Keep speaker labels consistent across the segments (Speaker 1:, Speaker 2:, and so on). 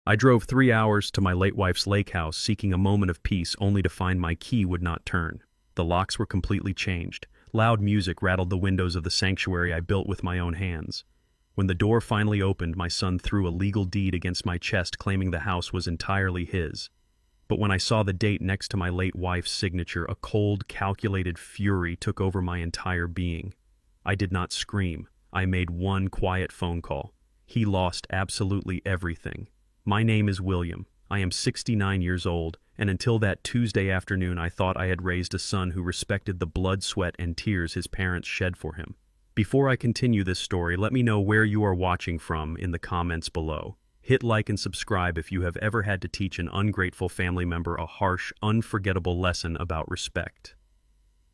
Speaker 1: I drove 3 hours to my late wife's Lakehouse seeking a moment of peace only to find my key would not turn. The locks were completely changed. Loud music rattled the windows of the sanctuary I built with my own hands. When the door finally opened, my son threw a legal deed against my chest claiming the house was entirely his. But when I saw the date next to my late wife's signature, a cold, calculated fury took over my entire being. I did not scream. I made one quiet phone call. He lost absolutely everything. My name is William. I am 69 years old, and until that Tuesday afternoon I thought I had raised a son who respected the blood, sweat, and tears his parents shed for him. Before I continue this story, let me know where you are watching from in the comments below. Hit like and subscribe if you have ever had to teach an ungrateful family member a harsh, unforgettable lesson about respect.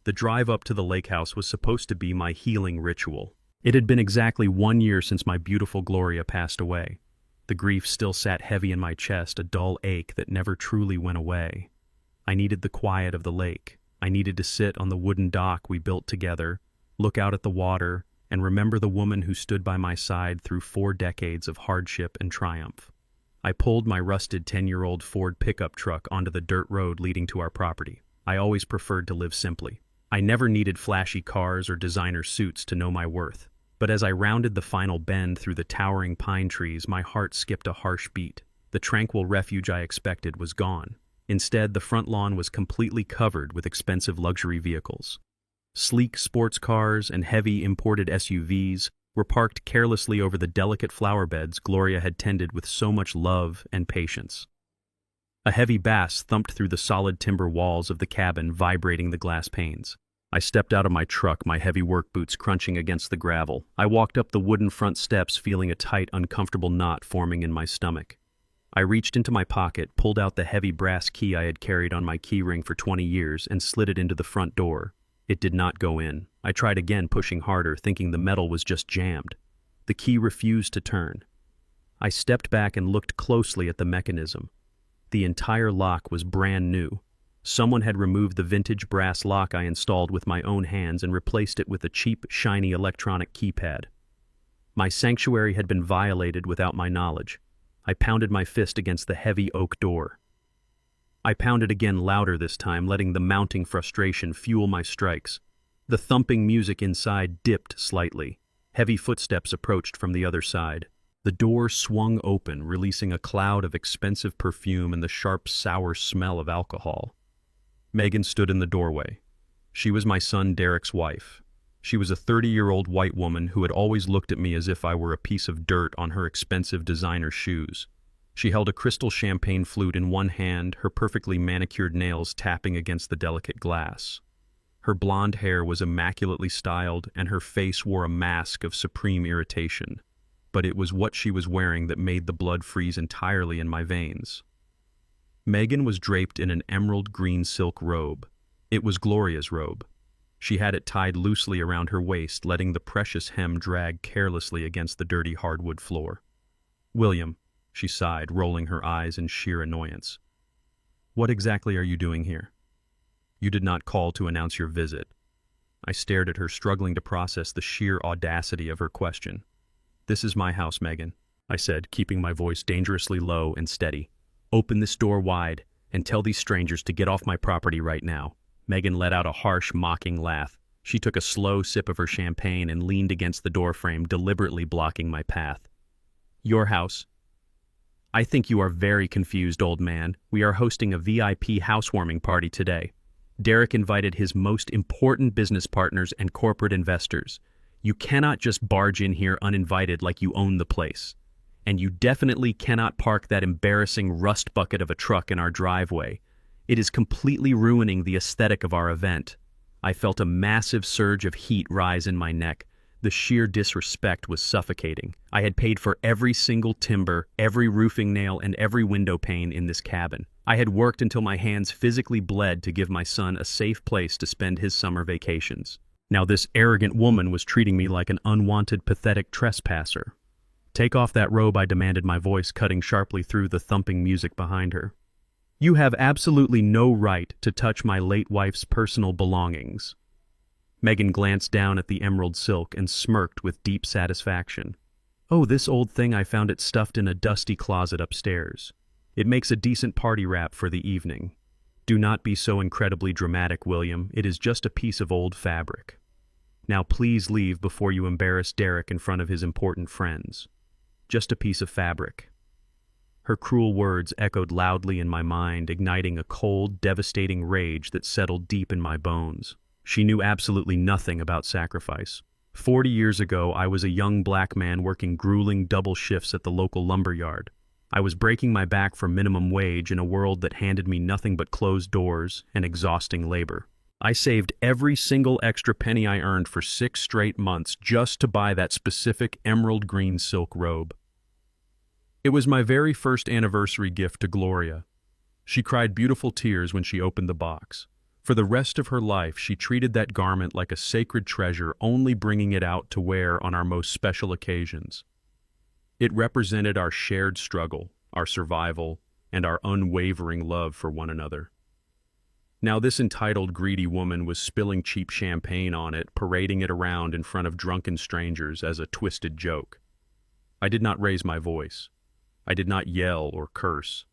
Speaker 1: The drive up to the Lakehouse was supposed to be my healing ritual. It had been exactly 1 year since my beautiful Gloria passed away. The grief still sat heavy in my chest, a dull ache that never truly went away. I needed the quiet of the lake. I needed to sit on the wooden dock we built together, look out at the water, and remember the woman who stood by my side through 4 decades of hardship and triumph. I pulled my rusted 10-year-old Ford pickup truck onto the dirt road leading to our property. I always preferred to live simply. I never needed flashy cars or designer suits to know my worth. But as I rounded the final bend through the towering pine trees, my heart skipped a harsh beat. The tranquil refuge I expected was gone. Instead, the front lawn was completely covered with expensive luxury vehicles. Sleek sports cars and heavy imported SUVs were parked carelessly over the delicate flower beds Gloria had tended with so much love and patience. A heavy bass thumped through the solid timber walls of the cabin, vibrating the glass panes. I stepped out of my truck, my heavy work boots crunching against the gravel. I walked up the wooden front steps, feeling a tight, uncomfortable knot forming in my stomach. I reached into my pocket, pulled out the heavy brass key I had carried on my key ring for 20 years, and slid it into the front door. It did not go in. I tried again, pushing harder, thinking the metal was just jammed. The key refused to turn. I stepped back and looked closely at the mechanism. The entire lock was brand new. Someone had removed the vintage brass lock I installed with my own hands and replaced it with a cheap, shiny electronic keypad. My sanctuary had been violated without my knowledge. I pounded my fist against the heavy oak door. I pounded again, louder this time, letting the mounting frustration fuel my strikes. The thumping music inside dipped slightly. Heavy footsteps approached from the other side. The door swung open, releasing a cloud of expensive perfume and the sharp, sour smell of alcohol. Megan stood in the doorway. She was my son Derek's wife. She was a 30-year-old white woman who had always looked at me as if I were a piece of dirt on her expensive designer shoes. She held a crystal champagne flute in one hand, her perfectly manicured nails tapping against the delicate glass. Her blonde hair was immaculately styled, and her face wore a mask of supreme irritation. But it was what she was wearing that made the blood freeze entirely in my veins. Megan was draped in an emerald green silk robe. It was Gloria's robe. She had it tied loosely around her waist, letting the precious hem drag carelessly against the dirty hardwood floor. "William," she sighed, rolling her eyes in sheer annoyance. "What exactly are you doing here? You did not call to announce your visit." I stared at her, struggling to process the sheer audacity of her question. "This is my house, Megan," I said, keeping my voice dangerously low and steady. "Open this door wide and tell these strangers to get off my property right now." Megan let out a harsh, mocking laugh. She took a slow sip of her champagne and leaned against the doorframe, deliberately blocking my path. "Your house? I think you are very confused, old man. We are hosting a VIP housewarming party today. Derek invited his most important business partners and corporate investors. You cannot just barge in here uninvited like you own the place. And you definitely cannot park that embarrassing rust bucket of a truck in our driveway. It is completely ruining the aesthetic of our event." I felt a massive surge of heat rise in my neck. The sheer disrespect was suffocating. I had paid for every single timber, every roofing nail, and every window pane in this cabin. I had worked until my hands physically bled to give my son a safe place to spend his summer vacations. Now this arrogant woman was treating me like an unwanted, pathetic trespasser. "Take off that robe," I demanded, my voice cutting sharply through the thumping music behind her. "You have absolutely no right to touch my late wife's personal belongings." Megan glanced down at the emerald silk and smirked with deep satisfaction. "Oh, this old thing, I found it stuffed in a dusty closet upstairs. It makes a decent party wrap for the evening. Do not be so incredibly dramatic, William. It is just a piece of old fabric. Now please leave before you embarrass Derek in front of his important friends. Just a piece of fabric." Her cruel words echoed loudly in my mind, igniting a cold, devastating rage that settled deep in my bones. She knew absolutely nothing about sacrifice. 40 years ago, I was a young black man working grueling double shifts at the local lumber yard. I was breaking my back for minimum wage in a world that handed me nothing but closed doors and exhausting labor. I saved every single extra penny I earned for 6 straight months just to buy that specific emerald green silk robe. It was my very first anniversary gift to Gloria. She cried beautiful tears when she opened the box. For the rest of her life, she treated that garment like a sacred treasure, only bringing it out to wear on our most special occasions. It represented our shared struggle, our survival, and our unwavering love for one another. Now this entitled, greedy woman was spilling cheap champagne on it, parading it around in front of drunken strangers as a twisted joke. I did not raise my voice. I did not yell or curse.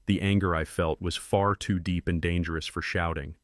Speaker 1: The anger I felt was far too deep and dangerous for shouting.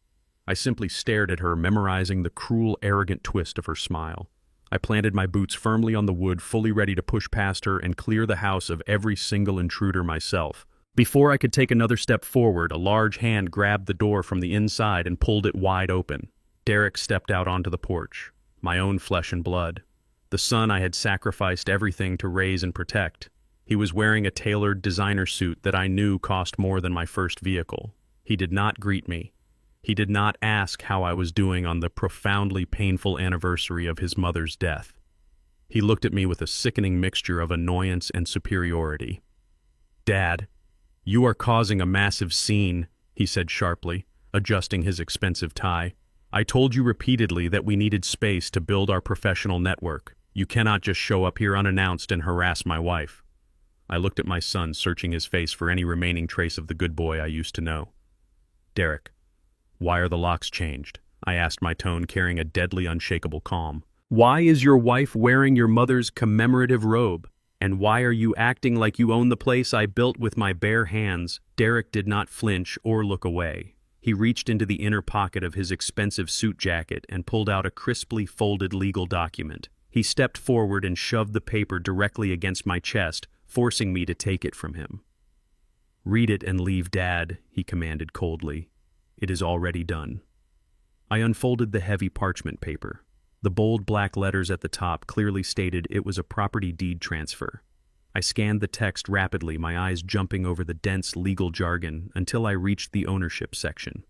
Speaker 1: I simply stared at her, memorizing the cruel, arrogant twist of her smile. I planted my boots firmly on the wood, fully ready to push past her and clear the house of every single intruder myself. Before I could take another step forward, a large hand grabbed the door from the inside and pulled it wide open. Derek stepped out onto the porch, my own flesh and blood. The son I had sacrificed everything to raise and protect. He was wearing a tailored designer suit that I knew cost more than my first vehicle. He did not greet me. He did not ask how I was doing on the profoundly painful anniversary of his mother's death. He looked at me with a sickening mixture of annoyance and superiority. "Dad, you are causing a massive scene," he said sharply, adjusting his expensive tie. "I told you repeatedly that we needed space to build our professional network. You cannot just show up here unannounced and harass my wife." I looked at my son, searching his face for any remaining trace of the good boy I used to know. "Derek, why are the locks changed?" I asked, my tone carrying a deadly, unshakable calm. "Why is your wife wearing your mother's commemorative robe? And why are you acting like you own the place I built with my bare hands?" Derek did not flinch or look away. He reached into the inner pocket of his expensive suit jacket and pulled out a crisply folded legal document. He stepped forward and shoved the paper directly against my chest, forcing me to take it from him. "Read it and leave, Dad," he commanded coldly. "It is already done." I unfolded the heavy parchment paper. The bold black letters at the top clearly stated it was a property deed transfer. I scanned the text rapidly, my eyes jumping over the dense legal jargon until I reached the ownership section.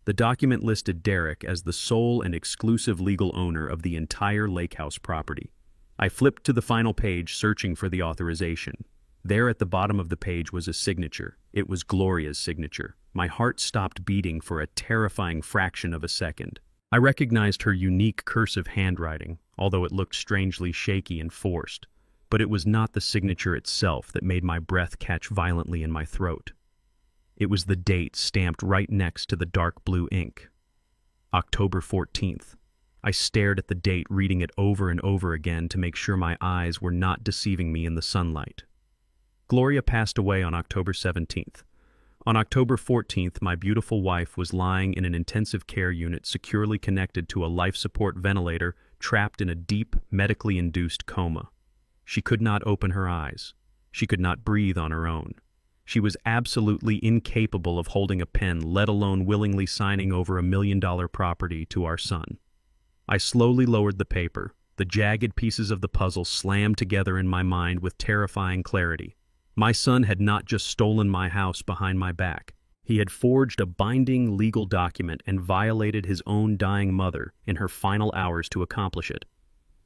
Speaker 1: The document listed Derek as the sole and exclusive legal owner of the entire Lakehouse property. I flipped to the final page, searching for the authorization. There at the bottom of the page was a signature. It was Gloria's signature. My heart stopped beating for a terrifying fraction of a second. I recognized her unique cursive handwriting, although it looked strangely shaky and forced. But it was not the signature itself that made my breath catch violently in my throat. It was the date stamped right next to the dark blue ink. October 14th. I stared at the date, reading it over and over again to make sure my eyes were not deceiving me in the sunlight. Gloria passed away on October 17th. On October 14th, my beautiful wife was lying in an intensive care unit securely connected to a life support ventilator, trapped in a deep, medically induced coma. She could not open her eyes. She could not breathe on her own. She was absolutely incapable of holding a pen, let alone willingly signing over $1 million property to our son. I slowly lowered the paper. The jagged pieces of the puzzle slammed together in my mind with terrifying clarity. My son had not just stolen my house behind my back. He had forged a binding legal document and violated his own dying mother in her final hours to accomplish it.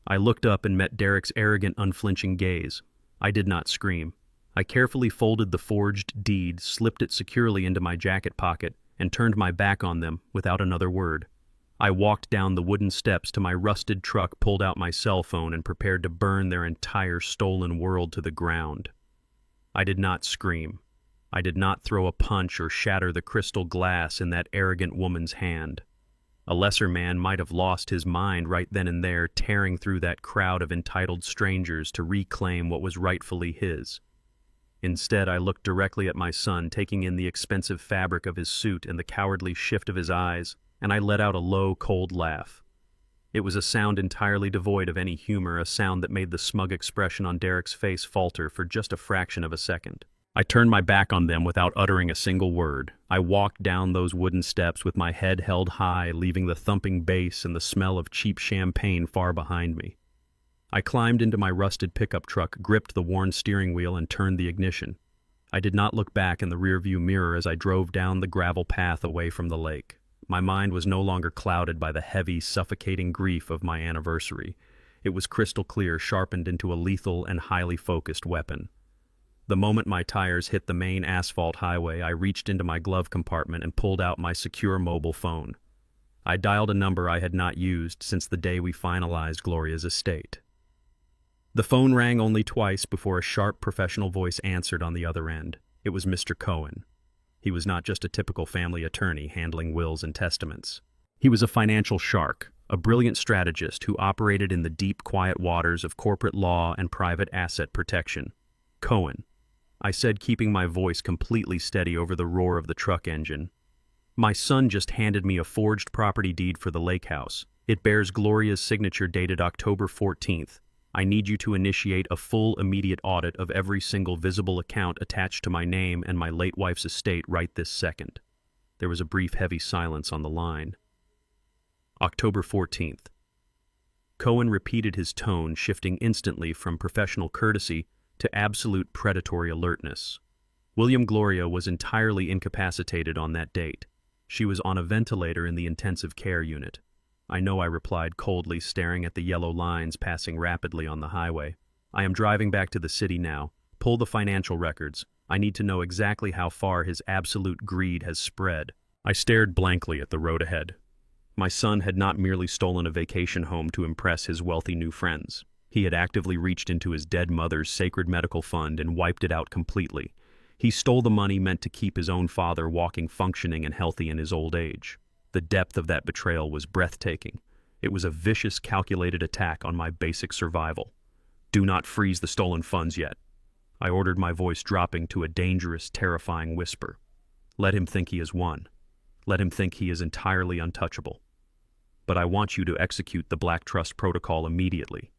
Speaker 1: I looked up and met Derek's arrogant, unflinching gaze. I did not scream. I carefully folded the forged deed, slipped it securely into my jacket pocket, and turned my back on them without another word. I walked down the wooden steps to my rusted truck, pulled out my cell phone, and prepared to burn their entire stolen world to the ground. I did not scream. I did not throw a punch or shatter the crystal glass in that arrogant woman's hand. A lesser man might have lost his mind right then and there, tearing through that crowd of entitled strangers to reclaim what was rightfully his. Instead, I looked directly at my son, taking in the expensive fabric of his suit and the cowardly shift of his eyes, and I let out a low, cold laugh. It was a sound entirely devoid of any humor, a sound that made the smug expression on Derek's face falter for just a fraction of a second. I turned my back on them without uttering a single word. I walked down those wooden steps with my head held high, leaving the thumping bass and the smell of cheap champagne far behind me. I climbed into my rusted pickup truck, gripped the worn steering wheel, and turned the ignition. I did not look back in the rearview mirror as I drove down the gravel path away from the lake. My mind was no longer clouded by the heavy, suffocating grief of my anniversary. It was crystal clear, sharpened into a lethal and highly focused weapon. The moment my tires hit the main asphalt highway, I reached into my glove compartment and pulled out my secure mobile phone. I dialed a number I had not used since the day we finalized Gloria's estate. The phone rang only twice before a sharp professional voice answered on the other end. It was Mr. Cohen. He was not just a typical family attorney handling wills and testaments. He was a financial shark, a brilliant strategist who operated in the deep, quiet waters of corporate law and private asset protection. Cohen, I said, keeping my voice completely steady over the roar of the truck engine. My son just handed me a forged property deed for the Lakehouse. It bears Gloria's signature dated October 14th. I need you to initiate a full, immediate audit of every single visible account attached to my name and my late wife's estate right this second. There was a brief, heavy silence on the line. October 14th. Cohen repeated his tone, shifting instantly from professional courtesy to absolute predatory alertness. William Gloria was entirely incapacitated on that date. She was on a ventilator in the intensive care unit. I know, I replied coldly, staring at the yellow lines passing rapidly on the highway. I am driving back to the city now. Pull the financial records. I need to know exactly how far his absolute greed has spread. I stared blankly at the road ahead. My son had not merely stolen a vacation home to impress his wealthy new friends. He had actively reached into his dead mother's sacred medical fund and wiped it out completely. He stole the money meant to keep his own father walking, functioning, and healthy in his old age. The depth of that betrayal was breathtaking. It was a vicious, calculated attack on my basic survival. Do not freeze the stolen funds yet. I ordered, my voice dropping to a dangerous, terrifying whisper. Let him think he has won. Let him think he is entirely untouchable. But I want you to execute the Black Trust Protocol immediately.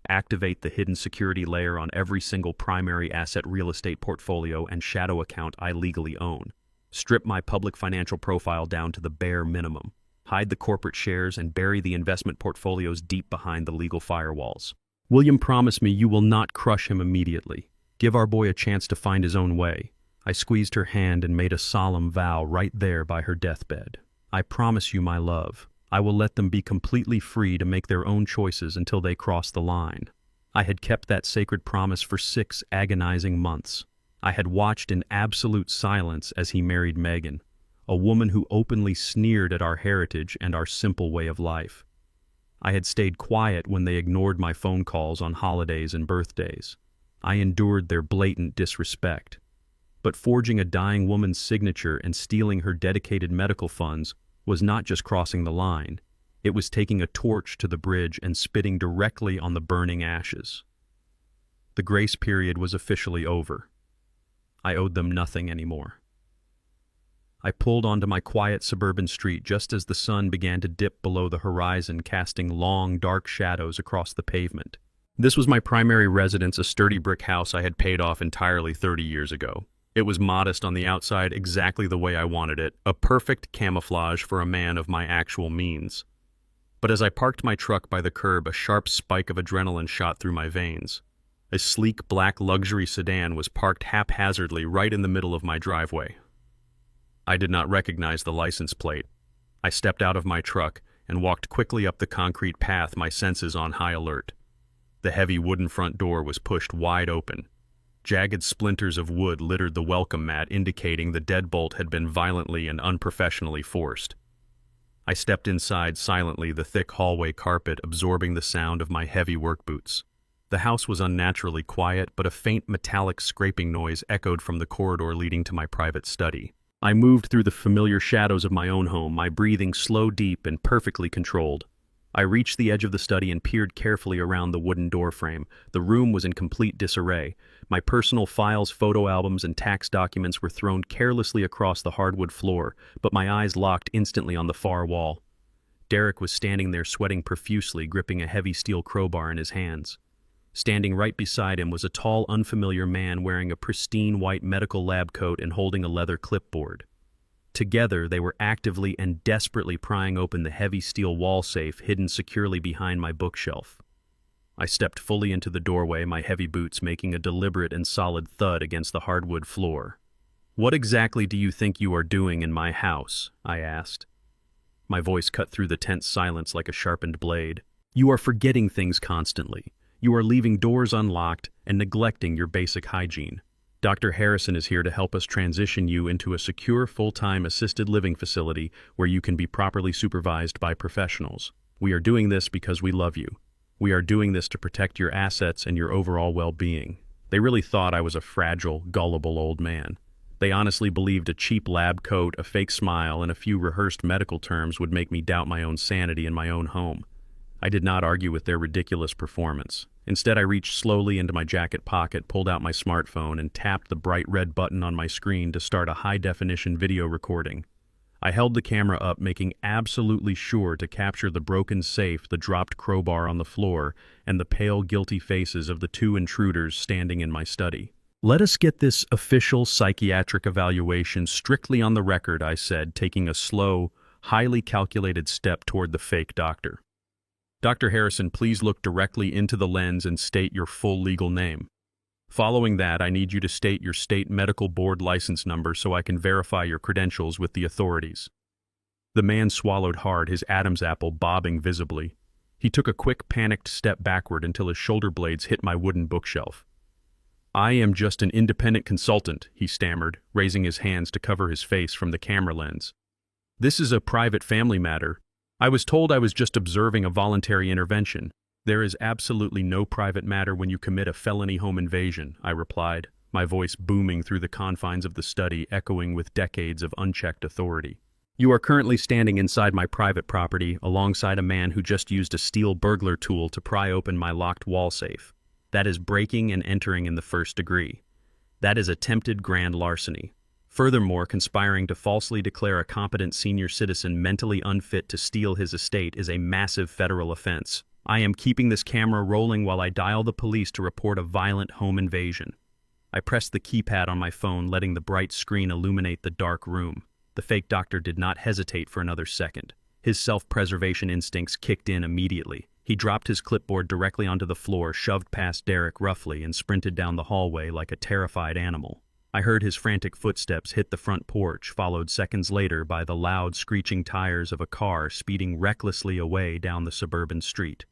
Speaker 1: Activate the hidden security layer on every single primary asset real estate portfolio and shadow account I legally own. Strip my public financial profile down to the bare minimum. Hide the corporate shares and bury the investment portfolios deep behind the legal firewalls. William, promise me you will not crush him immediately. Give our boy a chance to find his own way. I squeezed her hand and made a solemn vow right there by her deathbed. I promise you, my love, I will let them be completely free to make their own choices until they cross the line. I had kept that sacred promise for 6 agonizing months. I had watched in absolute silence as he married Megan, a woman who openly sneered at our heritage and our simple way of life. I had stayed quiet when they ignored my phone calls on holidays and birthdays. I endured their blatant disrespect. But forging a dying woman's signature and stealing her dedicated medical funds was not just crossing the line. It was taking a torch to the bridge and spitting directly on the burning ashes. The grace period was officially over. I owed them nothing anymore. I pulled onto my quiet suburban street just as the sun began to dip below the horizon, casting long, dark shadows across the pavement. This was my primary residence, a sturdy brick house I had paid off entirely 30 years ago. It was modest on the outside, exactly the way I wanted it, a perfect camouflage for a man of my actual means. But as I parked my truck by the curb, a sharp spike of adrenaline shot through my veins. A sleek black luxury sedan was parked haphazardly right in the middle of my driveway. I did not recognize the license plate. I stepped out of my truck and walked quickly up the concrete path, my senses on high alert. The heavy wooden front door was pushed wide open. Jagged splinters of wood littered the welcome mat, indicating the deadbolt had been violently and unprofessionally forced. I stepped inside silently, the thick hallway carpet absorbing the sound of my heavy work boots. The house was unnaturally quiet, but a faint metallic scraping noise echoed from the corridor leading to my private study. I moved through the familiar shadows of my own home, my breathing slow, deep, and perfectly controlled. I reached the edge of the study and peered carefully around the wooden doorframe. The room was in complete disarray. My personal files, photo albums, and tax documents were thrown carelessly across the hardwood floor, but my eyes locked instantly on the far wall. Derek was standing there sweating profusely, gripping a heavy steel crowbar in his hands. Standing right beside him was a tall, unfamiliar man wearing a pristine white medical lab coat and holding a leather clipboard. Together, they were actively and desperately prying open the heavy steel wall safe hidden securely behind my bookshelf. I stepped fully into the doorway, my heavy boots making a deliberate and solid thud against the hardwood floor. "What exactly do you think you are doing in my house?" I asked. My voice cut through the tense silence like a sharpened blade. "You are forgetting things constantly. You are leaving doors unlocked and neglecting your basic hygiene. Dr. Harrison is here to help us transition you into a secure full-time assisted living facility where you can be properly supervised by professionals. We are doing this because we love you. We are doing this to protect your assets and your overall well-being." They really thought I was a fragile, gullible old man. They honestly believed a cheap lab coat, a fake smile, and a few rehearsed medical terms would make me doubt my own sanity in my own home. I did not argue with their ridiculous performance. Instead, I reached slowly into my jacket pocket, pulled out my smartphone, and tapped the bright red button on my screen to start a high-definition video recording. I held the camera up, making absolutely sure to capture the broken safe, the dropped crowbar on the floor, and the pale, guilty faces of the two intruders standing in my study. "Let us get this official psychiatric evaluation strictly on the record," I said, taking a slow, highly calculated step toward the fake doctor. "Dr. Harrison, please look directly into the lens and state your full legal name. Following that, I need you to state your state medical board license number so I can verify your credentials with the authorities." The man swallowed hard, his Adam's apple bobbing visibly. He took a quick, panicked step backward until his shoulder blades hit my wooden bookshelf. "I am just an independent consultant," he stammered, raising his hands to cover his face from the camera lens. "This is a private family matter. I was told I was just observing a voluntary intervention. There is absolutely no private matter when you commit a felony home invasion," I replied, my voice booming through the confines of the study, echoing with decades of unchecked authority. "You are currently standing inside my private property alongside a man who just used a steel burglar tool to pry open my locked wall safe. That is breaking and entering in the first degree. That is attempted grand larceny. Furthermore, conspiring to falsely declare a competent senior citizen mentally unfit to steal his estate is a massive federal offense. I am keeping this camera rolling while I dial the police to report a violent home invasion." I pressed the keypad on my phone, letting the bright screen illuminate the dark room. The fake doctor did not hesitate for another second. His self-preservation instincts kicked in immediately. He dropped his clipboard directly onto the floor, shoved past Derek roughly, and sprinted down the hallway like a terrified animal. I heard his frantic footsteps hit the front porch, followed seconds later by the loud, screeching tires of a car speeding recklessly away down the suburban street.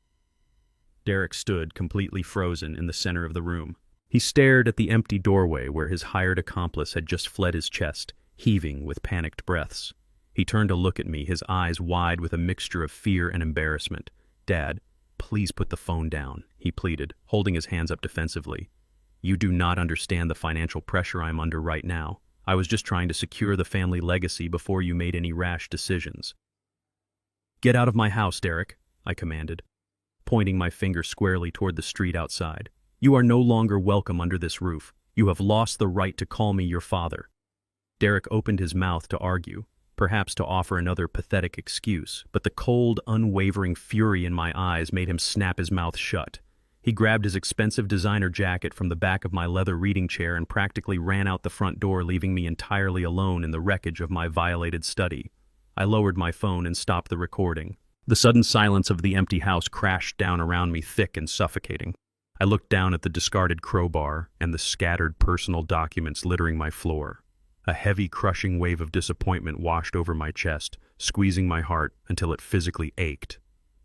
Speaker 1: Derek stood, completely frozen, in the center of the room. He stared at the empty doorway where his hired accomplice had just fled his chest, heaving with panicked breaths. He turned to look at me, his eyes wide with a mixture of fear and embarrassment. "Dad, please put the phone down," he pleaded, holding his hands up defensively. "You do not understand the financial pressure I'm under right now. I was just trying to secure the family legacy before you made any rash decisions." "Get out of my house, Derek," I commanded, pointing my finger squarely toward the street outside. "You are no longer welcome under this roof. You have lost the right to call me your father." Derek opened his mouth to argue, perhaps to offer another pathetic excuse, but the cold, unwavering fury in my eyes made him snap his mouth shut. He grabbed his expensive designer jacket from the back of my leather reading chair and practically ran out the front door, leaving me entirely alone in the wreckage of my violated study. I lowered my phone and stopped the recording. The sudden silence of the empty house crashed down around me, thick and suffocating. I looked down at the discarded crowbar and the scattered personal documents littering my floor. A heavy, crushing wave of disappointment washed over my chest, squeezing my heart until it physically ached.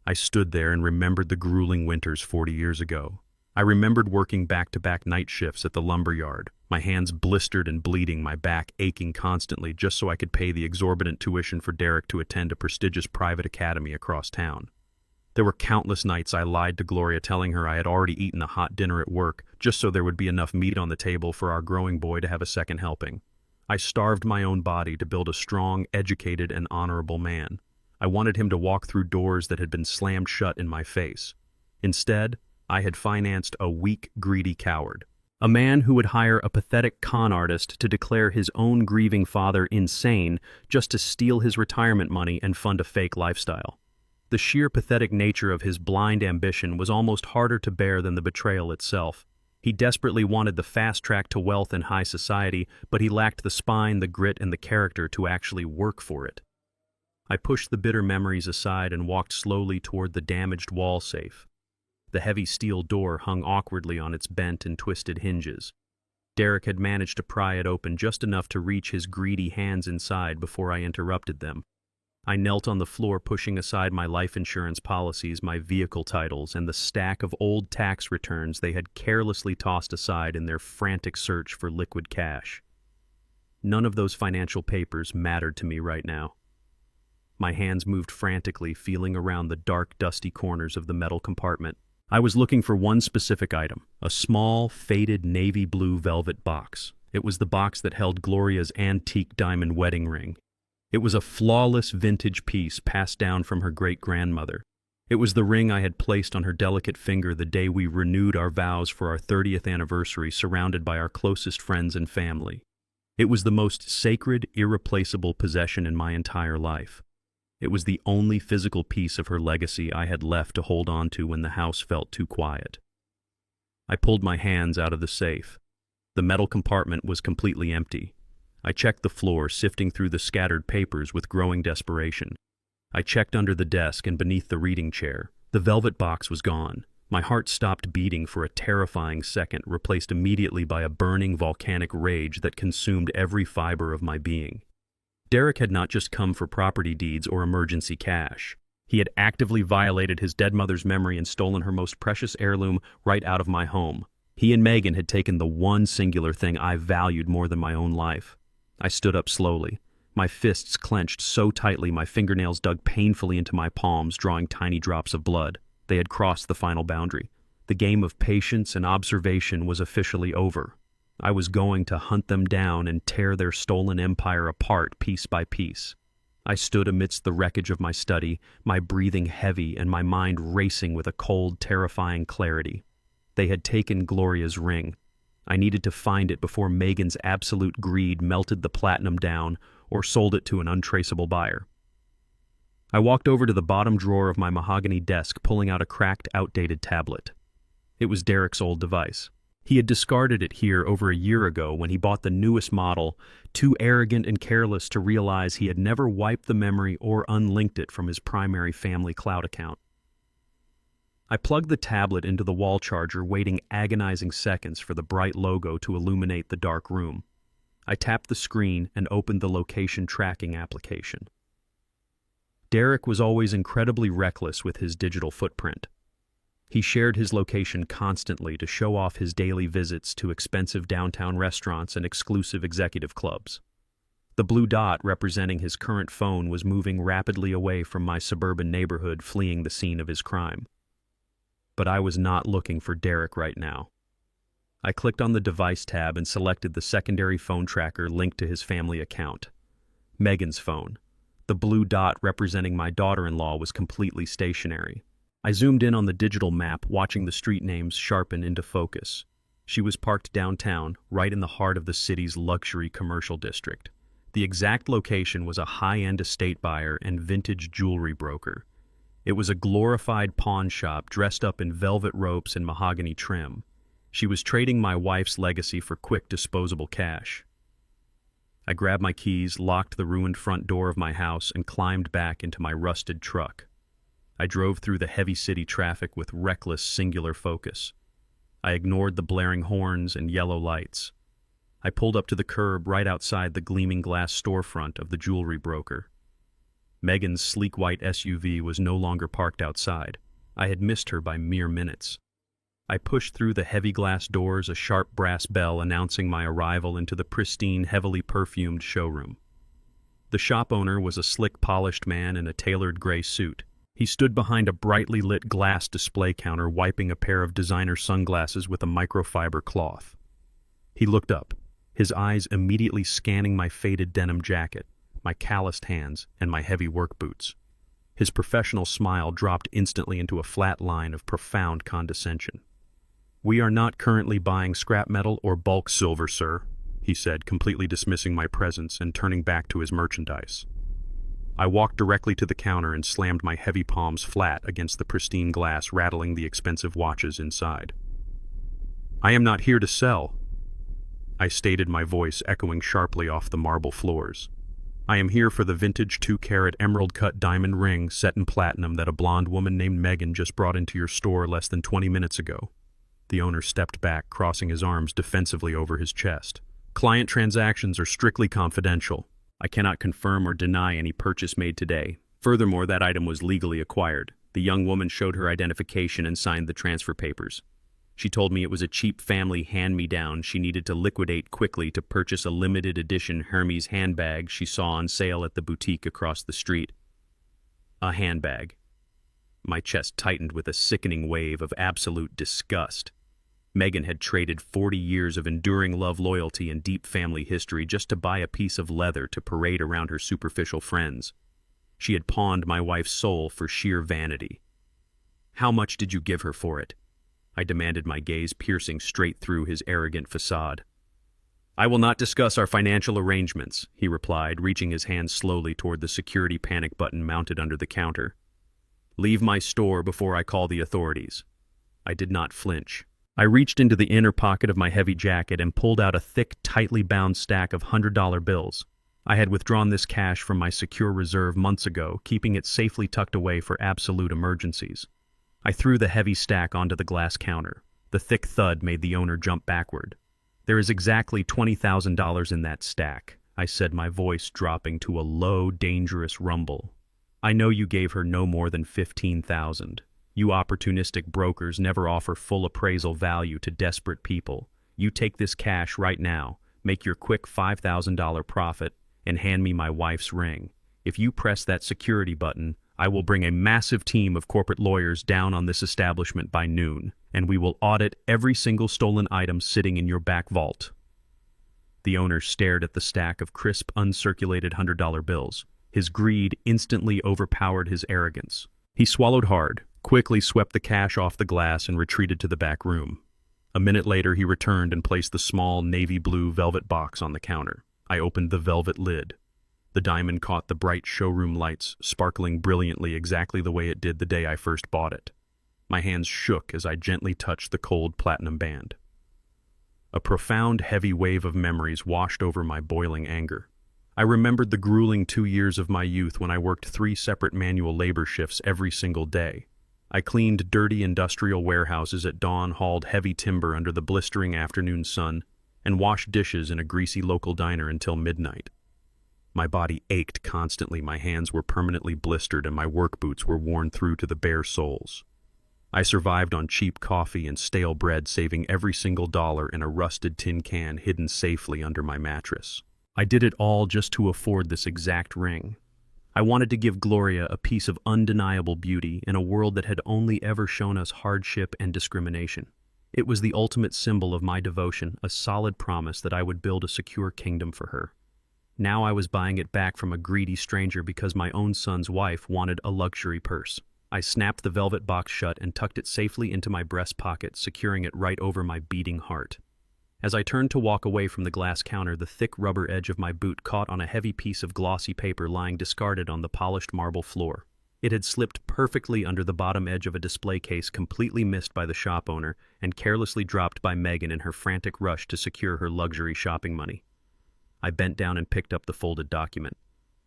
Speaker 1: I stood there and remembered the grueling winters 40 years ago. I remembered working back-to-back night shifts at the lumber yard, my hands blistered and bleeding, my back aching constantly just so I could pay the exorbitant tuition for Derek to attend a prestigious private academy across town. There were countless nights I lied to Gloria, telling her I had already eaten a hot dinner at work just so there would be enough meat on the table for our growing boy to have a second helping. I starved my own body to build a strong, educated, and honorable man. I wanted him to walk through doors that had been slammed shut in my face. Instead, I had financed a weak, greedy coward. A man who would hire a pathetic con artist to declare his own grieving father insane just to steal his retirement money and fund a fake lifestyle. The sheer pathetic nature of his blind ambition was almost harder to bear than the betrayal itself. He desperately wanted the fast track to wealth in high society, but he lacked the spine, the grit, and the character to actually work for it. I pushed the bitter memories aside and walked slowly toward the damaged wall safe. The heavy steel door hung awkwardly on its bent and twisted hinges. Derek had managed to pry it open just enough to reach his greedy hands inside before I interrupted them. I knelt on the floor, pushing aside my life insurance policies, my vehicle titles, and the stack of old tax returns they had carelessly tossed aside in their frantic search for liquid cash. None of those financial papers mattered to me right now. My hands moved frantically, feeling around the dark, dusty corners of the metal compartment. I was looking for one specific item, a small, faded navy blue velvet box. It was the box that held Gloria's antique diamond wedding ring. It was a flawless vintage piece passed down from her great-grandmother. It was the ring I had placed on her delicate finger the day we renewed our vows for our 30th anniversary, surrounded by our closest friends and family. It was the most sacred, irreplaceable possession in my entire life. It was the only physical piece of her legacy I had left to hold on to when the house felt too quiet. I pulled my hands out of the safe. The metal compartment was completely empty. I checked the floor, sifting through the scattered papers with growing desperation. I checked under the desk and beneath the reading chair. The velvet box was gone. My heart stopped beating for a terrifying second, replaced immediately by a burning volcanic rage that consumed every fiber of my being. Derek had not just come for property deeds or emergency cash. He had actively violated his dead mother's memory and stolen her most precious heirloom right out of my home. He and Megan had taken the one singular thing I valued more than my own life. I stood up slowly, my fists clenched so tightly my fingernails dug painfully into my palms, drawing tiny drops of blood. They had crossed the final boundary. The game of patience and observation was officially over. I was going to hunt them down and tear their stolen empire apart piece by piece. I stood amidst the wreckage of my study, my breathing heavy and my mind racing with a cold, terrifying clarity. They had taken Gloria's ring. I needed to find it before Megan's absolute greed melted the platinum down or sold it to an untraceable buyer. I walked over to the bottom drawer of my mahogany desk, pulling out a cracked, outdated tablet. It was Derek's old device. He had discarded it here over a year ago when he bought the newest model, too arrogant and careless to realize he had never wiped the memory or unlinked it from his primary family cloud account. I plugged the tablet into the wall charger, waiting agonizing seconds for the bright logo to illuminate the dark room. I tapped the screen and opened the location tracking application. Derek was always incredibly reckless with his digital footprint. He shared his location constantly to show off his daily visits to expensive downtown restaurants and exclusive executive clubs. The blue dot representing his current phone was moving rapidly away from my suburban neighborhood, fleeing the scene of his crime. But I was not looking for Derek right now. I clicked on the device tab and selected the secondary phone tracker linked to his family account. Megan's phone. The blue dot representing my daughter-in-law was completely stationary. I zoomed in on the digital map, watching the street names sharpen into focus. She was parked downtown, right in the heart of the city's luxury commercial district. The exact location was a high-end estate buyer and vintage jewelry broker. It was a glorified pawn shop dressed up in velvet ropes and mahogany trim. She was trading my wife's legacy for quick, disposable cash. I grabbed my keys, locked the ruined front door of my house, and climbed back into my rusted truck. I drove through the heavy city traffic with reckless, singular focus. I ignored the blaring horns and yellow lights. I pulled up to the curb right outside the gleaming glass storefront of the jewelry broker. Megan's sleek white SUV was no longer parked outside. I had missed her by mere minutes. I pushed through the heavy glass doors, a sharp brass bell announcing my arrival into the pristine, heavily perfumed showroom. The shop owner was a slick, polished man in a tailored gray suit. He stood behind a brightly lit glass display counter, wiping a pair of designer sunglasses with a microfiber cloth. He looked up. his eyes immediately scanning my faded denim jacket, my calloused hands, and my heavy work boots. His professional smile dropped instantly into a flat line of profound condescension. "We are not currently buying scrap metal or bulk silver, sir," he said, completely dismissing my presence and turning back to his merchandise. I walked directly to the counter and slammed my heavy palms flat against the pristine glass, rattling the expensive watches inside. "I am not here to sell," I stated, my voice echoing sharply off the marble floors. "I am here for the vintage 2-carat emerald-cut diamond ring set in platinum that a blonde woman named Megan just brought into your store less than 20 minutes ago." The owner stepped back, crossing his arms defensively over his chest. "Client transactions are strictly confidential. I cannot confirm or deny any purchase made today. Furthermore, that item was legally acquired. The young woman showed her identification and signed the transfer papers. She told me it was a cheap family hand-me-down she needed to liquidate quickly to purchase a limited edition Hermes handbag she saw on sale at the boutique across the street." A handbag. My chest tightened with a sickening wave of absolute disgust. Megan had traded 40 years of enduring love, loyalty, and deep family history just to buy a piece of leather to parade around her superficial friends. She had pawned my wife's soul for sheer vanity. "How much did you give her for it?" I demanded, my gaze piercing straight through his arrogant facade. "I will not discuss our financial arrangements," he replied, reaching his hand slowly toward the security panic button mounted under the counter. "Leave my store before I call the authorities." I did not flinch. I reached into the inner pocket of my heavy jacket and pulled out a thick, tightly bound stack of $100 bills. I had withdrawn this cash from my secure reserve months ago, keeping it safely tucked away for absolute emergencies. I threw the heavy stack onto the glass counter. The thick thud made the owner jump backward. "There is exactly $20,000 in that stack," I said, my voice dropping to a low, dangerous rumble. "I know you gave her no more than $15,000. You opportunistic brokers never offer full appraisal value to desperate people. You take this cash right now, make your quick $5,000 profit, and hand me my wife's ring. If you press that security button, I will bring a massive team of corporate lawyers down on this establishment by noon, and we will audit every single stolen item sitting in your back vault." The owner stared at the stack of crisp, uncirculated $100 bills. His greed instantly overpowered his arrogance. He swallowed hard, quickly swept the cash off the glass, and retreated to the back room. A minute later, he returned and placed the small navy blue velvet box on the counter. I opened the velvet lid. The diamond caught the bright showroom lights, sparkling brilliantly exactly the way it did the day I first bought it. My hands shook as I gently touched the cold platinum band. A profound, heavy wave of memories washed over my boiling anger. I remembered the grueling 2 years of my youth when I worked 3 separate manual labor shifts every single day. I cleaned dirty industrial warehouses at dawn, hauled heavy timber under the blistering afternoon sun, and washed dishes in a greasy local diner until midnight. My body ached constantly, my hands were permanently blistered, and my work boots were worn through to the bare soles. I survived on cheap coffee and stale bread, saving every single dollar in a rusted tin can hidden safely under my mattress. I did it all just to afford this exact ring. I wanted to give Gloria a piece of undeniable beauty in a world that had only ever shown us hardship and discrimination. It was the ultimate symbol of my devotion, a solid promise that I would build a secure kingdom for her. Now I was buying it back from a greedy stranger because my own son's wife wanted a luxury purse. I snapped the velvet box shut and tucked it safely into my breast pocket, securing it right over my beating heart. As I turned to walk away from the glass counter, the thick rubber edge of my boot caught on a heavy piece of glossy paper lying discarded on the polished marble floor. It had slipped perfectly under the bottom edge of a display case, completely missed by the shop owner, and carelessly dropped by Megan in her frantic rush to secure her luxury shopping money. I bent down and picked up the folded document.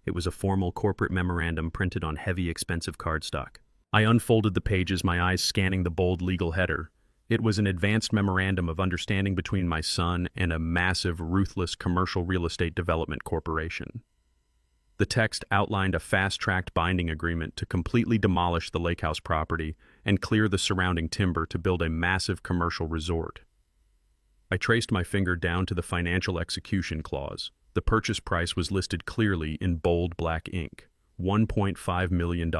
Speaker 1: It was a formal corporate memorandum printed on heavy, expensive cardstock. I unfolded the pages, my eyes scanning the bold legal header. It was an advanced memorandum of understanding between my son and a massive, ruthless commercial real estate development corporation. The text outlined a fast-tracked binding agreement to completely demolish the Lakehouse property and clear the surrounding timber to build a massive commercial resort. I traced my finger down to the financial execution clause. The purchase price was listed clearly in bold black ink, $1.5 million.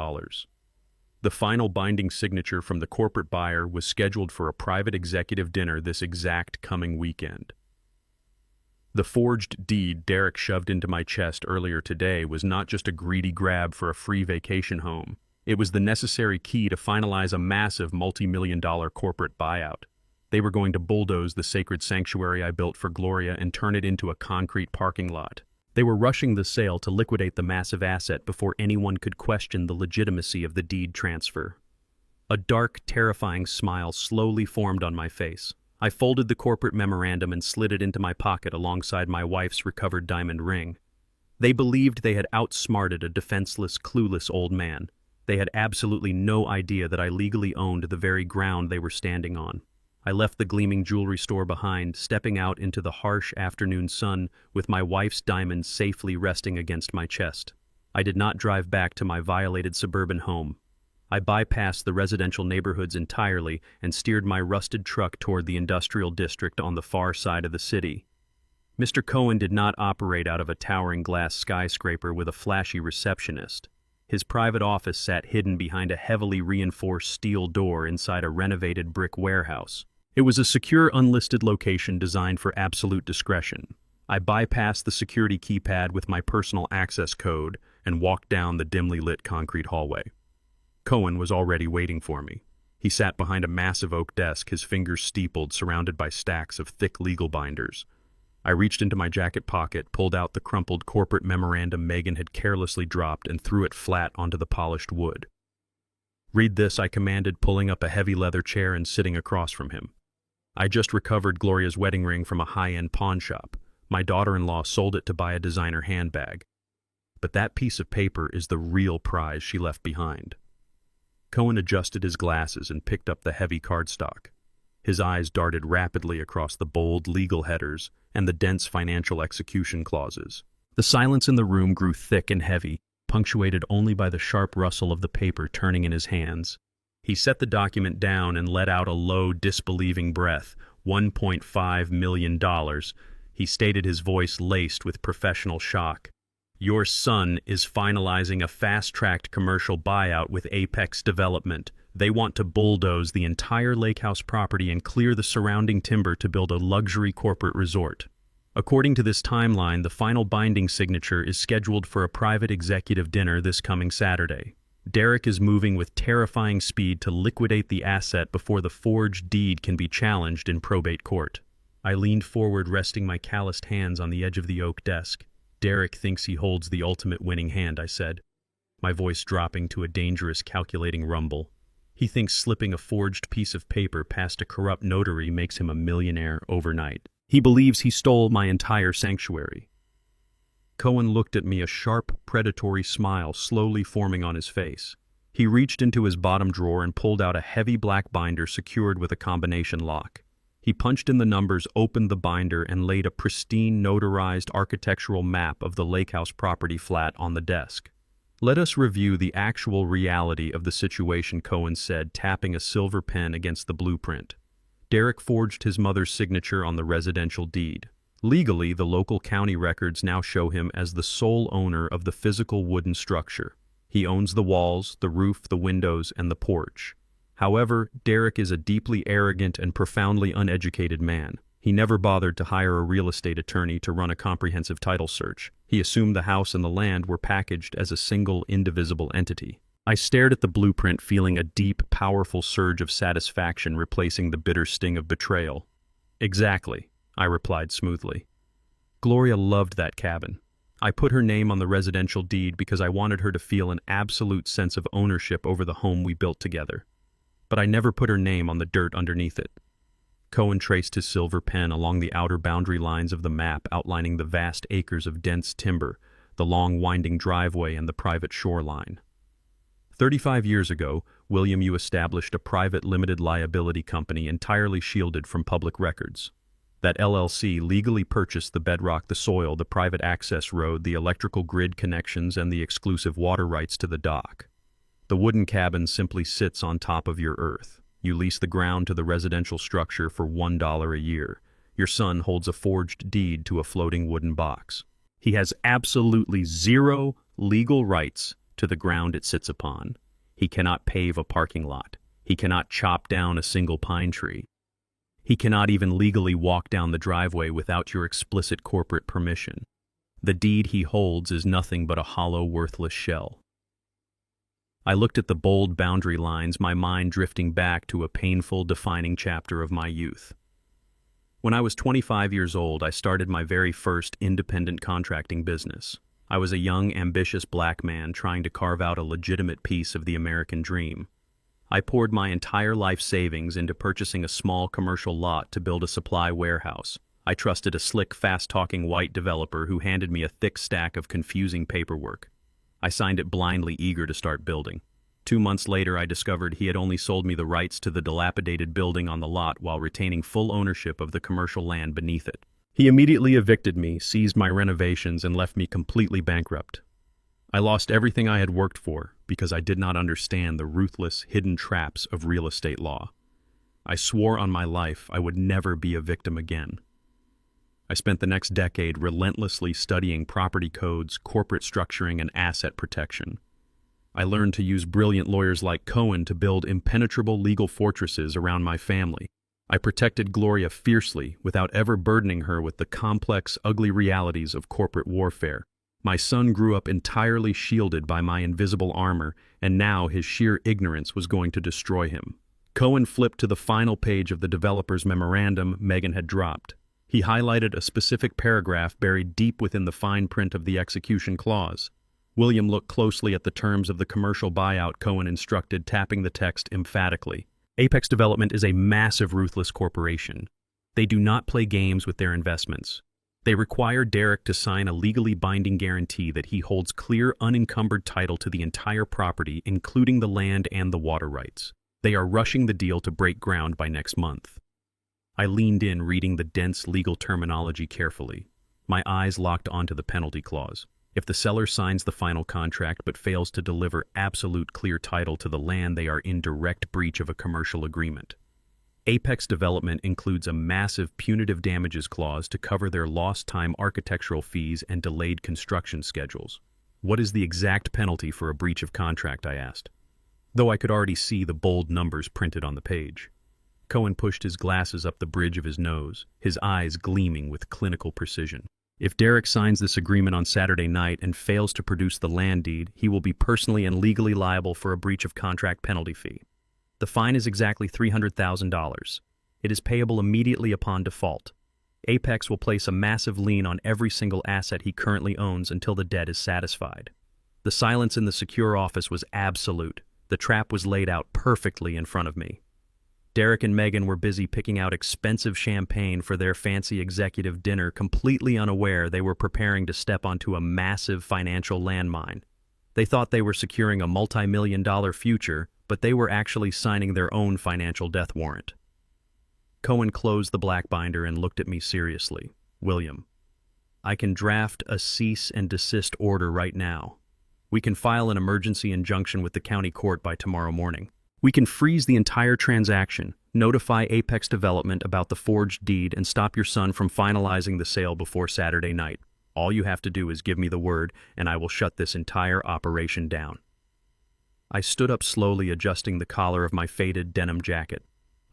Speaker 1: The final binding signature from the corporate buyer was scheduled for a private executive dinner this exact coming weekend. The forged deed Derek shoved into my chest earlier today was not just a greedy grab for a free vacation home. It was the necessary key to finalize a massive multi-million-dollar corporate buyout. They were going to bulldoze the sacred sanctuary I built for Gloria and turn it into a concrete parking lot. They were rushing the sale to liquidate the massive asset before anyone could question the legitimacy of the deed transfer. A dark, terrifying smile slowly formed on my face. I folded the corporate memorandum and slid it into my pocket alongside my wife's recovered diamond ring. They believed they had outsmarted a defenseless, clueless old man. They had absolutely no idea that I legally owned the very ground they were standing on. I left the gleaming jewelry store behind, stepping out into the harsh afternoon sun with my wife's diamonds safely resting against my chest. I did not drive back to my violated suburban home. I bypassed the residential neighborhoods entirely and steered my rusted truck toward the industrial district on the far side of the city. Mr. Cohen did not operate out of a towering glass skyscraper with a flashy receptionist. His private office sat hidden behind a heavily reinforced steel door inside a renovated brick warehouse. It was a secure, unlisted location designed for absolute discretion. I bypassed the security keypad with my personal access code and walked down the dimly lit concrete hallway. Cohen was already waiting for me. He sat behind a massive oak desk, his fingers steepled, surrounded by stacks of thick legal binders. I reached into my jacket pocket, pulled out the crumpled corporate memorandum Megan had carelessly dropped, and threw it flat onto the polished wood. "Read this," I commanded, pulling up a heavy leather chair and sitting across from him. "I just recovered Gloria's wedding ring from a high-end pawn shop. My daughter-in-law sold it to buy a designer handbag. But that piece of paper is the real prize she left behind." Cohen adjusted his glasses and picked up the heavy cardstock. His eyes darted rapidly across the bold legal headers and the dense financial execution clauses. The silence in the room grew thick and heavy, punctuated only by the sharp rustle of the paper turning in his hands. He set the document down and let out a low, disbelieving breath. $1.5 million. He stated, his voice laced with professional shock. "Your son is finalizing a fast-tracked commercial buyout with Apex Development. They want to bulldoze the entire Lakehouse property and clear the surrounding timber to build a luxury corporate resort. According to this timeline, the final binding signature is scheduled for a private executive dinner this coming Saturday. Derek is moving with terrifying speed to liquidate the asset before the forged deed can be challenged in probate court." I leaned forward, resting my calloused hands on the edge of the oak desk. "Derek thinks he holds the ultimate winning hand," I said, my voice dropping to a dangerous, calculating rumble. "He thinks slipping a forged piece of paper past a corrupt notary makes him a millionaire overnight. He believes he stole my entire sanctuary." Cohen looked at me, a sharp, predatory smile slowly forming on his face. He reached into his bottom drawer and pulled out a heavy black binder secured with a combination lock. He punched in the numbers, opened the binder, and laid a pristine, notarized architectural map of the Lakehouse property flat on the desk. "Let us review the actual reality of the situation," Cohen said, tapping a silver pen against the blueprint. Derek forged his mother's signature on the residential deed. Legally, the local county records now show him as the sole owner of the physical wooden structure. He owns the walls, the roof, the windows, and the porch. However, Derek is a deeply arrogant and profoundly uneducated man. He never bothered to hire a real estate attorney to run a comprehensive title search. He assumed the house and the land were packaged as a single, indivisible entity. I stared at the blueprint, feeling a deep, powerful surge of satisfaction replacing the bitter sting of betrayal. "Exactly," I replied smoothly. "Gloria loved that cabin. I put her name on the residential deed because I wanted her to feel an absolute sense of ownership over the home we built together. But I never put her name on the dirt underneath it." Cohen traced his silver pen along the outer boundary lines of the map, outlining the vast acres of dense timber, the long winding driveway, and the private shoreline. 35 years ago, William U. established a private limited liability company entirely shielded from public records. That LLC legally purchased the bedrock, the soil, the private access road, the electrical grid connections, and the exclusive water rights to the dock. The wooden cabin simply sits on top of your earth. You lease the ground to the residential structure for $1 a year. Your son holds a forged deed to a floating wooden box. He has absolutely zero legal rights to the ground it sits upon. He cannot pave a parking lot. He cannot chop down a single pine tree. He cannot even legally walk down the driveway without your explicit corporate permission. The deed he holds is nothing but a hollow, worthless shell. I looked at the bold boundary lines, my mind drifting back to a painful, defining chapter of my youth. When I was 25 years old, I started my very first independent contracting business. I was a young, ambitious black man trying to carve out a legitimate piece of the American dream. I poured my entire life savings into purchasing a small commercial lot to build a supply warehouse. I trusted a slick, fast-talking white developer who handed me a thick stack of confusing paperwork. I signed it blindly, eager to start building. 2 months later, I discovered he had only sold me the rights to the dilapidated building on the lot while retaining full ownership of the commercial land beneath it. He immediately evicted me, seized my renovations, and left me completely bankrupt. I lost everything I had worked for because I did not understand the ruthless, hidden traps of real estate law. I swore on my life I would never be a victim again. I spent the next decade relentlessly studying property codes, corporate structuring, and asset protection. I learned to use brilliant lawyers like Cohen to build impenetrable legal fortresses around my family. I protected Gloria fiercely without ever burdening her with the complex, ugly realities of corporate warfare. My son grew up entirely shielded by my invisible armor, and now his sheer ignorance was going to destroy him. Cohen flipped to the final page of the developer's memorandum Megan had dropped. He highlighted a specific paragraph buried deep within the fine print of the execution clause. William looked closely at the terms of the commercial buyout, Cohen instructed, tapping the text emphatically. Apex Development is a massive, ruthless corporation. They do not play games with their investments. They require Derek to sign a legally binding guarantee that he holds clear, unencumbered title to the entire property, including the land and the water rights. They are rushing the deal to break ground by next month. I leaned in, reading the dense legal terminology carefully. My eyes locked onto the penalty clause. If the seller signs the final contract but fails to deliver absolute clear title to the land, they are in direct breach of a commercial agreement. Apex Development includes a massive punitive damages clause to cover their lost time architectural fees and delayed construction schedules. What is the exact penalty for a breach of contract, I asked, though I could already see the bold numbers printed on the page. Cohen pushed his glasses up the bridge of his nose, his eyes gleaming with clinical precision. If Derek signs this agreement on Saturday night and fails to produce the land deed, he will be personally and legally liable for a breach of contract penalty fee. The fine is exactly $300,000. It is payable immediately upon default. Apex will place a massive lien on every single asset he currently owns until the debt is satisfied. The silence in the secure office was absolute. The trap was laid out perfectly in front of me. Derek and Megan were busy picking out expensive champagne for their fancy executive dinner, completely unaware they were preparing to step onto a massive financial landmine. They thought they were securing a multi-million-dollar future, but they were actually signing their own financial death warrant. Cohen closed the black binder and looked at me seriously. William, I can draft a cease and desist order right now. We can file an emergency injunction with the county court by tomorrow morning. We can freeze the entire transaction, notify Apex Development about the forged deed, and stop your son from finalizing the sale before Saturday night. All you have to do is give me the word, and I will shut this entire operation down. I stood up slowly, adjusting the collar of my faded denim jacket.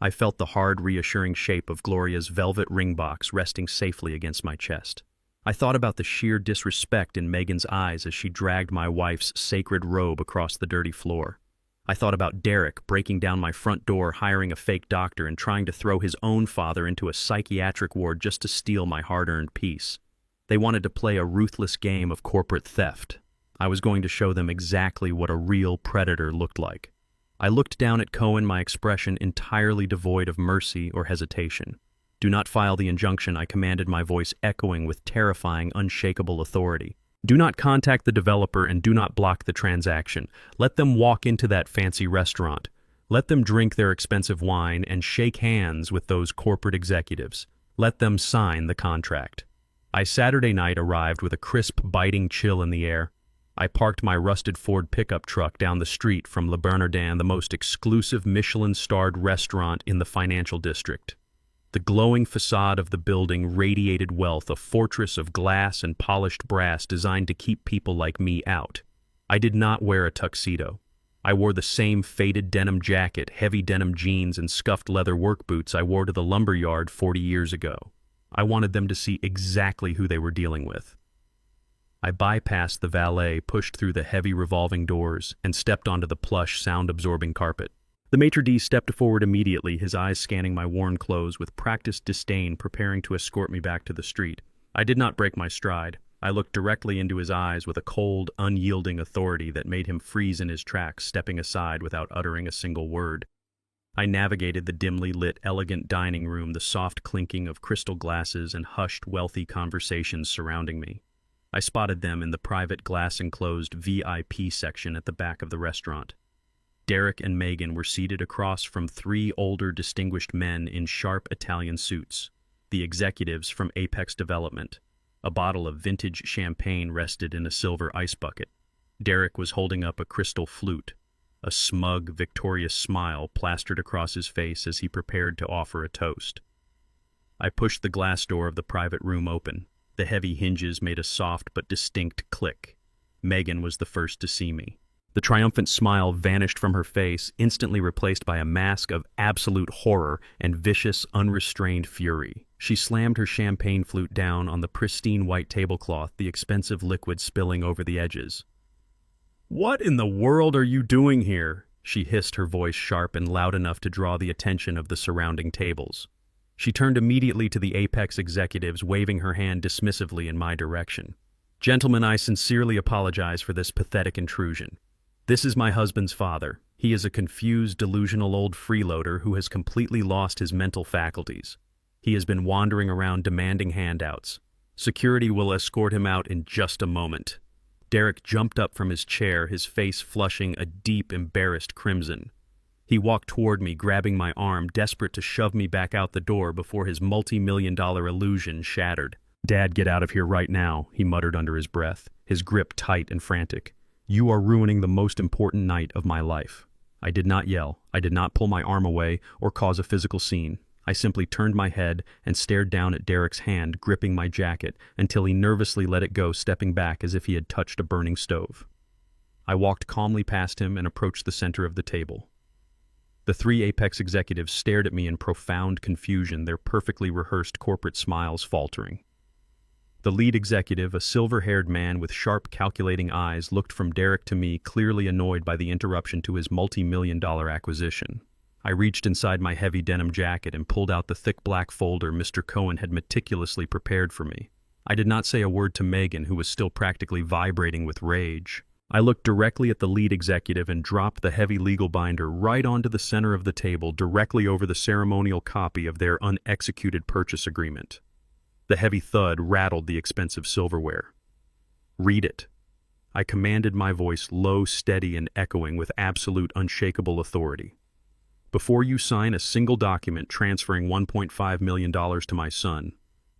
Speaker 1: I felt the hard, reassuring shape of Gloria's velvet ring box resting safely against my chest. I thought about the sheer disrespect in Megan's eyes as she dragged my wife's sacred robe across the dirty floor. I thought about Derek breaking down my front door, hiring a fake doctor, and trying to throw his own father into a psychiatric ward just to steal my hard-earned peace. They wanted to play a ruthless game of corporate theft. I was going to show them exactly what a real predator looked like. I looked down at Cohen, my expression entirely devoid of mercy or hesitation. Do not file the injunction, I commanded, my voice echoing with terrifying, unshakable authority. Do not contact the developer and do not block the transaction. Let them walk into that fancy restaurant. Let them drink their expensive wine and shake hands with those corporate executives. Let them sign the contract. Saturday night arrived with a crisp, biting chill in the air. I parked my rusted Ford pickup truck down the street from Le Bernardin, the most exclusive Michelin-starred restaurant in the financial district. The glowing facade of the building radiated wealth, a fortress of glass and polished brass designed to keep people like me out. I did not wear a tuxedo. I wore the same faded denim jacket, heavy denim jeans, and scuffed leather work boots I wore to the lumber yard 40 years ago. I wanted them to see exactly who they were dealing with. I bypassed the valet, pushed through the heavy revolving doors, and stepped onto the plush, sound-absorbing carpet. The maitre d' stepped forward immediately, his eyes scanning my worn clothes with practiced disdain, preparing to escort me back to the street. I did not break my stride. I looked directly into his eyes with a cold, unyielding authority that made him freeze in his tracks, stepping aside without uttering a single word. I navigated the dimly lit, elegant dining room, the soft clinking of crystal glasses and hushed, wealthy conversations surrounding me. I spotted them in the private glass-enclosed VIP section at the back of the restaurant. Derek and Megan were seated across from three older, distinguished men in sharp Italian suits, the executives from Apex Development. A bottle of vintage champagne rested in a silver ice bucket. Derek was holding up a crystal flute, a smug, victorious smile plastered across his face as he prepared to offer a toast. I pushed the glass door of the private room open. The heavy hinges made a soft but distinct click. Megan was the first to see me. The triumphant smile vanished from her face, instantly replaced by a mask of absolute horror and vicious, unrestrained fury. She slammed her champagne flute down on the pristine white tablecloth, the expensive liquid spilling over the edges. "What in the world are you doing here?" she hissed, her voice sharp and loud enough to draw the attention of the surrounding tables. She turned immediately to the Apex executives, waving her hand dismissively in my direction. "Gentlemen, I sincerely apologize for this pathetic intrusion. This is my husband's father. He is a confused, delusional old freeloader who has completely lost his mental faculties. He has been wandering around demanding handouts. Security will escort him out in just a moment." Derek jumped up from his chair, his face flushing a deep, embarrassed crimson. He walked toward me, grabbing my arm, desperate to shove me back out the door before his multi-million-dollar illusion shattered. "Dad, get out of here right now," he muttered under his breath, his grip tight and frantic. "You are ruining the most important night of my life." I did not yell. I did not pull my arm away or cause a physical scene. I simply turned my head and stared down at Derek's hand, gripping my jacket, until he nervously let it go, stepping back as if he had touched a burning stove. I walked calmly past him and approached the center of the table. The three Apex executives stared at me in profound confusion, their perfectly rehearsed corporate smiles faltering. The lead executive, a silver-haired man with sharp, calculating eyes, looked from Derek to me, clearly annoyed by the interruption to his multi-million-dollar acquisition. I reached inside my heavy denim jacket and pulled out the thick black folder Mr. Cohen had meticulously prepared for me. I did not say a word to Megan, who was still practically vibrating with rage. I looked directly at the lead executive and dropped the heavy legal binder right onto the center of the table, directly over the ceremonial copy of their unexecuted purchase agreement. The heavy thud rattled the expensive silverware. "Read it." I commanded, my voice low, steady, and echoing with absolute, unshakable authority. "Before you sign a single document transferring $1.5 million to my son,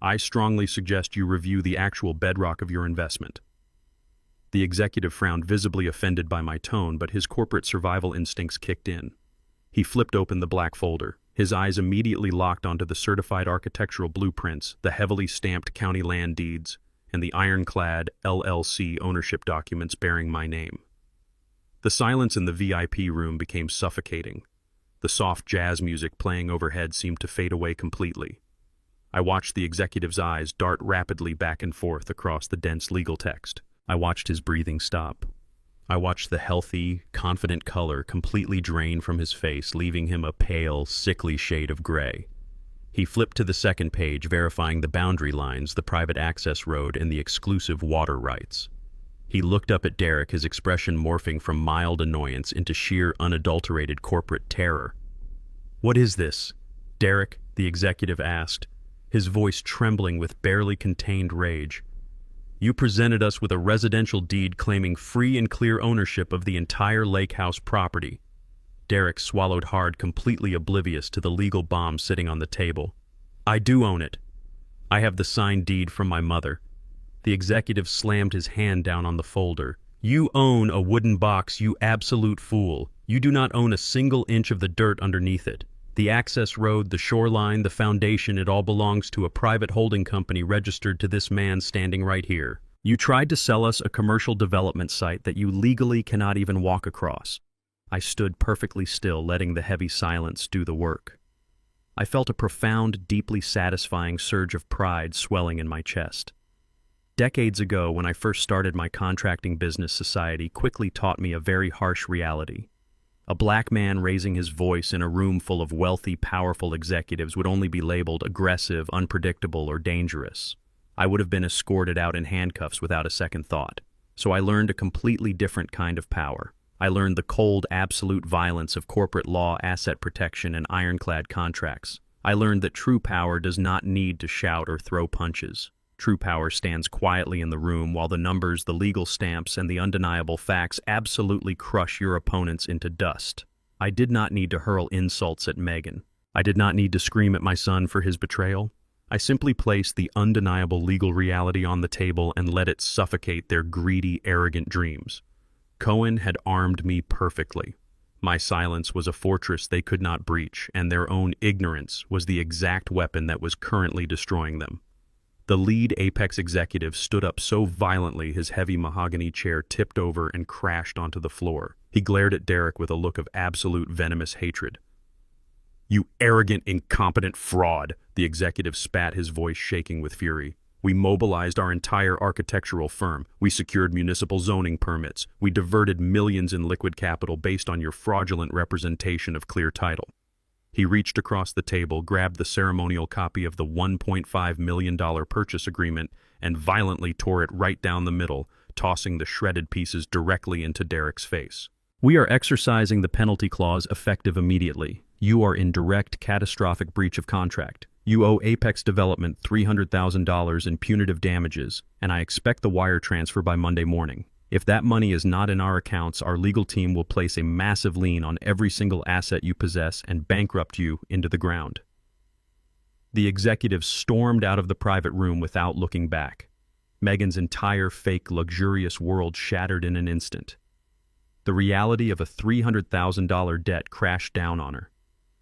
Speaker 1: I strongly suggest you review the actual bedrock of your investment." The executive frowned, visibly offended by my tone, but his corporate survival instincts kicked in. He flipped open the black folder. His eyes immediately locked onto the certified architectural blueprints, the heavily stamped county land deeds, and the ironclad LLC ownership documents bearing my name. The silence in the VIP room became suffocating. The soft jazz music playing overhead seemed to fade away completely. I watched the executive's eyes dart rapidly back and forth across the dense legal text. I watched his breathing stop. I watched the healthy, confident color completely drain from his face, leaving him a pale, sickly shade of gray. He flipped to the second page, verifying the boundary lines, the private access road, and the exclusive water rights. He looked up at Derek, his expression morphing from mild annoyance into sheer, unadulterated corporate terror. "What is this?" Derek, the executive, asked, his voice trembling with barely contained rage. "You presented us with a residential deed claiming free and clear ownership of the entire Lakehouse property." Derek swallowed hard, completely oblivious to the legal bomb sitting on the table. "I do own it. I have the signed deed from my mother." The executive slammed his hand down on the folder. "You own a wooden box, you absolute fool. You do not own a single inch of the dirt underneath it. The access road, the shoreline, the foundation, it all belongs to a private holding company registered to this man standing right here. You tried to sell us a commercial development site that you legally cannot even walk across. I stood perfectly still, letting the heavy silence do the work. I felt a profound, deeply satisfying surge of pride swelling in my chest. Decades ago, when I first started my contracting business, society quickly taught me a very harsh reality. A black man raising his voice in a room full of wealthy, powerful executives would only be labeled aggressive, unpredictable, or dangerous. I would have been escorted out in handcuffs without a second thought. So I learned a completely different kind of power. I learned the cold, absolute violence of corporate law, asset protection, and ironclad contracts. I learned that true power does not need to shout or throw punches. True power stands quietly in the room while the numbers, the legal stamps, and the undeniable facts absolutely crush your opponents into dust. I did not need to hurl insults at Megan. I did not need to scream at my son for his betrayal. I simply placed the undeniable legal reality on the table and let it suffocate their greedy, arrogant dreams. Cohen had armed me perfectly. My silence was a fortress they could not breach, and their own ignorance was the exact weapon that was currently destroying them. The lead Apex executive stood up so violently his heavy mahogany chair tipped over and crashed onto the floor. He glared at Derek with a look of absolute venomous hatred. "You arrogant, incompetent fraud," the executive spat, his voice shaking with fury. "We mobilized our entire architectural firm. We secured municipal zoning permits. We diverted millions in liquid capital based on your fraudulent representation of clear title." He reached across the table, grabbed the ceremonial copy of the $1.5 million purchase agreement, and violently tore it right down the middle, tossing the shredded pieces directly into Derek's face. "We are exercising the penalty clause effective immediately. You are in direct, catastrophic breach of contract. You owe Apex Development $300,000 in punitive damages, and I expect the wire transfer by Monday morning. If that money is not in our accounts, our legal team will place a massive lien on every single asset you possess and bankrupt you into the ground." The executive stormed out of the private room without looking back. Megan's entire fake, luxurious world shattered in an instant. The reality of a $300,000 debt crashed down on her.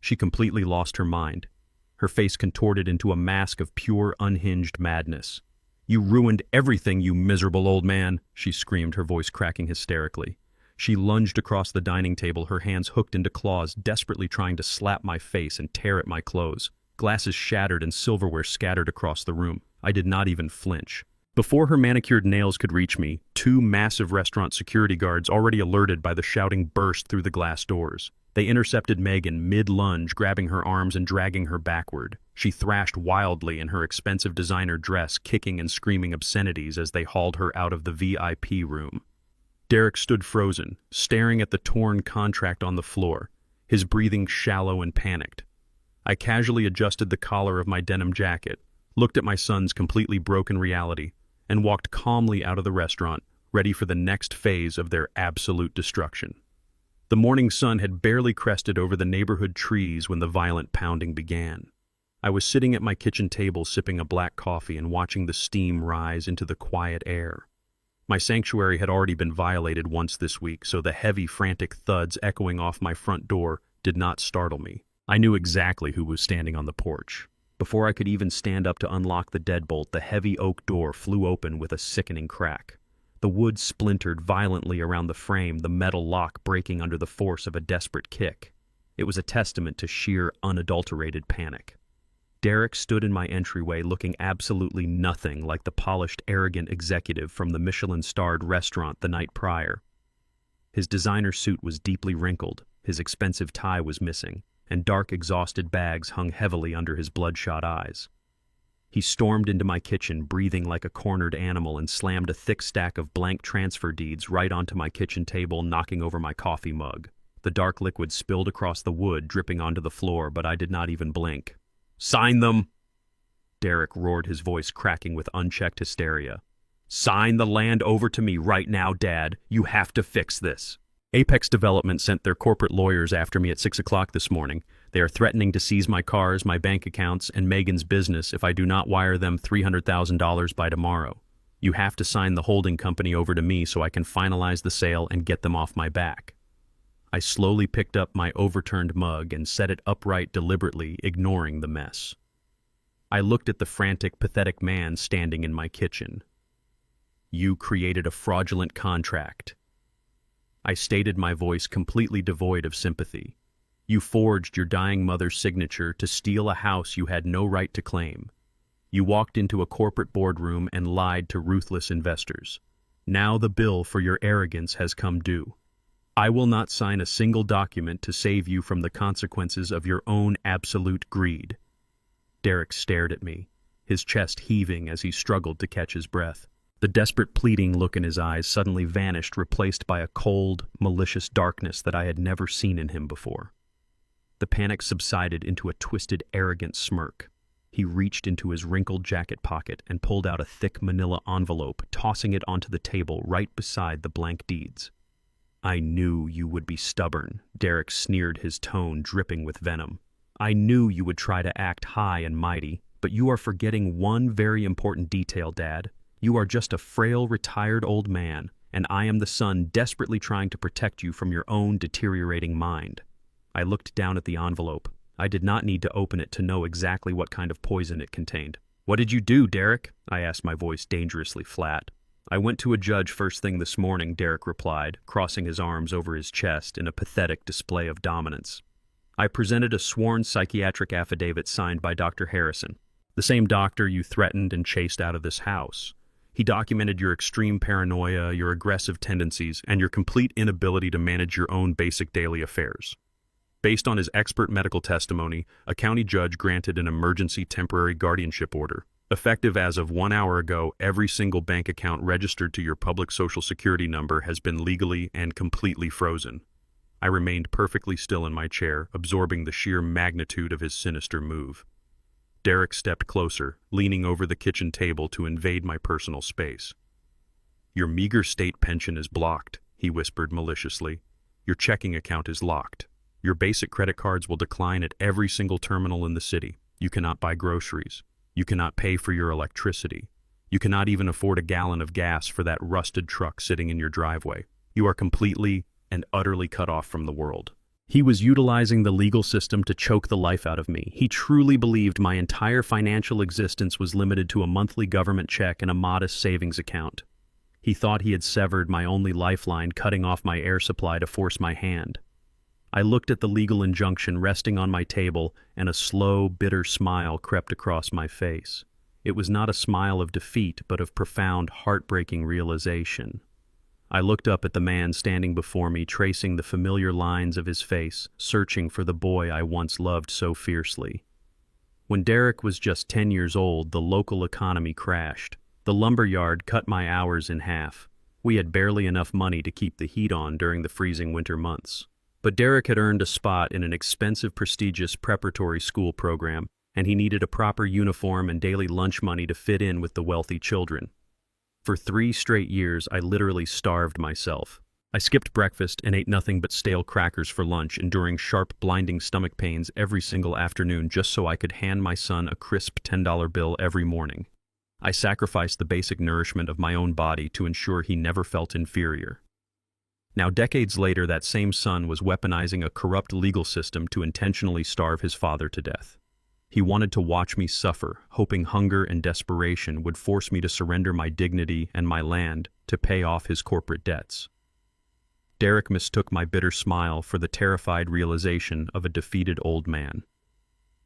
Speaker 1: She completely lost her mind. Her face contorted into a mask of pure, unhinged madness. "You ruined everything, you miserable old man," she screamed, her voice cracking hysterically. She lunged across the dining table, her hands hooked into claws, desperately trying to slap my face and tear at my clothes. Glasses shattered and silverware scattered across the room. I did not even flinch. Before her manicured nails could reach me, two massive restaurant security guards, already alerted by the shouting, burst through the glass doors. They intercepted Megan mid-lunge, grabbing her arms and dragging her backward. She thrashed wildly in her expensive designer dress, kicking and screaming obscenities as they hauled her out of the VIP room. Derek stood frozen, staring at the torn contract on the floor, his breathing shallow and panicked. I casually adjusted the collar of my denim jacket, looked at my son's completely broken reality, and walked calmly out of the restaurant, ready for the next phase of their absolute destruction. The morning sun had barely crested over the neighborhood trees when the violent pounding began. I was sitting at my kitchen table sipping a black coffee and watching the steam rise into the quiet air. My sanctuary had already been violated once this week, so the heavy, frantic thuds echoing off my front door did not startle me. I knew exactly who was standing on the porch. Before I could even stand up to unlock the deadbolt, the heavy oak door flew open with a sickening crack. The wood splintered violently around the frame, the metal lock breaking under the force of a desperate kick. It was a testament to sheer, unadulterated panic. Derek stood in my entryway looking absolutely nothing like the polished, arrogant executive from the Michelin-starred restaurant the night prior. His designer suit was deeply wrinkled, his expensive tie was missing, and dark, exhausted bags hung heavily under his bloodshot eyes. He stormed into my kitchen, breathing like a cornered animal, and slammed a thick stack of blank transfer deeds right onto my kitchen table, knocking over my coffee mug. The dark liquid spilled across the wood, dripping onto the floor, but I did not even blink. "Sign them!" Derek roared, his voice cracking with unchecked hysteria. "Sign the land over to me right now, Dad. You have to fix this." Apex Development sent their corporate lawyers after me at 6 o'clock this morning. They are threatening to seize my cars, my bank accounts, and Megan's business if I do not wire them $300,000 by tomorrow. You have to sign the holding company over to me so I can finalize the sale and get them off my back. I slowly picked up my overturned mug and set it upright deliberately, ignoring the mess. I looked at the frantic, pathetic man standing in my kitchen. "You created a fraudulent contract. I stated, my voice completely devoid of sympathy. You forged your dying mother's signature to steal a house you had no right to claim. You walked into a corporate boardroom and lied to ruthless investors. Now the bill for your arrogance has come due. I will not sign a single document to save you from the consequences of your own absolute greed. Derek stared at me, his chest heaving as he struggled to catch his breath. The desperate pleading look in his eyes suddenly vanished, replaced by a cold, malicious darkness that I had never seen in him before. The panic subsided into a twisted, arrogant smirk. He reached into his wrinkled jacket pocket and pulled out a thick manila envelope, tossing it onto the table right beside the blank deeds. I knew you would be stubborn, Derek sneered, his tone dripping with venom. I knew you would try to act high and mighty, but you are forgetting one very important detail, Dad. You are just a frail, retired old man, and I am the son desperately trying to protect you from your own deteriorating mind. I looked down at the envelope. I did not need to open it to know exactly what kind of poison it contained. What did you do, Derek? I asked, my voice dangerously flat. I went to a judge first thing this morning, Derek replied, crossing his arms over his chest in a pathetic display of dominance. I presented a sworn psychiatric affidavit signed by Dr. Harrison, the same doctor you threatened and chased out of this house. He documented your extreme paranoia, your aggressive tendencies, and your complete inability to manage your own basic daily affairs. Based on his expert medical testimony, a county judge granted an emergency temporary guardianship order. Effective as of 1 hour ago, every single bank account registered to your public social security number has been legally and completely frozen. I remained perfectly still in my chair, absorbing the sheer magnitude of his sinister move. Derek stepped closer, leaning over the kitchen table to invade my personal space. Your meager state pension is blocked, he whispered maliciously. Your checking account is locked. Your basic credit cards will decline at every single terminal in the city. You cannot buy groceries. You cannot pay for your electricity. You cannot even afford a gallon of gas for that rusted truck sitting in your driveway. You are completely and utterly cut off from the world. He was utilizing the legal system to choke the life out of me. He truly believed my entire financial existence was limited to a monthly government check and a modest savings account. He thought he had severed my only lifeline, cutting off my air supply to force my hand. I looked at the legal injunction resting on my table, and a slow, bitter smile crept across my face. It was not a smile of defeat, but of profound, heartbreaking realization. I looked up at the man standing before me, tracing the familiar lines of his face, searching for the boy I once loved so fiercely. When Derek was just 10 years old, the local economy crashed. The lumberyard cut my hours in half. We had barely enough money to keep the heat on during the freezing winter months. But Derek had earned a spot in an expensive, prestigious preparatory school program, and he needed a proper uniform and daily lunch money to fit in with the wealthy children. For 3 straight years, I literally starved myself. I skipped breakfast and ate nothing but stale crackers for lunch, enduring sharp, blinding stomach pains every single afternoon just so I could hand my son a crisp $10 bill every morning. I sacrificed the basic nourishment of my own body to ensure he never felt inferior. Now, decades later, that same son was weaponizing a corrupt legal system to intentionally starve his father to death. He wanted to watch me suffer, hoping hunger and desperation would force me to surrender my dignity and my land to pay off his corporate debts. Derek mistook my bitter smile for the terrified realization of a defeated old man.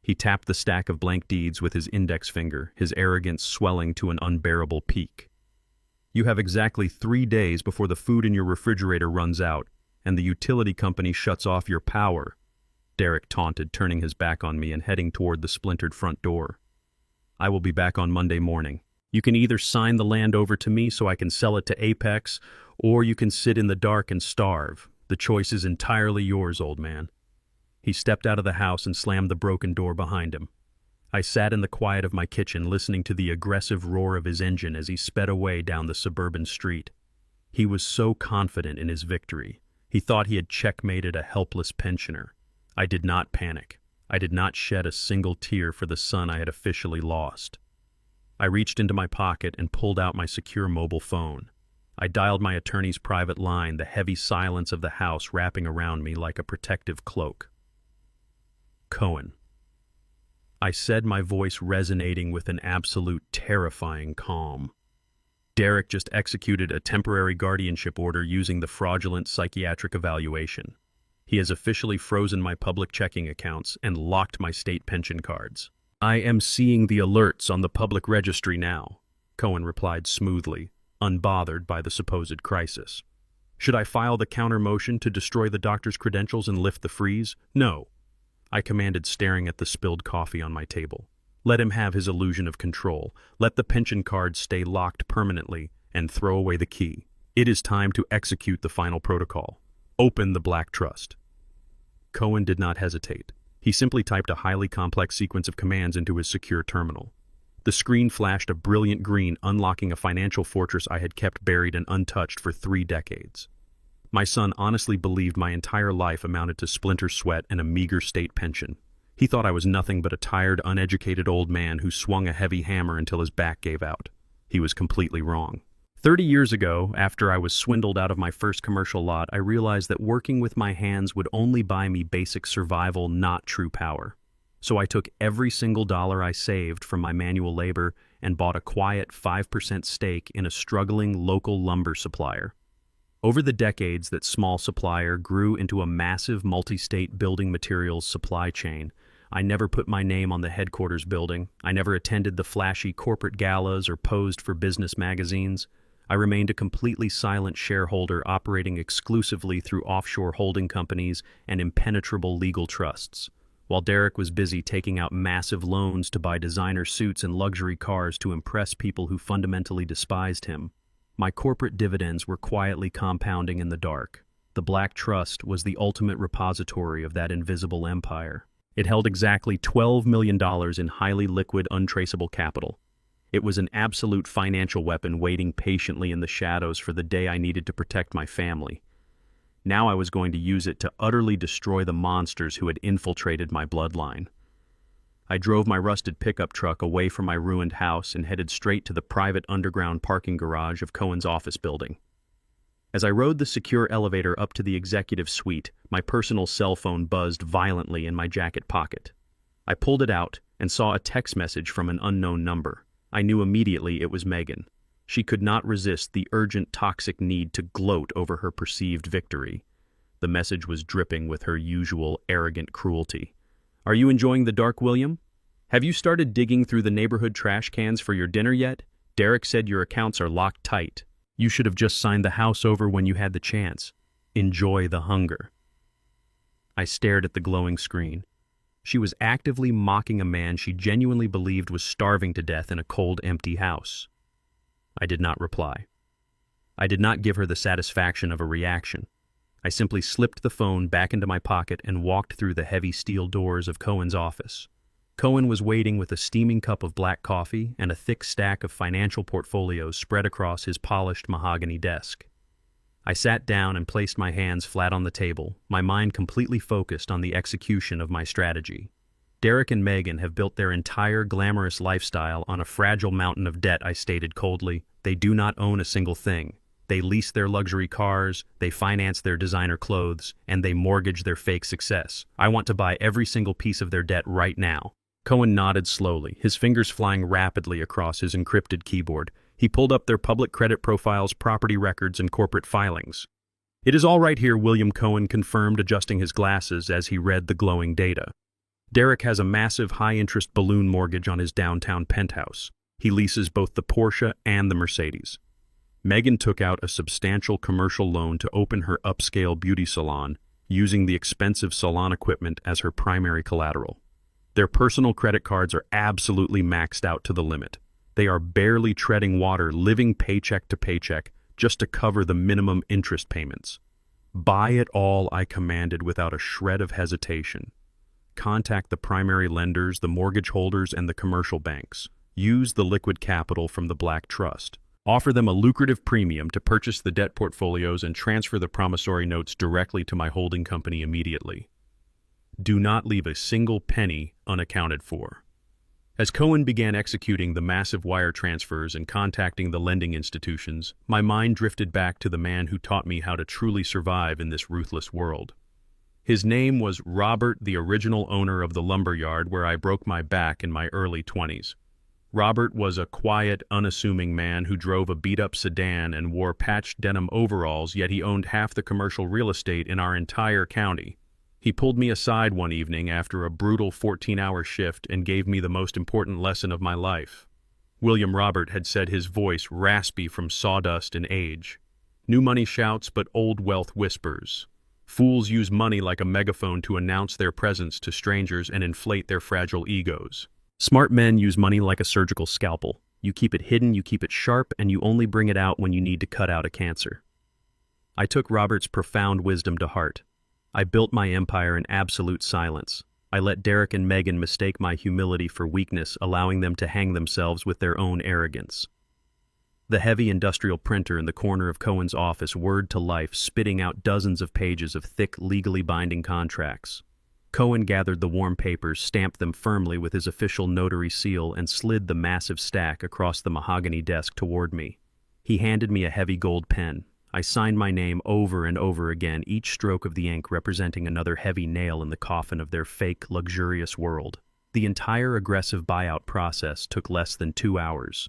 Speaker 1: He tapped the stack of blank deeds with his index finger, his arrogance swelling to an unbearable peak. You have exactly 3 days before the food in your refrigerator runs out and the utility company shuts off your power, Derek taunted, turning his back on me and heading toward the splintered front door. I will be back on Monday morning. You can either sign the land over to me so I can sell it to Apex, or you can sit in the dark and starve. The choice is entirely yours, old man. He stepped out of the house and slammed the broken door behind him. I sat in the quiet of my kitchen, listening to the aggressive roar of his engine as he sped away down the suburban street. He was so confident in his victory. He thought he had checkmated a helpless pensioner. I did not panic. I did not shed a single tear for the son I had officially lost. I reached into my pocket and pulled out my secure mobile phone. I dialed my attorney's private line, the heavy silence of the house wrapping around me like a protective cloak. Cohen. I said, my voice resonating with an absolute terrifying calm. Derek just executed a temporary guardianship order using the fraudulent psychiatric evaluation. He has officially frozen my public checking accounts and locked my state pension cards. I am seeing the alerts on the public registry now, Cohen replied smoothly, unbothered by the supposed crisis. Should I file the counter motion to destroy the doctor's credentials and lift the freeze? No, I commanded, staring at the spilled coffee on my table. Let him have his illusion of control. Let the pension cards stay locked permanently and throw away the key. It is time to execute the final protocol. Open the Black Trust. Cohen did not hesitate. He simply typed a highly complex sequence of commands into his secure terminal. The screen flashed a brilliant green, unlocking a financial fortress I had kept buried and untouched for 3 decades. My son honestly believed my entire life amounted to splinter sweat and a meager state pension. He thought I was nothing but a tired, uneducated old man who swung a heavy hammer until his back gave out. He was completely wrong. 30 years ago, after I was swindled out of my first commercial lot, I realized that working with my hands would only buy me basic survival, not true power. So I took every single dollar I saved from my manual labor and bought a quiet 5% stake in a struggling local lumber supplier. Over the decades, that small supplier grew into a massive multi-state building materials supply chain. I never put my name on the headquarters building. I never attended the flashy corporate galas or posed for business magazines. I remained a completely silent shareholder, operating exclusively through offshore holding companies and impenetrable legal trusts, while Derek was busy taking out massive loans to buy designer suits and luxury cars to impress people who fundamentally despised him. My corporate dividends were quietly compounding in the dark. The Black Trust was the ultimate repository of that invisible empire. It held exactly $12 million in highly liquid, untraceable capital. It was an absolute financial weapon waiting patiently in the shadows for the day I needed to protect my family. Now I was going to use it to utterly destroy the monsters who had infiltrated my bloodline. I drove my rusted pickup truck away from my ruined house and headed straight to the private underground parking garage of Cohen's office building. As I rode the secure elevator up to the executive suite, my personal cell phone buzzed violently in my jacket pocket. I pulled it out and saw a text message from an unknown number. I knew immediately it was Megan. She could not resist the urgent, toxic need to gloat over her perceived victory. The message was dripping with her usual arrogant cruelty. "Are you enjoying the dark, William? Have you started digging through the neighborhood trash cans for your dinner yet? Derek said your accounts are locked tight. You should have just signed the house over when you had the chance. Enjoy the hunger." I stared at the glowing screen. She was actively mocking a man she genuinely believed was starving to death in a cold, empty house. I did not reply. I did not give her the satisfaction of a reaction. I simply slipped the phone back into my pocket and walked through the heavy steel doors of Cohen's office. Cohen was waiting with a steaming cup of black coffee and a thick stack of financial portfolios spread across his polished mahogany desk. I sat down and placed my hands flat on the table, my mind completely focused on the execution of my strategy. Derek and Megan have built their entire glamorous lifestyle on a fragile mountain of debt, I stated coldly. They do not own a single thing. They lease their luxury cars, they finance their designer clothes, and they mortgage their fake success. I want to buy every single piece of their debt right now. Cohen nodded slowly, his fingers flying rapidly across his encrypted keyboard. He pulled up their public credit profiles, property records, and corporate filings. "It is all right here," William Cohen confirmed, adjusting his glasses as he read the glowing data. "Derek has a massive high-interest balloon mortgage on his downtown penthouse. He leases both the Porsche and the Mercedes. Megan took out a substantial commercial loan to open her upscale beauty salon, using the expensive salon equipment as her primary collateral. Their personal credit cards are absolutely maxed out to the limit. They are barely treading water, living paycheck to paycheck, just to cover the minimum interest payments. Buy it all, I commanded without a shred of hesitation. Contact the primary lenders, the mortgage holders, and the commercial banks. Use the liquid capital from the Black Trust. Offer them a lucrative premium to purchase the debt portfolios and transfer the promissory notes directly to my holding company immediately. Do not leave a single penny unaccounted for." As Cohen began executing the massive wire transfers and contacting the lending institutions, my mind drifted back to the man who taught me how to truly survive in this ruthless world. His name was Robert, the original owner of the lumber yard where I broke my back in my early 20s. Robert was a quiet, unassuming man who drove a beat-up sedan and wore patched denim overalls, yet he owned half the commercial real estate in our entire county. He pulled me aside one evening after a brutal 14-hour shift and gave me the most important lesson of my life. William Robert had said, his voice raspy from sawdust and age. New money shouts, but old wealth whispers. Fools use money like a megaphone to announce their presence to strangers and inflate their fragile egos. Smart men use money like a surgical scalpel. You keep it hidden, you keep it sharp, and you only bring it out when you need to cut out a cancer. I took Robert's profound wisdom to heart. I built my empire in absolute silence. I let Derek and Megan mistake my humility for weakness, allowing them to hang themselves with their own arrogance. The heavy industrial printer in the corner of Cohen's office whirred to life, spitting out dozens of pages of thick, legally binding contracts. Cohen gathered the warm papers, stamped them firmly with his official notary seal, and slid the massive stack across the mahogany desk toward me. He handed me a heavy gold pen. I signed my name over and over again, each stroke of the ink representing another heavy nail in the coffin of their fake, luxurious world. The entire aggressive buyout process took less than 2 hours.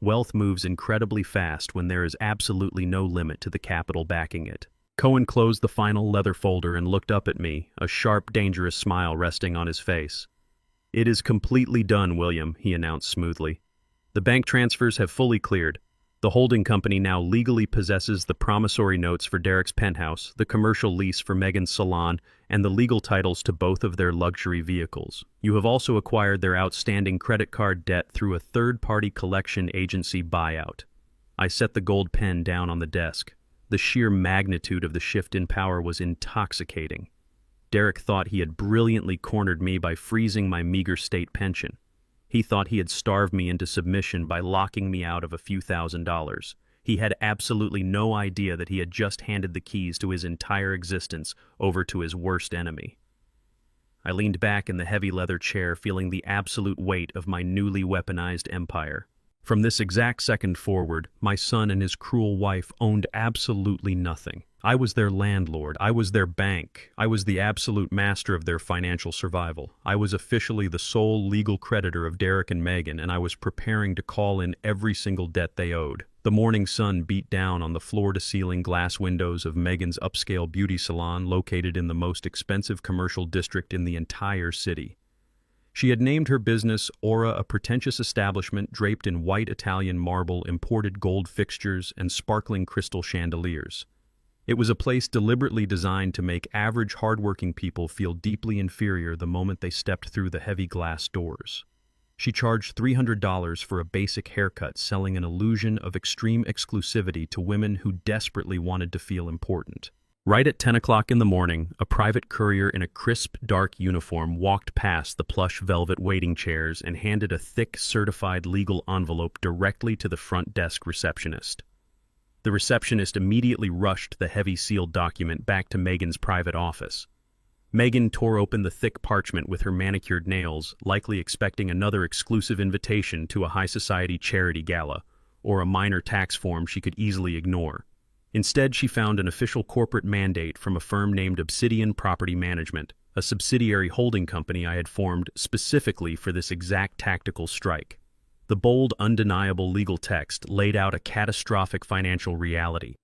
Speaker 1: Wealth moves incredibly fast when there is absolutely no limit to the capital backing it. Cohen closed the final leather folder and looked up at me, a sharp, dangerous smile resting on his face. "It is completely done, William," he announced smoothly. "The bank transfers have fully cleared. The holding company now legally possesses the promissory notes for Derek's penthouse, the commercial lease for Megan's salon, and the legal titles to both of their luxury vehicles. You have also acquired their outstanding credit card debt through a third-party collection agency buyout." I set the gold pen down on the desk. The sheer magnitude of the shift in power was intoxicating. Derek thought he had brilliantly cornered me by freezing my meager state pension. He thought he had starved me into submission by locking me out of a few $1,000s. He had absolutely no idea that he had just handed the keys to his entire existence over to his worst enemy. I leaned back in the heavy leather chair, feeling the absolute weight of my newly weaponized empire. From this exact second forward, my son and his cruel wife owned absolutely nothing. I was their landlord. I was their bank. I was the absolute master of their financial survival. I was officially the sole legal creditor of Derek and Megan, and I was preparing to call in every single debt they owed. The morning sun beat down on the floor-to-ceiling glass windows of Megan's upscale beauty salon located in the most expensive commercial district in the entire city. She had named her business Aura, a pretentious establishment draped in white Italian marble, imported gold fixtures, and sparkling crystal chandeliers. It was a place deliberately designed to make average, hardworking people feel deeply inferior the moment they stepped through the heavy glass doors. She charged $300 for a basic haircut, selling an illusion of extreme exclusivity to women who desperately wanted to feel important. Right at 10 o'clock in the morning, a private courier in a crisp, dark uniform walked past the plush velvet waiting chairs and handed a thick, certified legal envelope directly to the front desk receptionist. The receptionist immediately rushed the heavy sealed document back to Megan's private office. Megan tore open the thick parchment with her manicured nails, likely expecting another exclusive invitation to a high society charity gala, or a minor tax form she could easily ignore. Instead, she found an official corporate mandate from a firm named Obsidian Property Management, a subsidiary holding company I had formed specifically for this exact tactical strike. The bold, undeniable legal text laid out a catastrophic financial reality.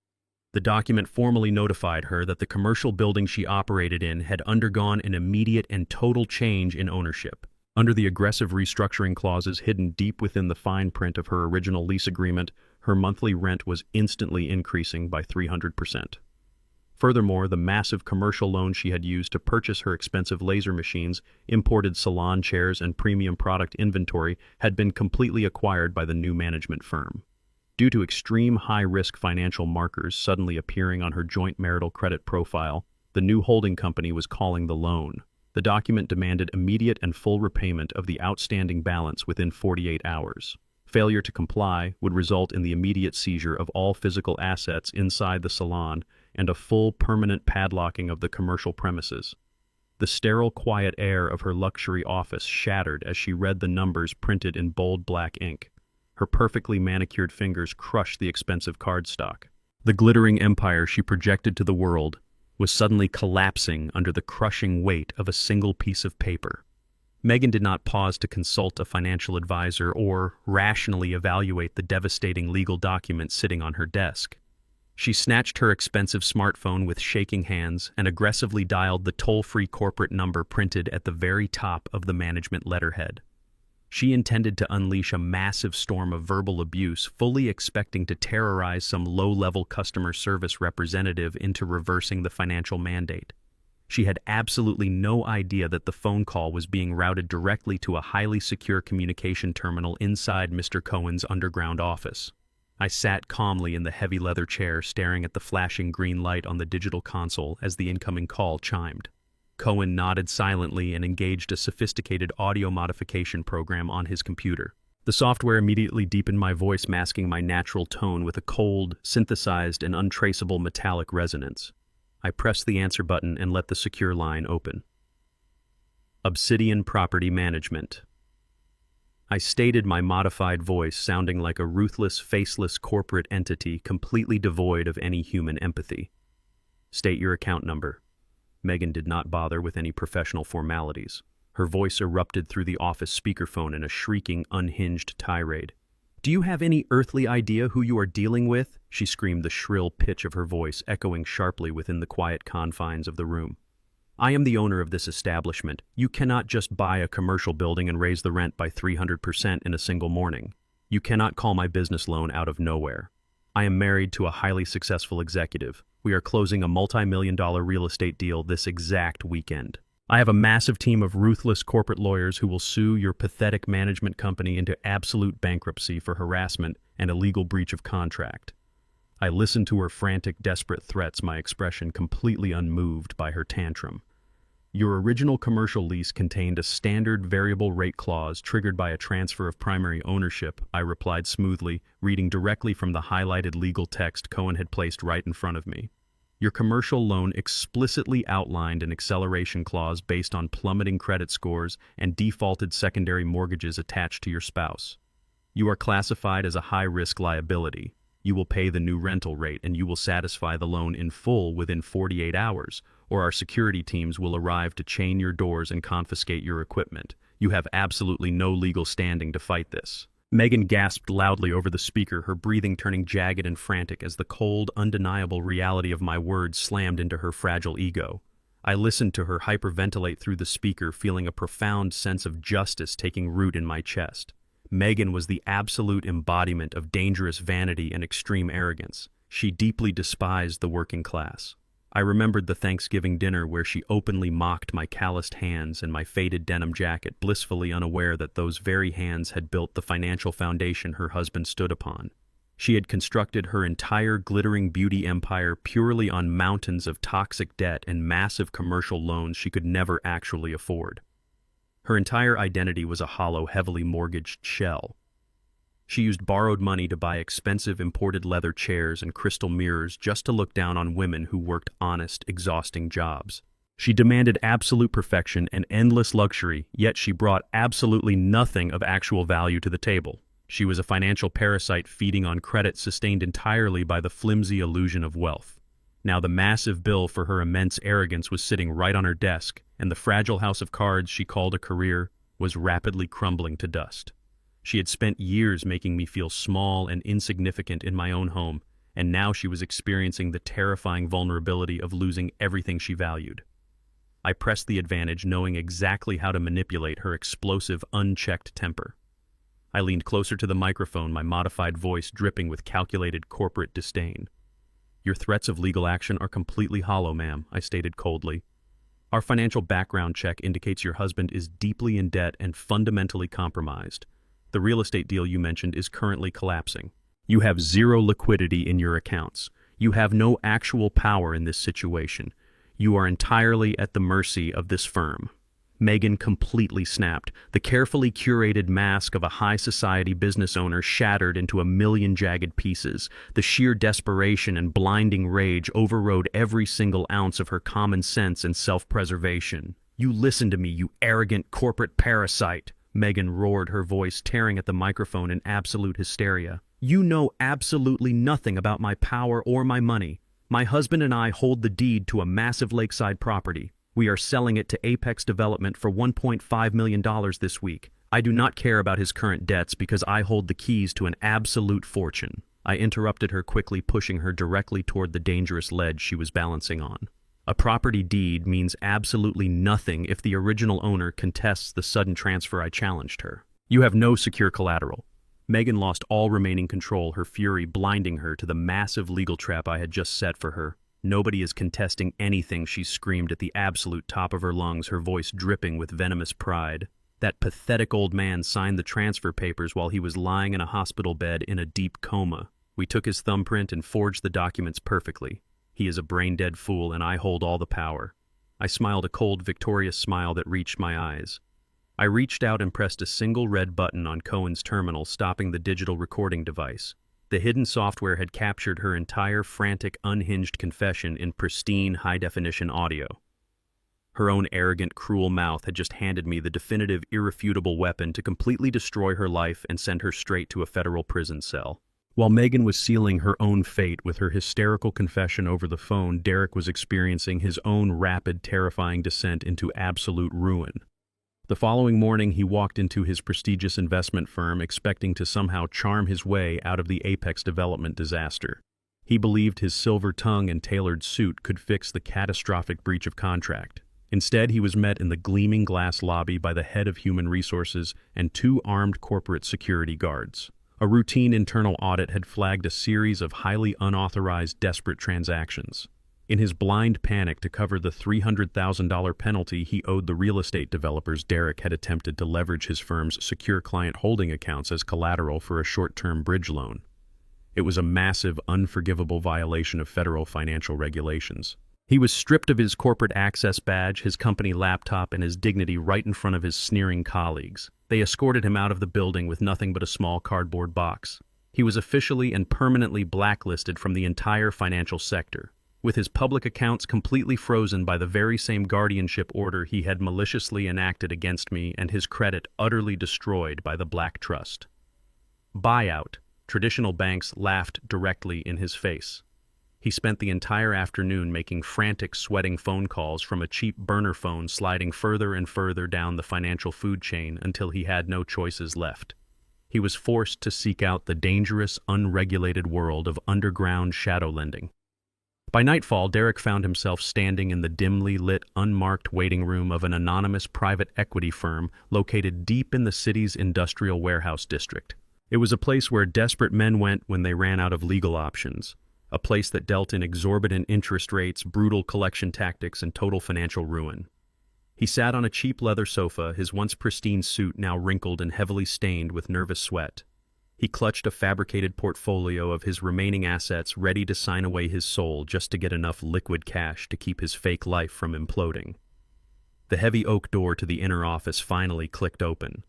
Speaker 1: The document formally notified her that the commercial building she operated in had undergone an immediate and total change in ownership. Under the aggressive restructuring clauses hidden deep within the fine print of her original lease agreement, her monthly rent was instantly increasing by 300%. Furthermore, the massive commercial loan she had used to purchase her expensive laser machines, imported salon chairs, and premium product inventory had been completely acquired by the new management firm. Due to extreme high-risk financial markers suddenly appearing on her joint marital credit profile, the new holding company was calling the loan. The document demanded immediate and full repayment of the outstanding balance within 48 hours. Failure to comply would result in the immediate seizure of all physical assets inside the salon and a full permanent padlocking of the commercial premises. The sterile, quiet air of her luxury office shattered as she read the numbers printed in bold black ink. Her perfectly manicured fingers crushed the expensive cardstock. The glittering empire she projected to the world was suddenly collapsing under the crushing weight of a single piece of paper. Megan did not pause to consult a financial advisor or rationally evaluate the devastating legal documents sitting on her desk. She snatched her expensive smartphone with shaking hands and aggressively dialed the toll-free corporate number printed at the very top of the management letterhead. She intended to unleash a massive storm of verbal abuse, fully expecting to terrorize some low-level customer service representative into reversing the financial mandate. She had absolutely no idea that the phone call was being routed directly to a highly secure communication terminal inside Mr. Cohen's underground office. I sat calmly in the heavy leather chair, staring at the flashing green light on the digital console as the incoming call chimed. Cohen nodded silently and engaged a sophisticated audio modification program on his computer. The software immediately deepened my voice, masking my natural tone with a cold, synthesized, and untraceable metallic resonance. I pressed the answer button and let the secure line open. Obsidian Property Management. I stated, my modified voice sounding like a ruthless, faceless corporate entity completely devoid of any human empathy. State your account number. Megan did not bother with any professional formalities. Her voice erupted through the office speakerphone in a shrieking, unhinged tirade. "Do you have any earthly idea who you are dealing with?" she screamed, the shrill pitch of her voice echoing sharply within the quiet confines of the room. "I am the owner of this establishment. You cannot just buy a commercial building and raise the rent by 300% in a single morning. You cannot call my business loan out of nowhere. I am married to a highly successful executive. We are closing a multi-million-dollar real estate deal this exact weekend. I have a massive team of ruthless corporate lawyers who will sue your pathetic management company into absolute bankruptcy for harassment and illegal breach of contract." I listened to her frantic, desperate threats, my expression completely unmoved by her tantrum. "Your original commercial lease contained a standard variable rate clause triggered by a transfer of primary ownership," I replied smoothly, reading directly from the highlighted legal text Cohen had placed right in front of me. "Your commercial loan explicitly outlined an acceleration clause based on plummeting credit scores and defaulted secondary mortgages attached to your spouse. You are classified as a high-risk liability. You will pay the new rental rate and you will satisfy the loan in full within 48 hours, or our security teams will arrive to chain your doors and confiscate your equipment. You have absolutely no legal standing to fight this." Megan gasped loudly over the speaker, her breathing turning jagged and frantic as the cold, undeniable reality of my words slammed into her fragile ego. I listened to her hyperventilate through the speaker, feeling a profound sense of justice taking root in my chest. Megan was the absolute embodiment of dangerous vanity and extreme arrogance. She deeply despised the working class. I remembered the Thanksgiving dinner where she openly mocked my calloused hands and my faded denim jacket, blissfully unaware that those very hands had built the financial foundation her husband stood upon. She had constructed her entire glittering beauty empire purely on mountains of toxic debt and massive commercial loans she could never actually afford. Her entire identity was a hollow, heavily mortgaged shell. She used borrowed money to buy expensive imported leather chairs and crystal mirrors just to look down on women who worked honest, exhausting jobs. She demanded absolute perfection and endless luxury, yet she brought absolutely nothing of actual value to the table. She was a financial parasite feeding on credit sustained entirely by the flimsy illusion of wealth. Now the massive bill for her immense arrogance was sitting right on her desk, and the fragile house of cards she called a career was rapidly crumbling to dust. She had spent years making me feel small and insignificant in my own home, and now she was experiencing the terrifying vulnerability of losing everything she valued. I pressed the advantage, knowing exactly how to manipulate her explosive, unchecked temper. I leaned closer to the microphone, my modified voice dripping with calculated corporate disdain. "Your threats of legal action are completely hollow, ma'am," I stated coldly. "Our financial background check indicates your husband is deeply in debt and fundamentally compromised. The real estate deal you mentioned is currently collapsing. You have zero liquidity in your accounts. You have no actual power in this situation. You are entirely at the mercy of this firm." Megan completely snapped. The carefully curated mask of a high society business owner shattered into a million jagged pieces. The sheer desperation and blinding rage overrode every single ounce of her common sense and self-preservation. "You listen to me, you arrogant corporate parasite!" Megan roared, her voice tearing at the microphone in absolute hysteria. "You know absolutely nothing about my power or my money. My husband and I hold the deed to a massive lakeside property. We are selling it to Apex Development for $1.5 million this week. I do not care about his current debts because I hold the keys to an absolute fortune." I interrupted her quickly, pushing her directly toward the dangerous ledge she was balancing on. "A property deed means absolutely nothing if the original owner contests the sudden transfer," I challenged her. "You have no secure collateral." Megan lost all remaining control, her fury blinding her to the massive legal trap I had just set for her. "Nobody is contesting anything," she screamed at the absolute top of her lungs, her voice dripping with venomous pride. "That pathetic old man signed the transfer papers while he was lying in a hospital bed in a deep coma. We took his thumbprint and forged the documents perfectly. He is a brain-dead fool, and I hold all the power." I smiled a cold, victorious smile that reached my eyes. I reached out and pressed a single red button on Cohen's terminal, stopping the digital recording device. The hidden software had captured her entire frantic, unhinged confession in pristine, high-definition audio. Her own arrogant, cruel mouth had just handed me the definitive, irrefutable weapon to completely destroy her life and send her straight to a federal prison cell. While Megan was sealing her own fate with her hysterical confession over the phone, Derek was experiencing his own rapid, terrifying descent into absolute ruin. The following morning, he walked into his prestigious investment firm expecting to somehow charm his way out of the Apex Development disaster. He believed his silver tongue and tailored suit could fix the catastrophic breach of contract. Instead, he was met in the gleaming glass lobby by the head of human resources and two armed corporate security guards. A routine internal audit had flagged a series of highly unauthorized, desperate transactions. In his blind panic to cover the $300,000 penalty he owed the real estate developers, Derek had attempted to leverage his firm's secure client holding accounts as collateral for a short-term bridge loan. It was a massive, unforgivable violation of federal financial regulations. He was stripped of his corporate access badge, his company laptop, and his dignity right in front of his sneering colleagues. They escorted him out of the building with nothing but a small cardboard box. He was officially and permanently blacklisted from the entire financial sector, with his public accounts completely frozen by the very same guardianship order he had maliciously enacted against me, and his credit utterly destroyed by the Black Trust. Buyout. Traditional banks laughed directly in his face. He spent the entire afternoon making frantic, sweating phone calls from a cheap burner phone, sliding further and further down the financial food chain until he had no choices left. He was forced to seek out the dangerous, unregulated world of underground shadow lending. By nightfall, Derek found himself standing in the dimly lit, unmarked waiting room of an anonymous private equity firm located deep in the city's industrial warehouse district. It was a place where desperate men went when they ran out of legal options. A place that dealt in exorbitant interest rates, brutal collection tactics, and total financial ruin. He sat on a cheap leather sofa, his once pristine suit now wrinkled and heavily stained with nervous sweat. He clutched a fabricated portfolio of his remaining assets, ready to sign away his soul just to get enough liquid cash to keep his fake life from imploding. The heavy oak door to the inner office finally clicked open.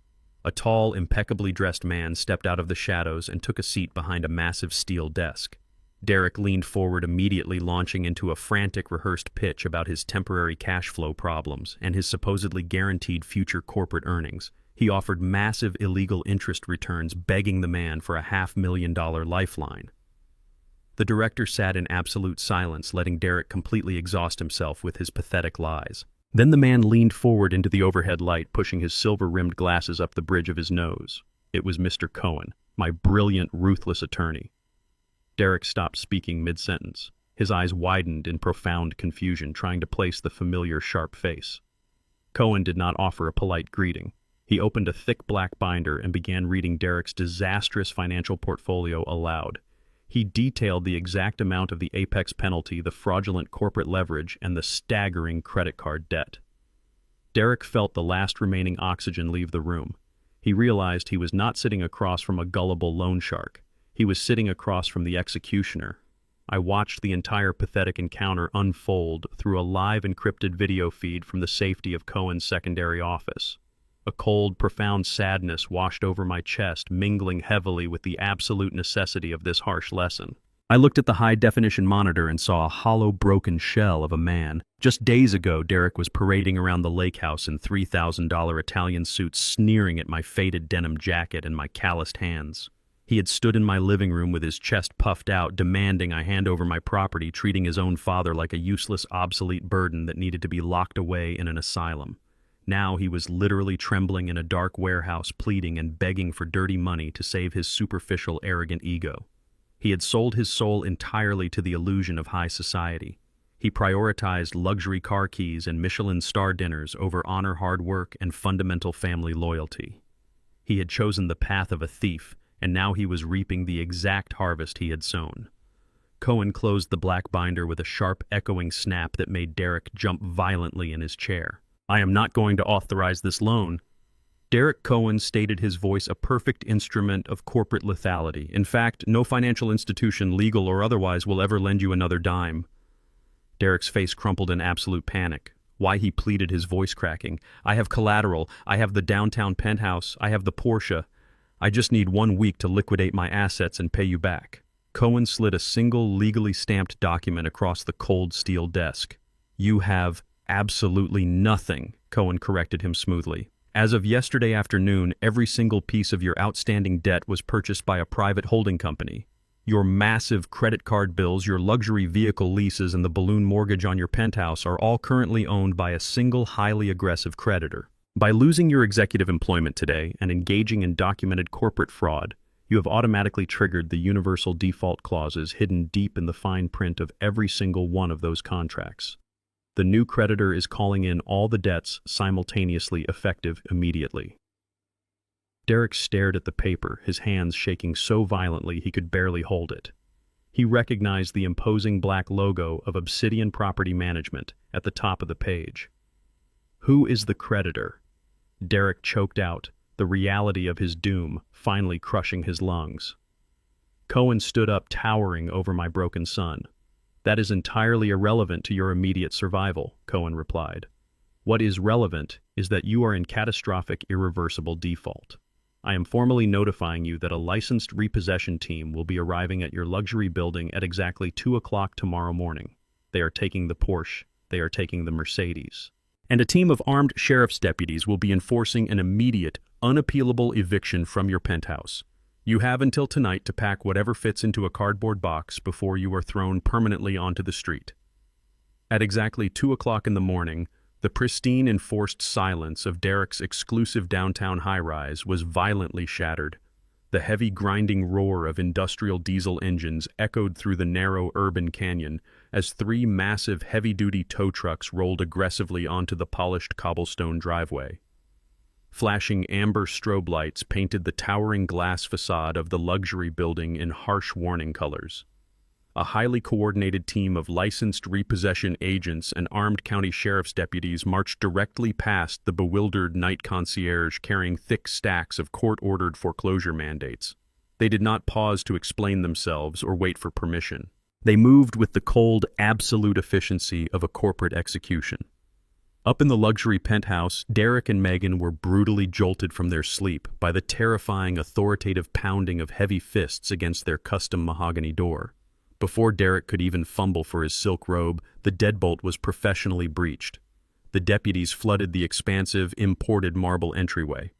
Speaker 1: A tall, impeccably dressed man stepped out of the shadows and took a seat behind a massive steel desk. Derek leaned forward, immediately launching into a frantic, rehearsed pitch about his temporary cash flow problems and his supposedly guaranteed future corporate earnings. He offered massive illegal interest returns, begging the man for a $500,000 lifeline. The director sat in absolute silence, letting Derek completely exhaust himself with his pathetic lies. Then the man leaned forward into the overhead light, pushing his silver-rimmed glasses up the bridge of his nose. It was Mr. Cohen, my brilliant, ruthless attorney. Derek stopped speaking mid-sentence. His eyes widened in profound confusion, trying to place the familiar, sharp face. Cohen did not offer a polite greeting. He opened a thick black binder and began reading Derek's disastrous financial portfolio aloud. He detailed the exact amount of the Apex penalty, the fraudulent corporate leverage, and the staggering credit card debt. Derek felt the last remaining oxygen leave the room. He realized he was not sitting across from a gullible loan shark. He was sitting across from the executioner. I watched the entire pathetic encounter unfold through a live encrypted video feed from the safety of Cohen's secondary office. A cold, profound sadness washed over my chest, mingling heavily with the absolute necessity of this harsh lesson. I looked at the high-definition monitor and saw a hollow, broken shell of a man. Just days ago, Derek was parading around the Lakehouse in $3,000 Italian suits, sneering at my faded denim jacket and my calloused hands. He had stood in my living room with his chest puffed out, demanding I hand over my property, treating his own father like a useless, obsolete burden that needed to be locked away in an asylum. Now he was literally trembling in a dark warehouse, pleading and begging for dirty money to save his superficial, arrogant ego. He had sold his soul entirely to the illusion of high society. He prioritized luxury car keys and Michelin star dinners over honor, hard work, and fundamental family loyalty. He had chosen the path of a thief, and now he was reaping the exact harvest he had sown. Cohen closed the black binder with a sharp, echoing snap that made Derek jump violently in his chair. "I am not going to authorize this loan." Derek Cohen stated, his voice a perfect instrument of corporate lethality. "In fact, no financial institution, legal or otherwise, will ever lend you another dime." Derek's face crumpled in absolute panic. Why, he pleaded, his voice cracking. "I have collateral. I have the downtown penthouse. I have the Porsche. I just need 1 week to liquidate my assets and pay you back." Cohen slid a single legally stamped document across the cold steel desk. "You have absolutely nothing," Cohen corrected him smoothly. "As of yesterday afternoon, every single piece of your outstanding debt was purchased by a private holding company. Your massive credit card bills, your luxury vehicle leases, and the balloon mortgage on your penthouse are all currently owned by a single highly aggressive creditor. By losing your executive employment today and engaging in documented corporate fraud, you have automatically triggered the universal default clauses hidden deep in the fine print of every single one of those contracts. The new creditor is calling in all the debts simultaneously, effective immediately." Derek stared at the paper, his hands shaking so violently he could barely hold it. He recognized the imposing black logo of Obsidian Property Management at the top of the page. "Who is the creditor?" Derek choked out, the reality of his doom finally crushing his lungs. Cohen stood up, towering over my broken son. "That is entirely irrelevant to your immediate survival," Cohen replied. "What is relevant is that you are in catastrophic, irreversible default. I am formally notifying you that a licensed repossession team will be arriving at your luxury building at exactly 2 o'clock tomorrow morning. They are taking the Porsche. They are taking the Mercedes. And a team of armed sheriff's deputies will be enforcing an immediate, unappealable eviction from your penthouse. You have until tonight to pack whatever fits into a cardboard box before you are thrown permanently onto the street." At exactly 2 o'clock in the morning, the pristine enforced silence of Derek's exclusive downtown high-rise was violently shattered. The heavy grinding roar of industrial diesel engines echoed through the narrow urban canyon as 3 massive heavy-duty tow trucks rolled aggressively onto the polished cobblestone driveway. Flashing amber strobe lights painted the towering glass facade of the luxury building in harsh warning colors. A highly coordinated team of licensed repossession agents and armed county sheriff's deputies marched directly past the bewildered night concierge carrying thick stacks of court-ordered foreclosure mandates. They did not pause to explain themselves or wait for permission. They moved with the cold, absolute efficiency of a corporate execution. Up in the luxury penthouse, Derek and Megan were brutally jolted from their sleep by the terrifying, authoritative pounding of heavy fists against their custom mahogany door. Before Derek could even fumble for his silk robe, the deadbolt was professionally breached. The deputies flooded the expansive, imported marble entryway.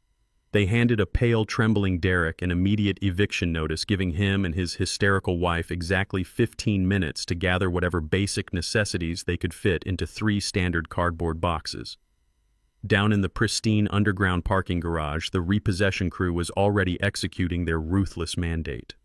Speaker 1: They handed a pale, trembling Derek an immediate eviction notice, giving him and his hysterical wife exactly 15 minutes to gather whatever basic necessities they could fit into 3 standard cardboard boxes. Down in the pristine underground parking garage, the repossession crew was already executing their ruthless mandate.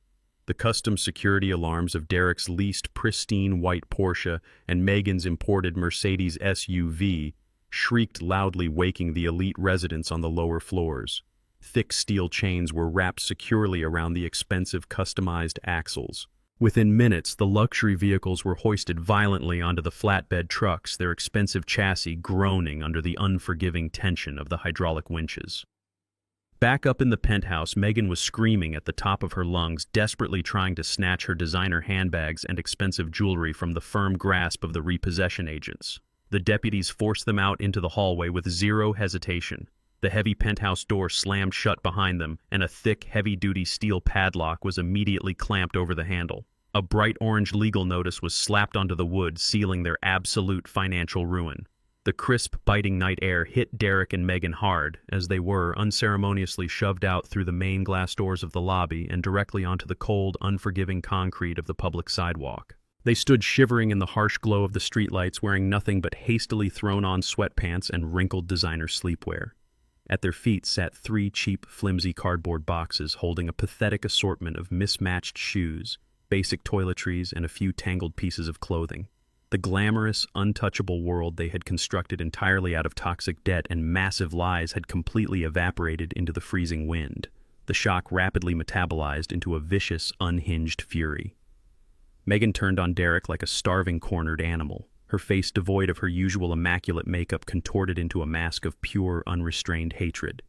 Speaker 1: The custom security alarms of Derek's leased pristine white Porsche and Megan's imported Mercedes SUV shrieked loudly, waking the elite residents on the lower floors. Thick steel chains were wrapped securely around the expensive customized axles. Within minutes, the luxury vehicles were hoisted violently onto the flatbed trucks, their expensive chassis groaning under the unforgiving tension of the hydraulic winches. Back up in the penthouse, Megan was screaming at the top of her lungs, desperately trying to snatch her designer handbags and expensive jewelry from the firm grasp of the repossession agents. The deputies forced them out into the hallway with zero hesitation. The heavy penthouse door slammed shut behind them, and a thick, heavy-duty steel padlock was immediately clamped over the handle. A bright orange legal notice was slapped onto the wood, sealing their absolute financial ruin. The crisp, biting night air hit Derek and Megan hard as they were unceremoniously shoved out through the main glass doors of the lobby and directly onto the cold, unforgiving concrete of the public sidewalk. They stood shivering in the harsh glow of the streetlights, wearing nothing but hastily thrown-on sweatpants and wrinkled designer sleepwear. At their feet sat 3 cheap, flimsy cardboard boxes holding a pathetic assortment of mismatched shoes, basic toiletries, and a few tangled pieces of clothing. The glamorous, untouchable world they had constructed entirely out of toxic debt and massive lies had completely evaporated into the freezing wind. The shock rapidly metabolized into a vicious, unhinged fury. Megan turned on Derek like a starving, cornered animal, her face devoid of her usual immaculate makeup contorted into a mask of pure, unrestrained hatred.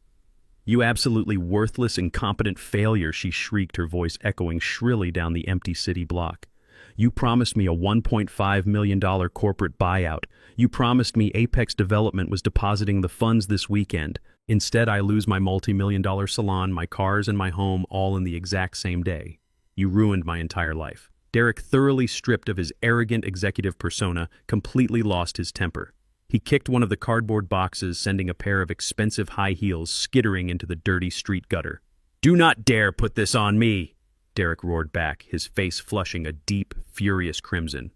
Speaker 1: "You absolutely worthless, incompetent failure," she shrieked, her voice echoing shrilly down the empty city block. "You promised me a $1.5 million corporate buyout. You promised me Apex Development was depositing the funds this weekend. Instead, I lose my multi-million-dollar salon, my cars, and my home all in the exact same day. You ruined my entire life." Derek, thoroughly stripped of his arrogant executive persona, completely lost his temper. He kicked one of the cardboard boxes, sending a pair of expensive high heels skittering into the dirty street gutter. "Do not dare put this on me!" Derek roared back, his face flushing a deep, furious crimson.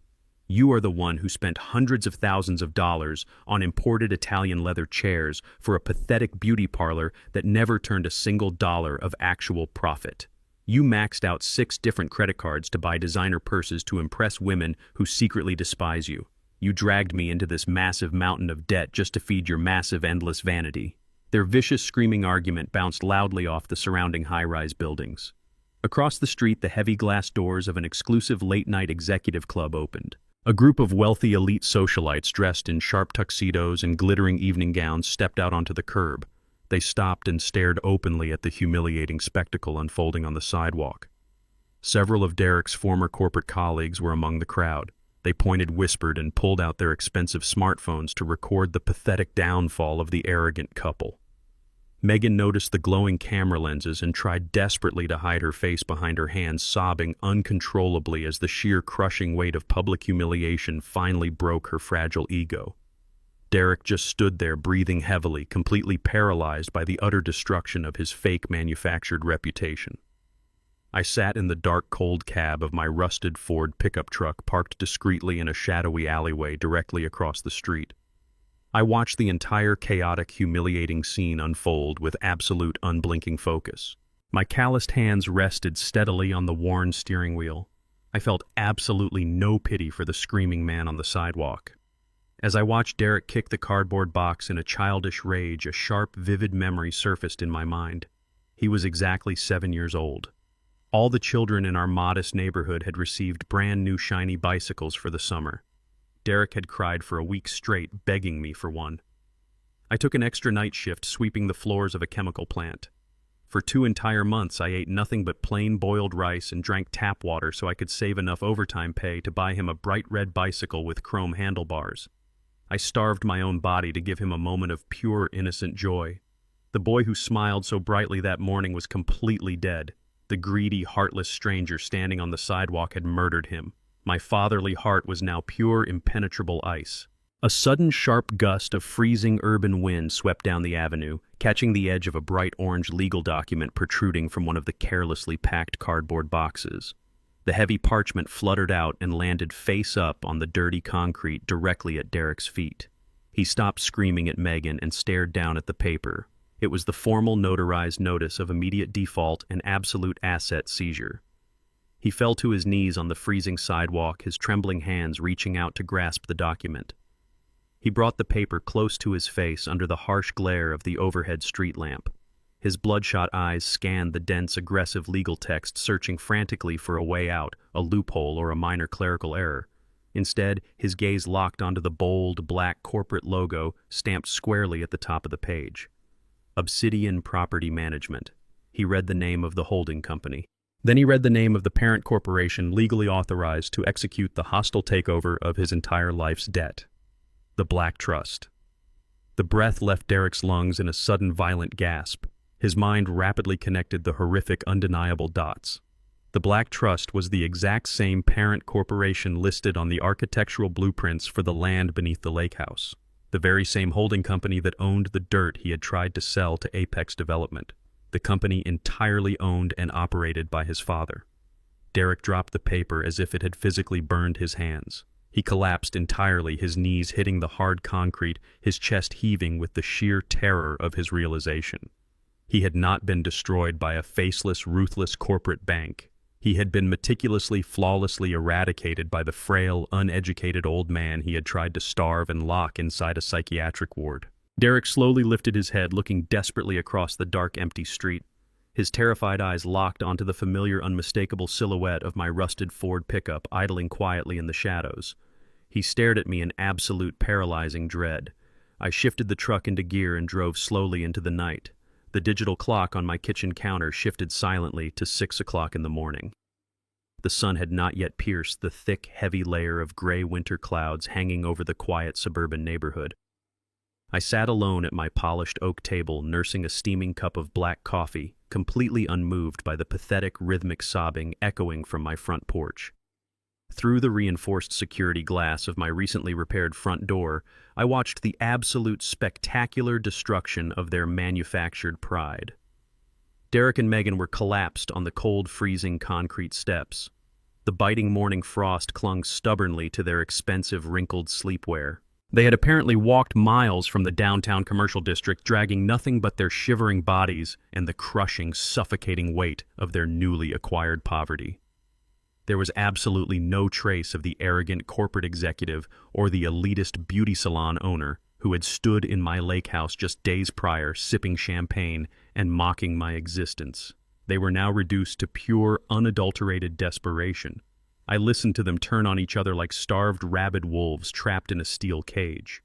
Speaker 1: "You are the one who spent hundreds of thousands of dollars on imported Italian leather chairs for a pathetic beauty parlor that never turned a single dollar of actual profit. You maxed out 6 different credit cards to buy designer purses to impress women who secretly despise you. You dragged me into this massive mountain of debt just to feed your massive, endless vanity." Their vicious, screaming argument bounced loudly off the surrounding high-rise buildings. Across the street, the heavy glass doors of an exclusive late-night executive club opened. A group of wealthy elite socialites dressed in sharp tuxedos and glittering evening gowns stepped out onto the curb. They stopped and stared openly at the humiliating spectacle unfolding on the sidewalk. Several of Derek's former corporate colleagues were among the crowd. They pointed, whispered, and pulled out their expensive smartphones to record the pathetic downfall of the arrogant couple. Megan noticed the glowing camera lenses and tried desperately to hide her face behind her hands, sobbing uncontrollably as the sheer crushing weight of public humiliation finally broke her fragile ego. Derek just stood there, breathing heavily, completely paralyzed by the utter destruction of his fake manufactured reputation. I sat in the dark, cold cab of my rusted Ford pickup truck parked discreetly in a shadowy alleyway directly across the street. I watched the entire chaotic, humiliating scene unfold with absolute, unblinking focus. My calloused hands rested steadily on the worn steering wheel. I felt absolutely no pity for the screaming man on the sidewalk. As I watched Derek kick the cardboard box in a childish rage, a sharp, vivid memory surfaced in my mind. He was exactly 7 years old. All the children in our modest neighborhood had received brand new shiny bicycles for the summer. Derek had cried for a week straight, begging me for one. I took an extra night shift sweeping the floors of a chemical plant. For 2 entire months, I ate nothing but plain boiled rice and drank tap water so I could save enough overtime pay to buy him a bright red bicycle with chrome handlebars. I starved my own body to give him a moment of pure, innocent joy. The boy who smiled so brightly that morning was completely dead. The greedy, heartless stranger standing on the sidewalk had murdered him. My fatherly heart was now pure, impenetrable ice. A sudden sharp gust of freezing urban wind swept down the avenue, catching the edge of a bright orange legal document protruding from one of the carelessly packed cardboard boxes. The heavy parchment fluttered out and landed face up on the dirty concrete directly at Derek's feet. He stopped screaming at Megan and stared down at the paper. It was the formal notarized notice of immediate default and absolute asset seizure. He fell to his knees on the freezing sidewalk, his trembling hands reaching out to grasp the document. He brought the paper close to his face under the harsh glare of the overhead street lamp. His bloodshot eyes scanned the dense, aggressive legal text, searching frantically for a way out, a loophole, or a minor clerical error. Instead, his gaze locked onto the bold, black corporate logo stamped squarely at the top of the page. Obsidian Property Management. He read the name of the holding company. Then he read the name of the parent corporation legally authorized to execute the hostile takeover of his entire life's debt. The Black Trust. The breath left Derek's lungs in a sudden violent gasp. His mind rapidly connected the horrific, undeniable dots. The Black Trust was the exact same parent corporation listed on the architectural blueprints for the land beneath the Lakehouse. The very same holding company that owned the dirt he had tried to sell to Apex Development. The company entirely owned and operated by his father. Derek dropped the paper as if it had physically burned his hands. He collapsed entirely, his knees hitting the hard concrete, his chest heaving with the sheer terror of his realization. He had not been destroyed by a faceless, ruthless corporate bank. He had been meticulously, flawlessly eradicated by the frail, uneducated old man he had tried to starve and lock inside a psychiatric ward. Derek slowly lifted his head, looking desperately across the dark, empty street. His terrified eyes locked onto the familiar, unmistakable silhouette of my rusted Ford pickup idling quietly in the shadows. He stared at me in absolute, paralyzing dread. I shifted the truck into gear and drove slowly into the night. The digital clock on my kitchen counter shifted silently to 6 o'clock in the morning. The sun had not yet pierced the thick, heavy layer of gray winter clouds hanging over the quiet suburban neighborhood. I sat alone at my polished oak table, nursing a steaming cup of black coffee, completely unmoved by the pathetic, rhythmic sobbing echoing from my front porch. Through the reinforced security glass of my recently repaired front door, I watched the absolute spectacular destruction of their manufactured pride. Derek and Megan were collapsed on the cold, freezing concrete steps. The biting morning frost clung stubbornly to their expensive, wrinkled sleepwear. They had apparently walked miles from the downtown commercial district, dragging nothing but their shivering bodies and the crushing, suffocating weight of their newly acquired poverty. There was absolutely no trace of the arrogant corporate executive or the elitist beauty salon owner who had stood in my Lakehouse just days prior, sipping champagne and mocking my existence. They were now reduced to pure, unadulterated desperation. I listened to them turn on each other like starved, rabid wolves trapped in a steel cage.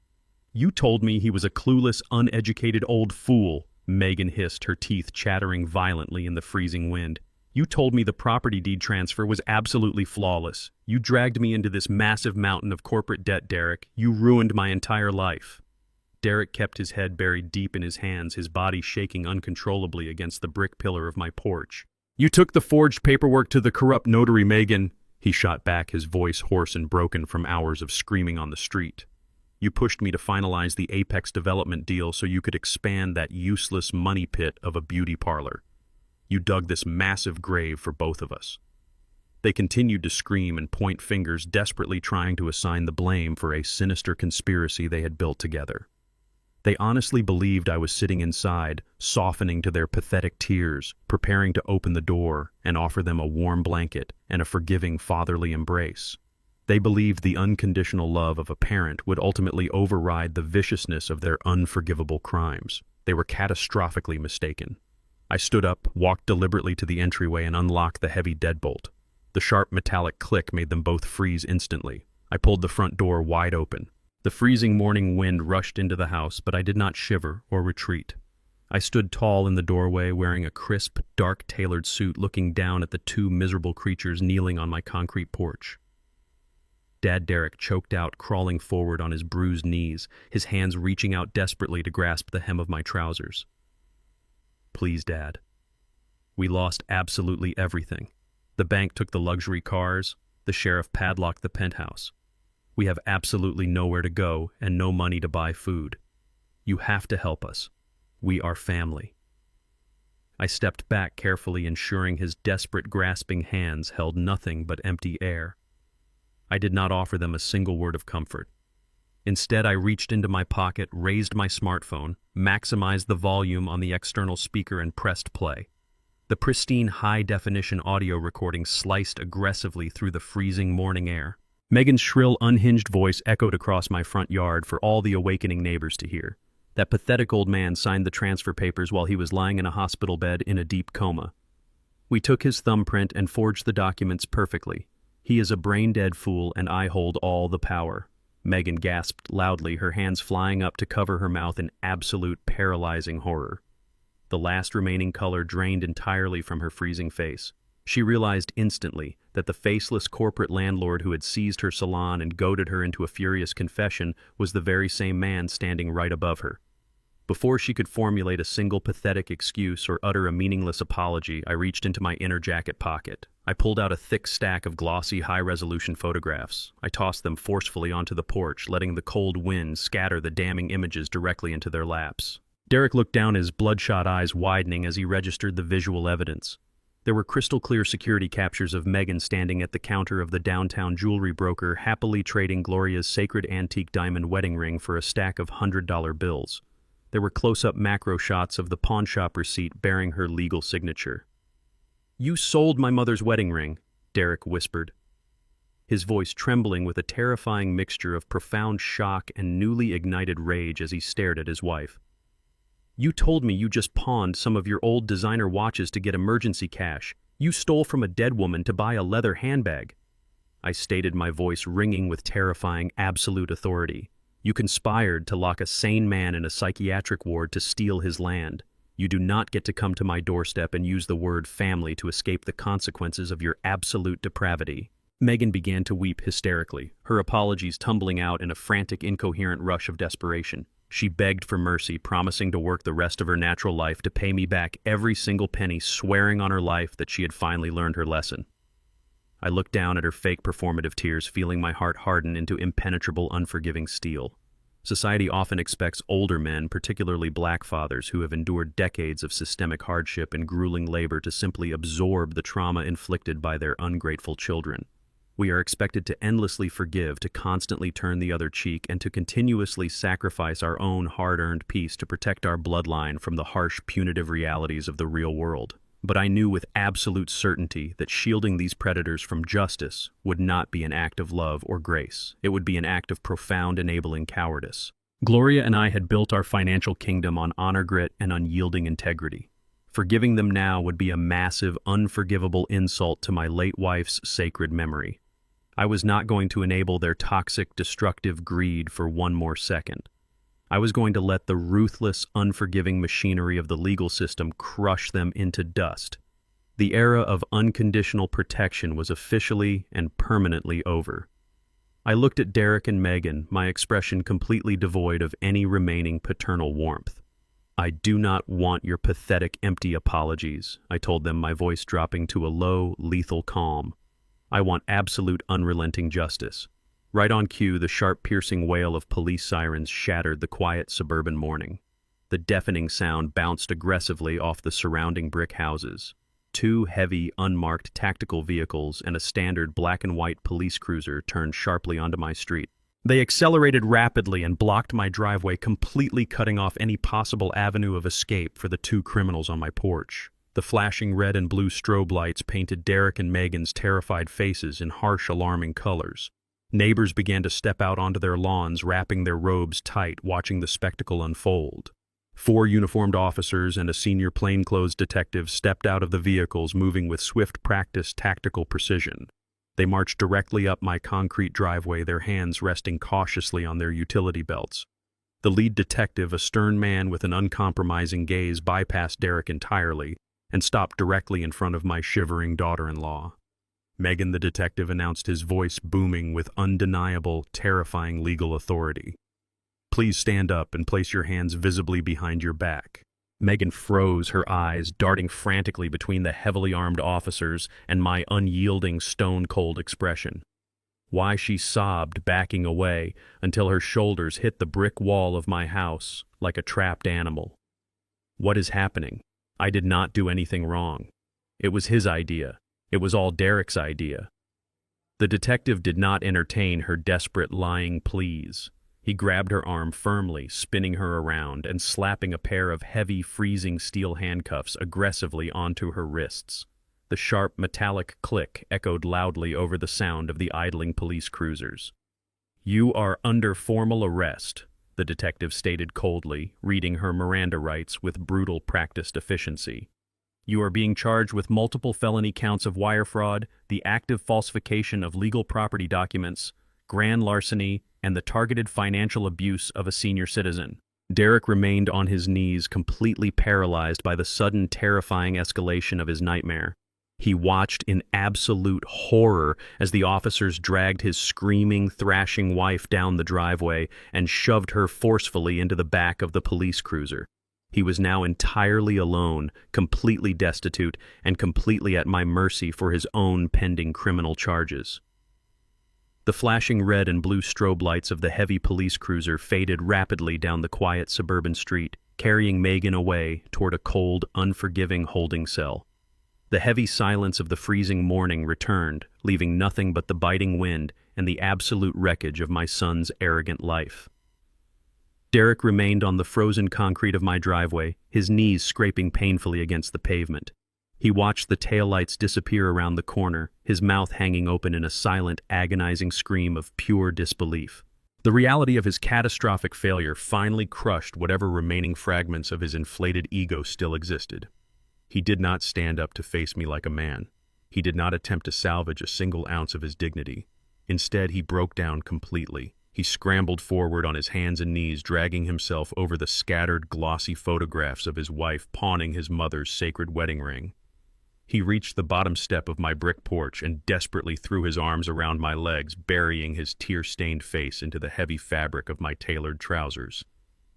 Speaker 1: "You told me he was a clueless, uneducated old fool," Megan hissed, her teeth chattering violently in the freezing wind. "You told me the property deed transfer was absolutely flawless. You dragged me into this massive mountain of corporate debt, Derek. You ruined my entire life." Derek kept his head buried deep in his hands, his body shaking uncontrollably against the brick pillar of my porch. "You took the forged paperwork to the corrupt notary, Megan," he shot back, his voice hoarse and broken from hours of screaming on the street. "You pushed me to finalize the Apex Development deal so you could expand that useless money pit of a beauty parlor. You dug this massive grave for both of us." They continued to scream and point fingers, desperately trying to assign the blame for a sinister conspiracy they had built together. They honestly believed I was sitting inside, softening to their pathetic tears, preparing to open the door and offer them a warm blanket and a forgiving fatherly embrace. They believed the unconditional love of a parent would ultimately override the viciousness of their unforgivable crimes. They were catastrophically mistaken. I stood up, walked deliberately to the entryway, and unlocked the heavy deadbolt. The sharp metallic click made them both freeze instantly. I pulled the front door wide open. The freezing morning wind rushed into the house, but I did not shiver or retreat. I stood tall in the doorway, wearing a crisp, dark-tailored suit, looking down at the two miserable creatures kneeling on my concrete porch. Dad Derek choked out, crawling forward on his bruised knees, his hands reaching out desperately to grasp the hem of my trousers. "Please, Dad. We lost absolutely everything. The bank took the luxury cars, the sheriff padlocked the penthouse. We have absolutely nowhere to go and no money to buy food. You have to help us. We are family." I stepped back carefully, ensuring his desperate, grasping hands held nothing but empty air. I did not offer them a single word of comfort. Instead, I reached into my pocket, raised my smartphone, maximized the volume on the external speaker, and pressed play. The pristine, high-definition audio recording sliced aggressively through the freezing morning air. Megan's shrill, unhinged voice echoed across my front yard for all the awakening neighbors to hear. That pathetic old man signed the transfer papers while he was lying in a hospital bed in a deep coma. We took his thumbprint and forged the documents perfectly. He is a brain-dead fool, and I hold all the power. Megan gasped loudly, her hands flying up to cover her mouth in absolute, paralyzing horror. The last remaining color drained entirely from her freezing face. She realized instantly that the faceless corporate landlord who had seized her salon and goaded her into a furious confession was the very same man standing right above her. Before she could formulate a single pathetic excuse or utter a meaningless apology, I reached into my inner jacket pocket. I pulled out a thick stack of glossy, high-resolution photographs. I tossed them forcefully onto the porch, letting the cold wind scatter the damning images directly into their laps. Derek looked down, his bloodshot eyes widening as he registered the visual evidence. There were crystal-clear security captures of Megan standing at the counter of the downtown jewelry broker, happily trading Gloria's sacred antique diamond wedding ring for a stack of $100 bills. There were close-up macro shots of the pawnshop receipt bearing her legal signature. "You sold my mother's wedding ring," Derek whispered, his voice trembling with a terrifying mixture of profound shock and newly ignited rage as he stared at his wife. "You told me you just pawned some of your old designer watches to get emergency cash. You stole from a dead woman to buy a leather handbag." I stated, my voice ringing with terrifying, absolute authority. "You conspired to lock a sane man in a psychiatric ward to steal his land. You do not get to come to my doorstep and use the word family to escape the consequences of your absolute depravity." Megan began to weep hysterically, her apologies tumbling out in a frantic, incoherent rush of desperation. She begged for mercy, promising to work the rest of her natural life to pay me back every single penny, swearing on her life that she had finally learned her lesson. I looked down at her fake performative tears, feeling my heart harden into impenetrable, unforgiving steel. Society often expects older men, particularly black fathers who have endured decades of systemic hardship and grueling labor, to simply absorb the trauma inflicted by their ungrateful children. We are expected to endlessly forgive, to constantly turn the other cheek, and to continuously sacrifice our own hard-earned peace to protect our bloodline from the harsh, punitive realities of the real world. But I knew with absolute certainty that shielding these predators from justice would not be an act of love or grace. It would be an act of profound, enabling cowardice. Gloria and I had built our financial kingdom on honor, grit, and unyielding integrity. Forgiving them now would be a massive, unforgivable insult to my late wife's sacred memory. I was not going to enable their toxic, destructive greed for one more second. I was going to let the ruthless, unforgiving machinery of the legal system crush them into dust. The era of unconditional protection was officially and permanently over. I looked at Derek and Megan, my expression completely devoid of any remaining paternal warmth. "I do not want your pathetic, empty apologies," I told them, my voice dropping to a low, lethal calm. "I want absolute, unrelenting justice." Right on cue, the sharp, piercing wail of police sirens shattered the quiet suburban morning. The deafening sound bounced aggressively off the surrounding brick houses. Two heavy, unmarked tactical vehicles and a standard black and white police cruiser turned sharply onto my street. They accelerated rapidly and blocked my driveway, completely cutting off any possible avenue of escape for the two criminals on my porch. The flashing red and blue strobe lights painted Derek and Megan's terrified faces in harsh, alarming colors. Neighbors began to step out onto their lawns, wrapping their robes tight, watching the spectacle unfold. 4 uniformed officers and a senior plainclothes detective stepped out of the vehicles, moving with swift, practiced, tactical precision. They marched directly up my concrete driveway, their hands resting cautiously on their utility belts. The lead detective, a stern man with an uncompromising gaze, bypassed Derek entirely and stopped directly in front of my shivering daughter-in-law. Megan, the detective, announced, his voice booming with undeniable, terrifying legal authority. "Please stand up and place your hands visibly behind your back." Megan froze, her eyes darting frantically between the heavily armed officers and my unyielding, stone-cold expression. Why, she sobbed, backing away until her shoulders hit the brick wall of my house like a trapped animal. "What is happening? I did not do anything wrong. It was his idea. It was all Derek's idea." The detective did not entertain her desperate, lying pleas. He grabbed her arm firmly, spinning her around and slapping a pair of heavy, freezing steel handcuffs aggressively onto her wrists. The sharp, metallic click echoed loudly over the sound of the idling police cruisers. "You are under formal arrest," the detective stated coldly, reading her Miranda rights with brutal, practiced efficiency. "You are being charged with multiple felony counts of wire fraud, the active falsification of legal property documents, grand larceny, and the targeted financial abuse of a senior citizen." Derek remained on his knees, completely paralyzed by the sudden, terrifying escalation of his nightmare. He watched in absolute horror as the officers dragged his screaming, thrashing wife down the driveway and shoved her forcefully into the back of the police cruiser. He was now entirely alone, completely destitute, and completely at my mercy for his own pending criminal charges. The flashing red and blue strobe lights of the heavy police cruiser faded rapidly down the quiet suburban street, carrying Megan away toward a cold, unforgiving holding cell. The heavy silence of the freezing morning returned, leaving nothing but the biting wind and the absolute wreckage of my son's arrogant life. Derek remained on the frozen concrete of my driveway, his knees scraping painfully against the pavement. He watched the taillights disappear around the corner, his mouth hanging open in a silent, agonizing scream of pure disbelief. The reality of his catastrophic failure finally crushed whatever remaining fragments of his inflated ego still existed. He did not stand up to face me like a man. He did not attempt to salvage a single ounce of his dignity. Instead, he broke down completely. He scrambled forward on his hands and knees, dragging himself over the scattered, glossy photographs of his wife pawning his mother's sacred wedding ring. He reached the bottom step of my brick porch and desperately threw his arms around my legs, burying his tear-stained face into the heavy fabric of my tailored trousers.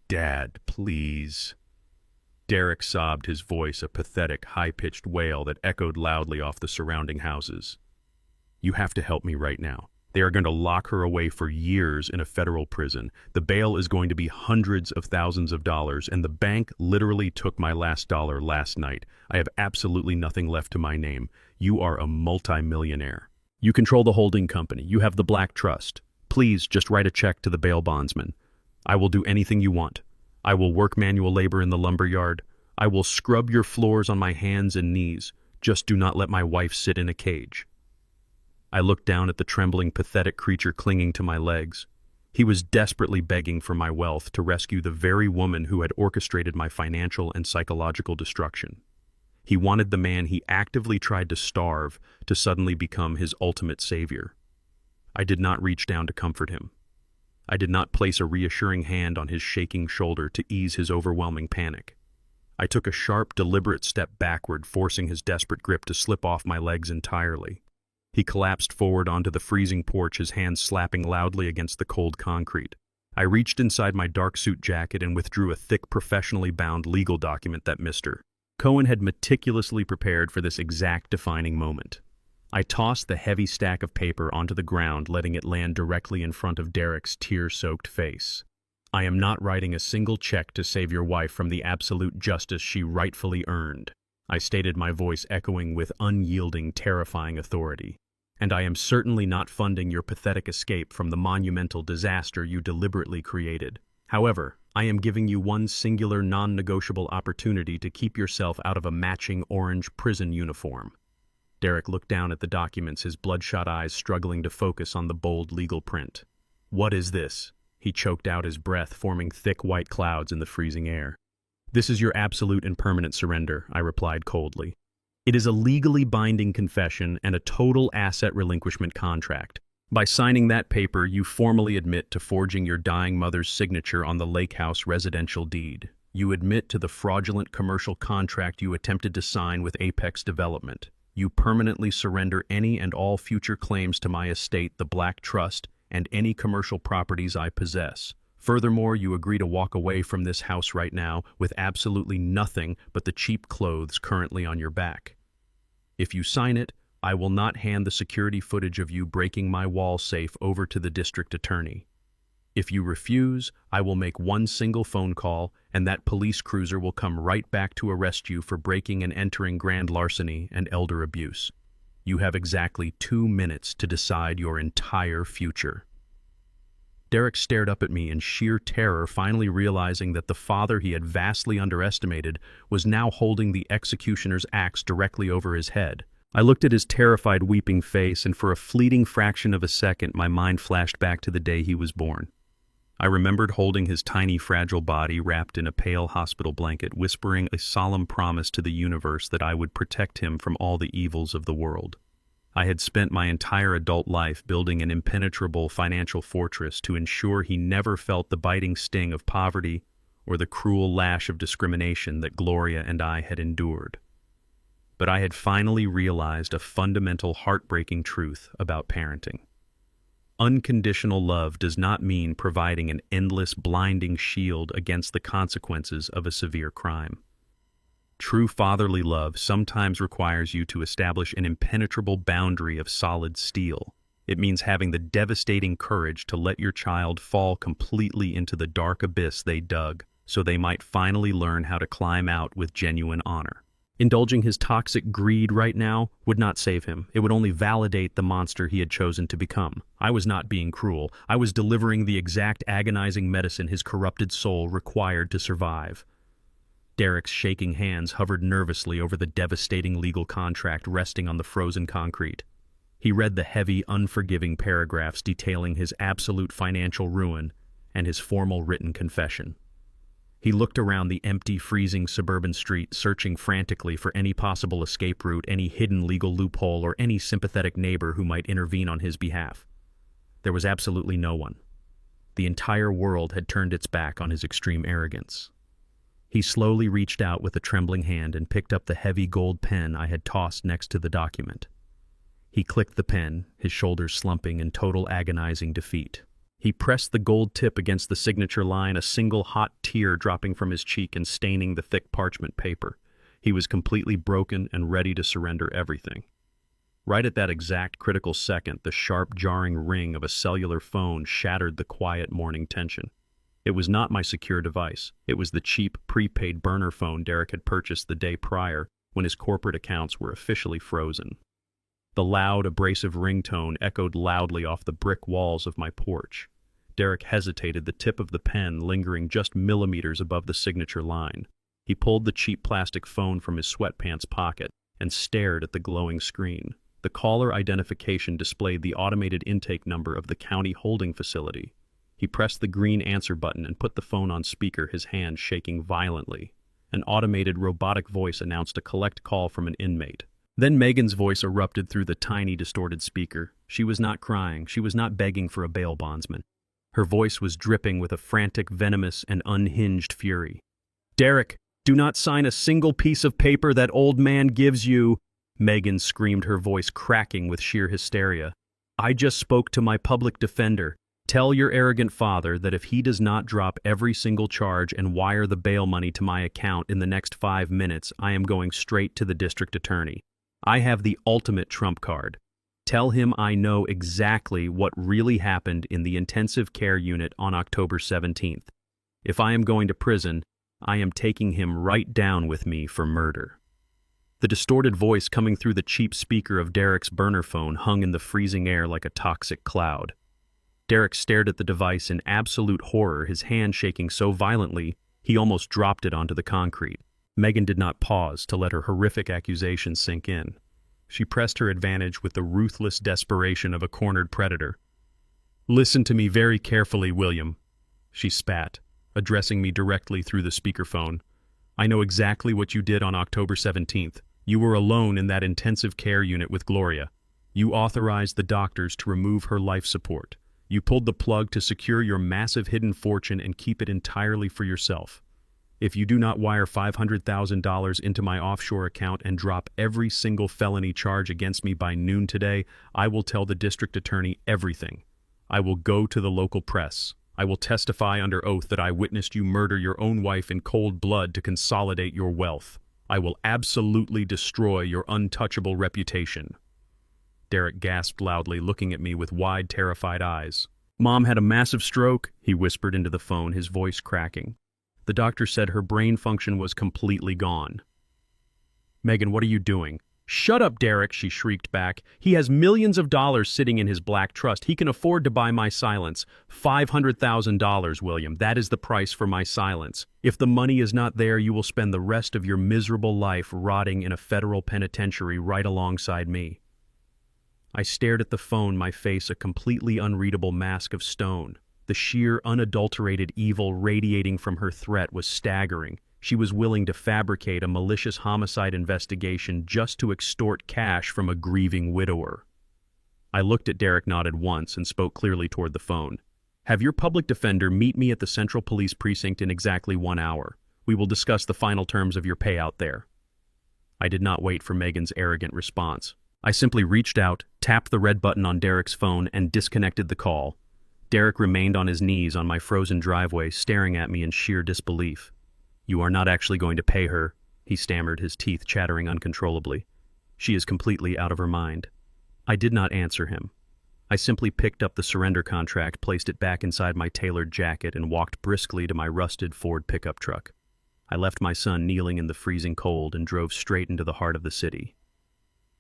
Speaker 1: "Dad, please." Derek sobbed, his voice a pathetic, high-pitched wail that echoed loudly off the surrounding houses. "You have to help me right now. They are going to lock her away for years in a federal prison. The bail is going to be hundreds of thousands of dollars, and the bank literally took my last dollar last night. I have absolutely nothing left to my name. You are a multimillionaire. You control the holding company. You have the Black Trust. Please just write a check to the bail bondsman. I will do anything you want. I will work manual labor in the lumber yard. I will scrub your floors on my hands and knees. Just do not let my wife sit in a cage." I looked down at the trembling, pathetic creature clinging to my legs. He was desperately begging for my wealth to rescue the very woman who had orchestrated my financial and psychological destruction. He wanted the man he actively tried to starve to suddenly become his ultimate savior. I did not reach down to comfort him. I did not place a reassuring hand on his shaking shoulder to ease his overwhelming panic. I took a sharp, deliberate step backward, forcing his desperate grip to slip off my legs entirely. He collapsed forward onto the freezing porch, his hands slapping loudly against the cold concrete. I reached inside my dark suit jacket and withdrew a thick, professionally bound legal document that Mr. Cohen had meticulously prepared for this exact defining moment. I tossed the heavy stack of paper onto the ground, letting it land directly in front of Derek's tear-soaked face. "I am not writing a single check to save your wife from the absolute justice she rightfully earned," I stated, my voice echoing with unyielding, terrifying authority. "And I am certainly not funding your pathetic escape from the monumental disaster you deliberately created. However, I am giving you one singular, non-negotiable opportunity to keep yourself out of a matching orange prison uniform." Derek looked down at the documents, his bloodshot eyes struggling to focus on the bold legal print. "What is this?" He choked out his breath, forming thick white clouds in the freezing air. "This is your absolute and permanent surrender," I replied coldly. "It is a legally binding confession and a total asset relinquishment contract. By signing that paper, you formally admit to forging your dying mother's signature on the Lakehouse residential deed. You admit to the fraudulent commercial contract you attempted to sign with Apex Development. You permanently surrender any and all future claims to my estate, the Black Trust, and any commercial properties I possess. Furthermore, you agree to walk away from this house right now with absolutely nothing but the cheap clothes currently on your back. If you sign it, I will not hand the security footage of you breaking my wall safe over to the district attorney. If you refuse, I will make one single phone call, and that police cruiser will come right back to arrest you for breaking and entering grand larceny and elder abuse. You have exactly 2 minutes to decide your entire future." Derek stared up at me in sheer terror, finally realizing that the father he had vastly underestimated was now holding the executioner's axe directly over his head. I looked at his terrified, weeping face, and for a fleeting fraction of a second, my mind flashed back to the day he was born. I remembered holding his tiny, fragile body wrapped in a pale hospital blanket, whispering a solemn promise to the universe that I would protect him from all the evils of the world. I had spent my entire adult life building an impenetrable financial fortress to ensure he never felt the biting sting of poverty or the cruel lash of discrimination that Gloria and I had endured. But I had finally realized a fundamental, heartbreaking truth about parenting. Unconditional love does not mean providing an endless, blinding shield against the consequences of a severe crime. True fatherly love sometimes requires you to establish an impenetrable boundary of solid steel. It means having the devastating courage to let your child fall completely into the dark abyss they dug, so they might finally learn how to climb out with genuine honor. Indulging his toxic greed right now would not save him. It would only validate the monster he had chosen to become. I was not being cruel. I was delivering the exact agonizing medicine his corrupted soul required to survive. Derek's shaking hands hovered nervously over the devastating legal contract resting on the frozen concrete. He read the heavy, unforgiving paragraphs detailing his absolute financial ruin and his formal written confession. He looked around the empty, freezing suburban street, searching frantically for any possible escape route, any hidden legal loophole, or any sympathetic neighbor who might intervene on his behalf. There was absolutely no one. The entire world had turned its back on his extreme arrogance. He slowly reached out with a trembling hand and picked up the heavy gold pen I had tossed next to the document. He clicked the pen, his shoulders slumping in total agonizing defeat. He pressed the gold tip against the signature line, a single hot tear dropping from his cheek and staining the thick parchment paper. He was completely broken and ready to surrender everything. Right at that exact critical second, the sharp, jarring ring of a cellular phone shattered the quiet morning tension. It was not my secure device. It was the cheap, prepaid burner phone Derek had purchased the day prior, when his corporate accounts were officially frozen. The loud, abrasive ringtone echoed loudly off the brick walls of my porch. Derek hesitated, the tip of the pen lingering just millimeters above the signature line. He pulled the cheap plastic phone from his sweatpants pocket and stared at the glowing screen. The caller identification displayed the automated intake number of the county holding facility. He pressed the green answer button and put the phone on speaker, his hand shaking violently. An automated robotic voice announced a collect call from an inmate. Then Megan's voice erupted through the tiny, distorted speaker. She was not crying. She was not begging for a bail bondsman. Her voice was dripping with a frantic, venomous, and unhinged fury. "Derek, do not sign a single piece of paper that old man gives you," Megan screamed, her voice cracking with sheer hysteria. "I just spoke to my public defender. Tell your arrogant father that if he does not drop every single charge and wire the bail money to my account in the next 5 minutes, I am going straight to the district attorney. I have the ultimate trump card. Tell him I know exactly what really happened in the intensive care unit on October 17th. If I am going to prison, I am taking him right down with me for murder." The distorted voice coming through the cheap speaker of Derek's burner phone hung in the freezing air like a toxic cloud. Derek stared at the device in absolute horror, his hand shaking so violently he almost dropped it onto the concrete. Megan did not pause to let her horrific accusation sink in. She pressed her advantage with the ruthless desperation of a cornered predator. "Listen to me very carefully, William," she spat, addressing me directly through the speakerphone. "I know exactly what you did on October 17th. You were alone in that intensive care unit with Gloria. You authorized the doctors to remove her life support. You pulled the plug to secure your massive hidden fortune and keep it entirely for yourself. If you do not wire $500,000 into my offshore account and drop every single felony charge against me by noon today, I will tell the district attorney everything. I will go to the local press. I will testify under oath that I witnessed you murder your own wife in cold blood to consolidate your wealth. I will absolutely destroy your untouchable reputation." Derek gasped loudly, looking at me with wide, terrified eyes. "Mom had a massive stroke," he whispered into the phone, his voice cracking. "The doctor said her brain function was completely gone." "Megan, what are you doing?" "Shut up, Derek," she shrieked back. "He has millions of dollars sitting in his black trust. He can afford to buy my silence. $500,000, William. That is the price for my silence. If the money is not there, you will spend the rest of your miserable life rotting in a federal penitentiary right alongside me." I stared at the phone, my face a completely unreadable mask of stone. The sheer, unadulterated evil radiating from her threat was staggering. She was willing to fabricate a malicious homicide investigation just to extort cash from a grieving widower. I looked at Derek, nodded once, and spoke clearly toward the phone. "Have your public defender meet me at the Central Police Precinct in exactly 1 hour. We will discuss the final terms of your payout there." I did not wait for Megan's arrogant response. I simply reached out, tapped the red button on Derek's phone, and disconnected the call. Derek remained on his knees on my frozen driveway, staring at me in sheer disbelief. "You are not actually going to pay her," he stammered, his teeth chattering uncontrollably. "She is completely out of her mind." I did not answer him. I simply picked up the surrender contract, placed it back inside my tailored jacket, and walked briskly to my rusted Ford pickup truck. I left my son kneeling in the freezing cold and drove straight into the heart of the city.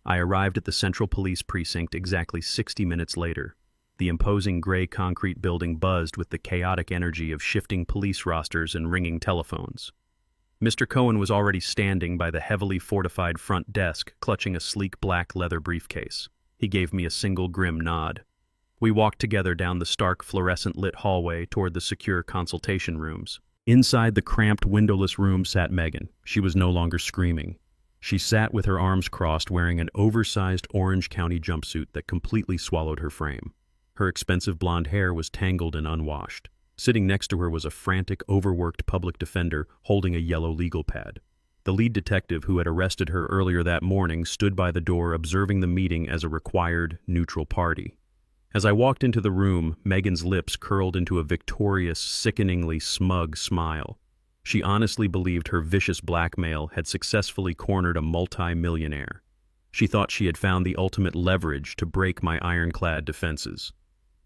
Speaker 1: I arrived at the Central Police Precinct exactly 60 minutes later. The imposing gray concrete building buzzed with the chaotic energy of shifting police rosters and ringing telephones. Mr. Cohen was already standing by the heavily fortified front desk, clutching a sleek black leather briefcase. He gave me a single grim nod. We walked together down the stark fluorescent-lit hallway toward the secure consultation rooms. Inside the cramped, windowless room sat Megan. She was no longer screaming. She sat with her arms crossed, wearing an oversized Orange County jumpsuit that completely swallowed her frame. Her expensive blonde hair was tangled and unwashed. Sitting next to her was a frantic, overworked public defender holding a yellow legal pad. The lead detective who had arrested her earlier that morning stood by the door, observing the meeting as a required, neutral party. As I walked into the room, Megan's lips curled into a victorious, sickeningly smug smile. She honestly believed her vicious blackmail had successfully cornered a multi-millionaire. She thought she had found the ultimate leverage to break my ironclad defenses.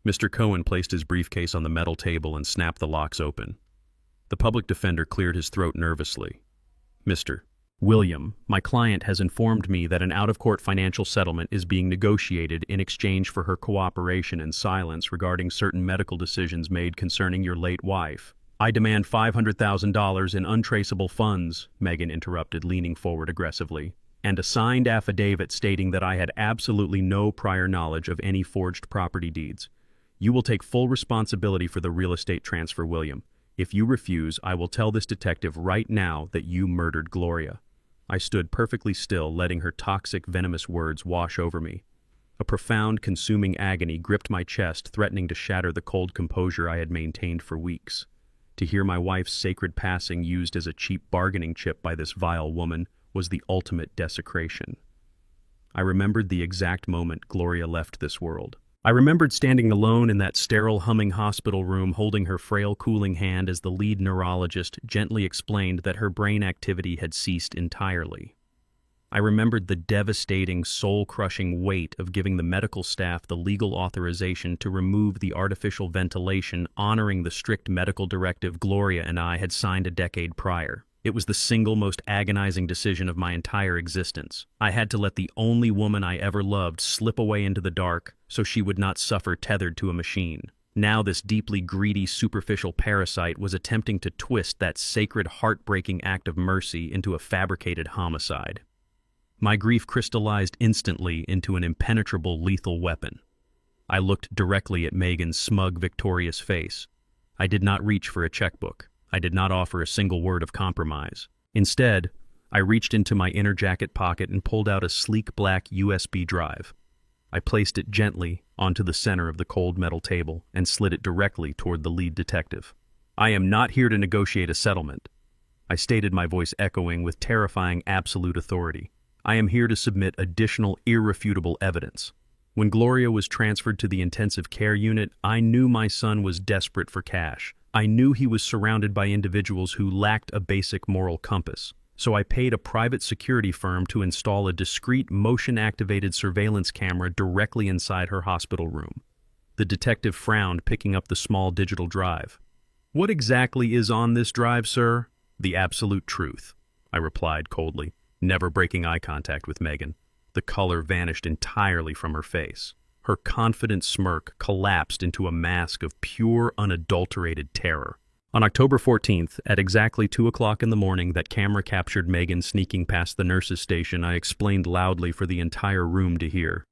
Speaker 1: Mr. Cohen placed his briefcase on the metal table and snapped the locks open. The public defender cleared his throat nervously. "Mr. William, my client has informed me that an out-of-court financial settlement is being negotiated in exchange for her cooperation and silence regarding certain medical decisions made concerning your late wife. I demand $500,000 in untraceable funds," Megan interrupted, leaning forward aggressively, "and a signed affidavit stating that I had absolutely no prior knowledge of any forged property deeds. You will take full responsibility for the real estate transfer, William. If you refuse, I will tell this detective right now that you murdered Gloria." I stood perfectly still, letting her toxic, venomous words wash over me. A profound, consuming agony gripped my chest, threatening to shatter the cold composure I had maintained for weeks. To hear my wife's sacred passing used as a cheap bargaining chip by this vile woman was the ultimate desecration. I remembered the exact moment Gloria left this world. I remembered standing alone in that sterile, humming hospital room, holding her frail, cooling hand as the lead neurologist gently explained that her brain activity had ceased entirely. I remembered the devastating, soul-crushing weight of giving the medical staff the legal authorization to remove the artificial ventilation, honoring the strict medical directive Gloria and I had signed a decade prior. It was the single most agonizing decision of my entire existence. I had to let the only woman I ever loved slip away into the dark so she would not suffer tethered to a machine. Now this deeply greedy, superficial parasite was attempting to twist that sacred, heartbreaking act of mercy into a fabricated homicide. My grief crystallized instantly into an impenetrable, lethal weapon. I looked directly at Megan's smug, victorious face. I did not reach for a checkbook. I did not offer a single word of compromise. Instead, I reached into my inner jacket pocket and pulled out a sleek black USB drive. I placed it gently onto the center of the cold metal table and slid it directly toward the lead detective. "I am not here to negotiate a settlement," I stated, my voice echoing with terrifying absolute authority. "I am here to submit additional irrefutable evidence. When Gloria was transferred to the intensive care unit, I knew my son was desperate for cash. I knew he was surrounded by individuals who lacked a basic moral compass. So I paid a private security firm to install a discreet, motion-activated surveillance camera directly inside her hospital room." The detective frowned, picking up the small digital drive. "What exactly is on this drive, sir?" "The absolute truth," I replied coldly, never breaking eye contact with Megan. The color vanished entirely from her face. Her confident smirk collapsed into a mask of pure, unadulterated terror. On October 14th, at exactly 2 o'clock in the morning, that camera captured Megan sneaking past the nurse's station. I explained loudly for the entire room to hear.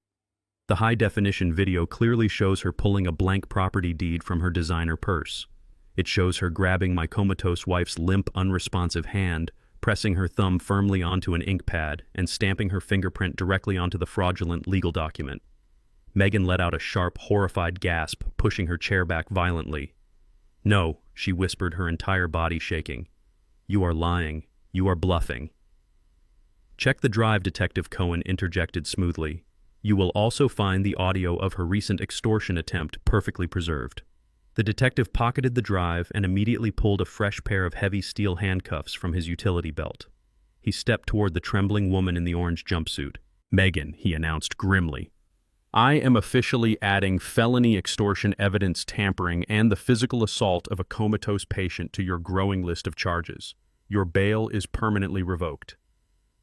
Speaker 1: The high-definition video clearly shows her pulling a blank property deed from her designer purse. It shows her grabbing my comatose wife's limp, unresponsive hand, pressing her thumb firmly onto an ink pad, and stamping her fingerprint directly onto the fraudulent legal document. Megan let out a sharp, horrified gasp, pushing her chair back violently. "No," she whispered, her entire body shaking. "You are lying. You are bluffing." "Check the drive," Detective Cohen interjected smoothly. You will also find the audio of her recent extortion attempt perfectly preserved. The detective pocketed the drive and immediately pulled a fresh pair of heavy steel handcuffs from his utility belt. He stepped toward the trembling woman in the orange jumpsuit. "Megan," he announced grimly, "I am officially adding felony extortion evidence tampering and the physical assault of a comatose patient to your growing list of charges. Your bail is permanently revoked."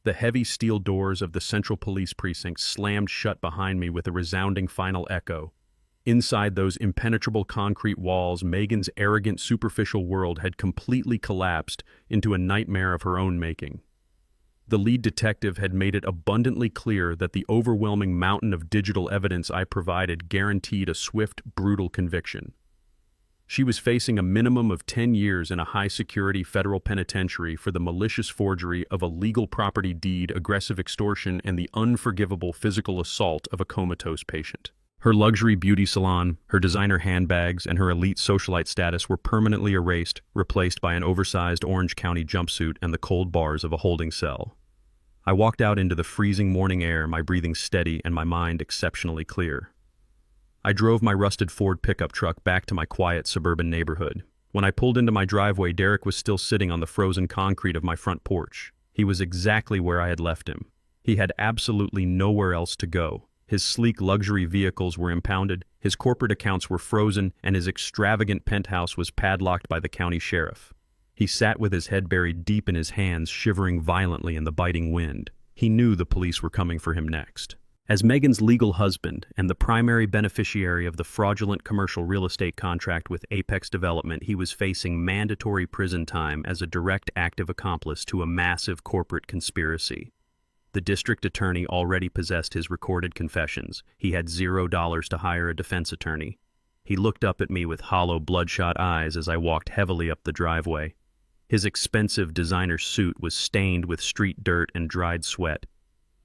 Speaker 1: The heavy steel doors of the Central Police Precinct slammed shut behind me with a resounding final echo. Inside those impenetrable concrete walls, Megan's arrogant, superficial world had completely collapsed into a nightmare of her own making. The lead detective had made it abundantly clear that the overwhelming mountain of digital evidence I provided guaranteed a swift, brutal conviction. She was facing a minimum of 10 years in a high-security federal penitentiary for the malicious forgery of a legal property deed, aggressive extortion, and the unforgivable physical assault of a comatose patient. Her luxury beauty salon, her designer handbags, and her elite socialite status were permanently erased, replaced by an oversized Orange County jumpsuit and the cold bars of a holding cell. I walked out into the freezing morning air, my breathing steady and my mind exceptionally clear. I drove my rusted Ford pickup truck back to my quiet suburban neighborhood. When I pulled into my driveway, Derek was still sitting on the frozen concrete of my front porch. He was exactly where I had left him. He had absolutely nowhere else to go. His sleek luxury vehicles were impounded, his corporate accounts were frozen, and his extravagant penthouse was padlocked by the county sheriff. He sat with his head buried deep in his hands, shivering violently in the biting wind. He knew the police were coming for him next. As Megan's legal husband and the primary beneficiary of the fraudulent commercial real estate contract with Apex Development, he was facing mandatory prison time as a direct active accomplice to a massive corporate conspiracy. The district attorney already possessed his recorded confessions. He had $0 to hire a defense attorney. He looked up at me with hollow, bloodshot eyes as I walked heavily up the driveway. His expensive designer suit was stained with street dirt and dried sweat.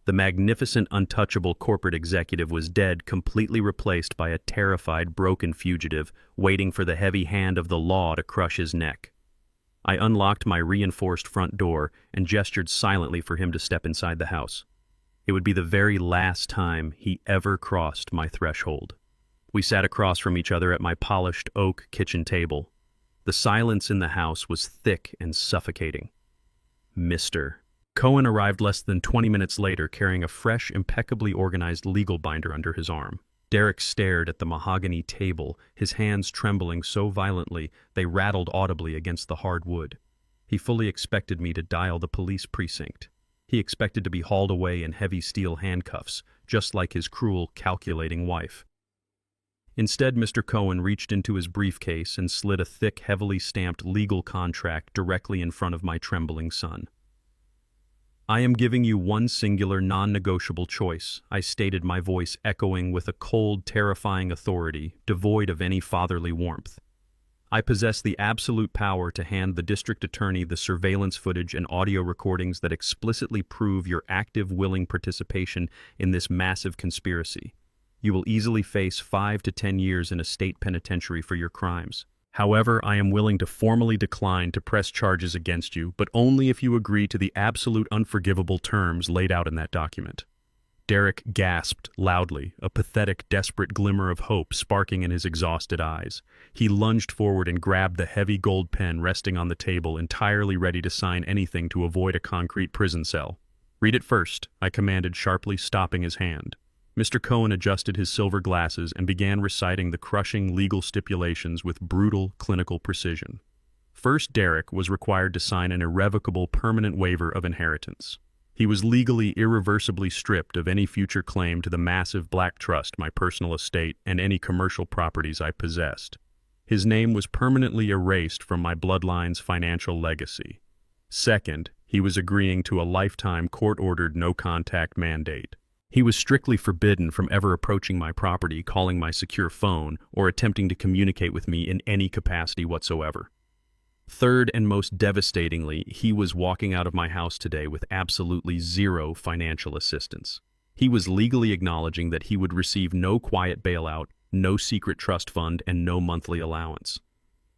Speaker 1: The magnificent, untouchable corporate executive was dead, completely replaced by a terrified, broken fugitive waiting for the heavy hand of the law to crush his neck. I unlocked my reinforced front door and gestured silently for him to step inside the house. It would be the very last time he ever crossed my threshold. We sat across from each other at my polished oak kitchen table. The silence in the house was thick and suffocating. Mr. Cohen arrived less than 20 minutes later, carrying a fresh, impeccably organized legal binder under his arm. Derek stared at the mahogany table, his hands trembling so violently they rattled audibly against the hard wood. He fully expected me to dial the police precinct. He expected to be hauled away in heavy steel handcuffs, just like his cruel, calculating wife. Instead, Mr. Cohen reached into his briefcase and slid a thick, heavily stamped legal contract directly in front of my trembling son. "I am giving you one singular, non-negotiable choice," I stated, my voice echoing with a cold, terrifying authority, devoid of any fatherly warmth. I possess the absolute power to hand the district attorney the surveillance footage and audio recordings that explicitly prove your active, willing participation in this massive conspiracy. You will easily face 5 to 10 years in a state penitentiary for your crimes. However, I am willing to formally decline to press charges against you, but only if you agree to the absolute unforgivable terms laid out in that document. Derek gasped loudly, a pathetic, desperate glimmer of hope sparking in his exhausted eyes. He lunged forward and grabbed the heavy gold pen resting on the table, entirely ready to sign anything to avoid a concrete prison cell. "Read it first," I commanded sharply, stopping his hand. Mr. Cohen adjusted his silver glasses and began reciting the crushing legal stipulations with brutal, clinical precision. First, Derek was required to sign an irrevocable, permanent waiver of inheritance. He was legally, irreversibly stripped of any future claim to the massive black trust, my personal estate, and any commercial properties I possessed. His name was permanently erased from my bloodline's financial legacy. Second, he was agreeing to a lifetime court-ordered no-contact mandate. He was strictly forbidden from ever approaching my property, calling my secure phone, or attempting to communicate with me in any capacity whatsoever. Third, and most devastatingly, he was walking out of my house today with absolutely zero financial assistance. He was legally acknowledging that he would receive no quiet bailout, no secret trust fund, and no monthly allowance.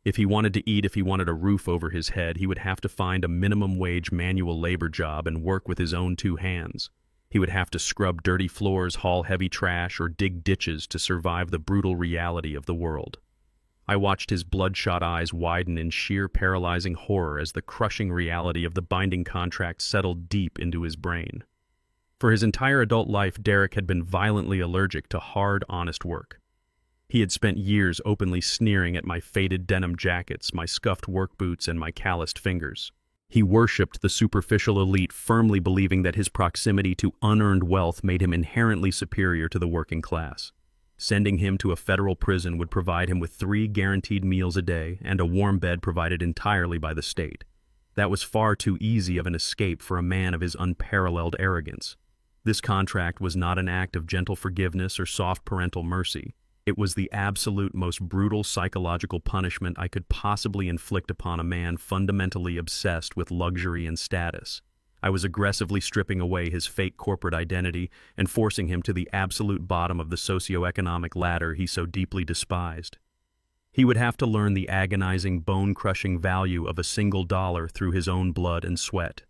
Speaker 1: If he wanted to eat, if he wanted a roof over his head, he would have to find a minimum wage manual labor job and work with his own two hands. He would have to scrub dirty floors, haul heavy trash, or dig ditches to survive the brutal reality of the world. I watched his bloodshot eyes widen in sheer paralyzing horror as the crushing reality of the binding contract settled deep into his brain. For his entire adult life, Derek had been violently allergic to hard, honest work. He had spent years openly sneering at my faded denim jackets, my scuffed work boots, and my calloused fingers. He worshipped the superficial elite, firmly believing that his proximity to unearned wealth made him inherently superior to the working class. Sending him to a federal prison would provide him with 3 guaranteed meals a day and a warm bed provided entirely by the state. That was far too easy of an escape for a man of his unparalleled arrogance. This contract was not an act of gentle forgiveness or soft parental mercy. It was the absolute most brutal psychological punishment I could possibly inflict upon a man fundamentally obsessed with luxury and status. I was aggressively stripping away his fake corporate identity and forcing him to the absolute bottom of the socioeconomic ladder he so deeply despised. He would have to learn the agonizing, bone-crushing value of a single dollar through his own blood and sweat.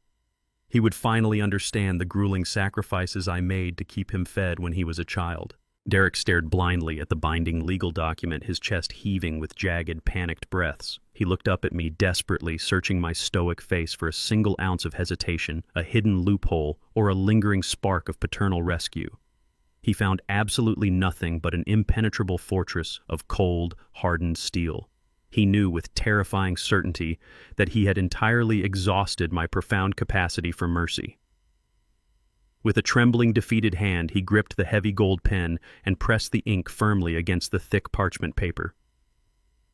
Speaker 1: He would finally understand the grueling sacrifices I made to keep him fed when he was a child. Derek stared blindly at the binding legal document, his chest heaving with jagged, panicked breaths. He looked up at me desperately, searching my stoic face for a single ounce of hesitation, a hidden loophole, or a lingering spark of paternal rescue. He found absolutely nothing but an impenetrable fortress of cold, hardened steel. He knew with terrifying certainty that he had entirely exhausted my profound capacity for mercy. With a trembling, defeated hand, he gripped the heavy gold pen and pressed the ink firmly against the thick parchment paper.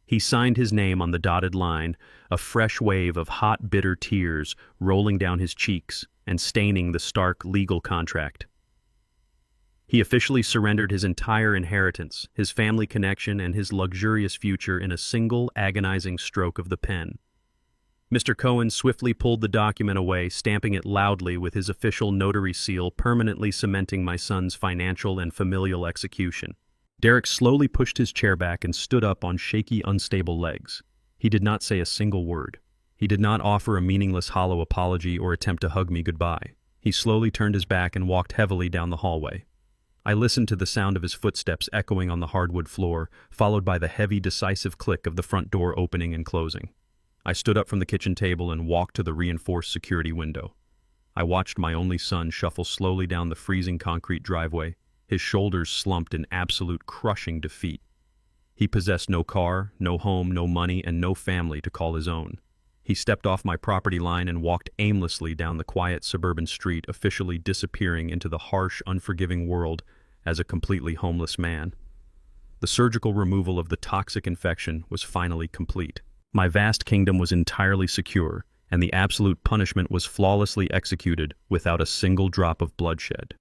Speaker 1: He signed his name on the dotted line, a fresh wave of hot, bitter tears rolling down his cheeks and staining the stark legal contract. He officially surrendered his entire inheritance, his family connection, and his luxurious future in a single, agonizing stroke of the pen. Mr. Cohen swiftly pulled the document away, stamping it loudly with his official notary seal, permanently cementing my son's financial and familial execution. Derek slowly pushed his chair back and stood up on shaky, unstable legs. He did not say a single word. He did not offer a meaningless, hollow apology or attempt to hug me goodbye. He slowly turned his back and walked heavily down the hallway. I listened to the sound of his footsteps echoing on the hardwood floor, followed by the heavy, decisive click of the front door opening and closing. I stood up from the kitchen table and walked to the reinforced security window. I watched my only son shuffle slowly down the freezing concrete driveway, his shoulders slumped in absolute crushing defeat. He possessed no car, no home, no money, and no family to call his own. He stepped off my property line and walked aimlessly down the quiet suburban street, officially disappearing into the harsh, unforgiving world as a completely homeless man. The surgical removal of the toxic infection was finally complete. My vast kingdom was entirely secure, and the absolute punishment was flawlessly executed without a single drop of bloodshed.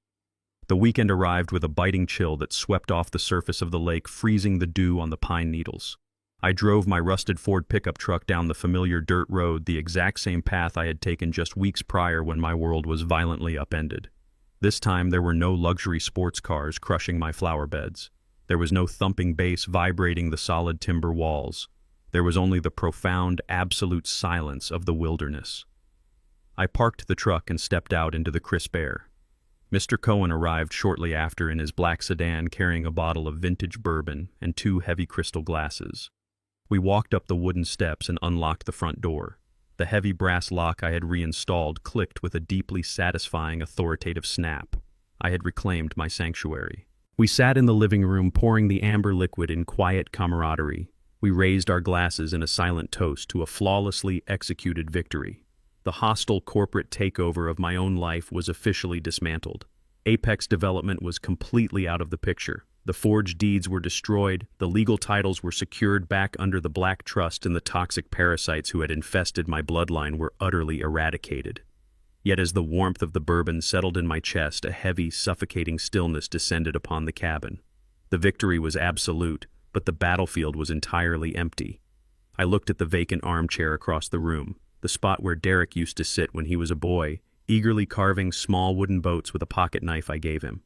Speaker 1: The weekend arrived with a biting chill that swept off the surface of the lake, freezing the dew on the pine needles. I drove my rusted Ford pickup truck down the familiar dirt road, the exact same path I had taken just weeks prior when my world was violently upended. This time there were no luxury sports cars crushing my flower beds. There was no thumping bass vibrating the solid timber walls. There was only the profound, absolute silence of the wilderness. I parked the truck and stepped out into the crisp air. Mr. Cohen arrived shortly after in his black sedan carrying a bottle of vintage bourbon and 2 heavy crystal glasses. We walked up the wooden steps and unlocked the front door. The heavy brass lock I had reinstalled clicked with a deeply satisfying, authoritative snap. I had reclaimed my sanctuary. We sat in the living room, pouring the amber liquid in quiet camaraderie. We raised our glasses in a silent toast to a flawlessly executed victory. The hostile corporate takeover of my own life was officially dismantled. Apex Development was completely out of the picture. The forged deeds were destroyed, the legal titles were secured back under the Black Trust, and the toxic parasites who had infested my bloodline were utterly eradicated. Yet as the warmth of the bourbon settled in my chest, a heavy, suffocating stillness descended upon the cabin. The victory was absolute, but the battlefield was entirely empty. I looked at the vacant armchair across the room, the spot where Derek used to sit when he was a boy, eagerly carving small wooden boats with a pocket knife I gave him.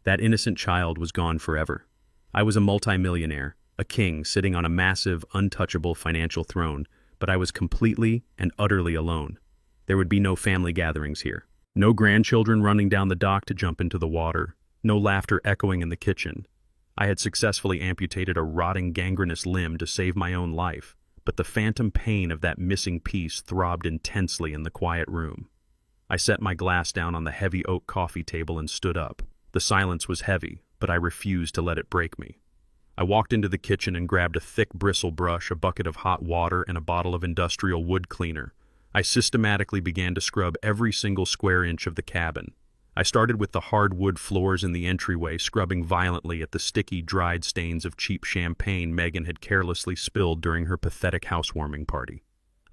Speaker 1: That innocent child was gone forever. I was a multimillionaire, a king sitting on a massive, untouchable financial throne, but I was completely and utterly alone. There would be no family gatherings here. No grandchildren running down the dock to jump into the water, no laughter echoing in the kitchen. I had successfully amputated a rotting gangrenous limb to save my own life, but the phantom pain of that missing piece throbbed intensely in the quiet room. I set my glass down on the heavy oak coffee table and stood up. The silence was heavy, but I refused to let it break me. I walked into the kitchen and grabbed a thick bristle brush, a bucket of hot water, and a bottle of industrial wood cleaner. I systematically began to scrub every single square inch of the cabin. I started with the hardwood floors in the entryway, scrubbing violently at the sticky, dried stains of cheap champagne Megan had carelessly spilled during her pathetic housewarming party.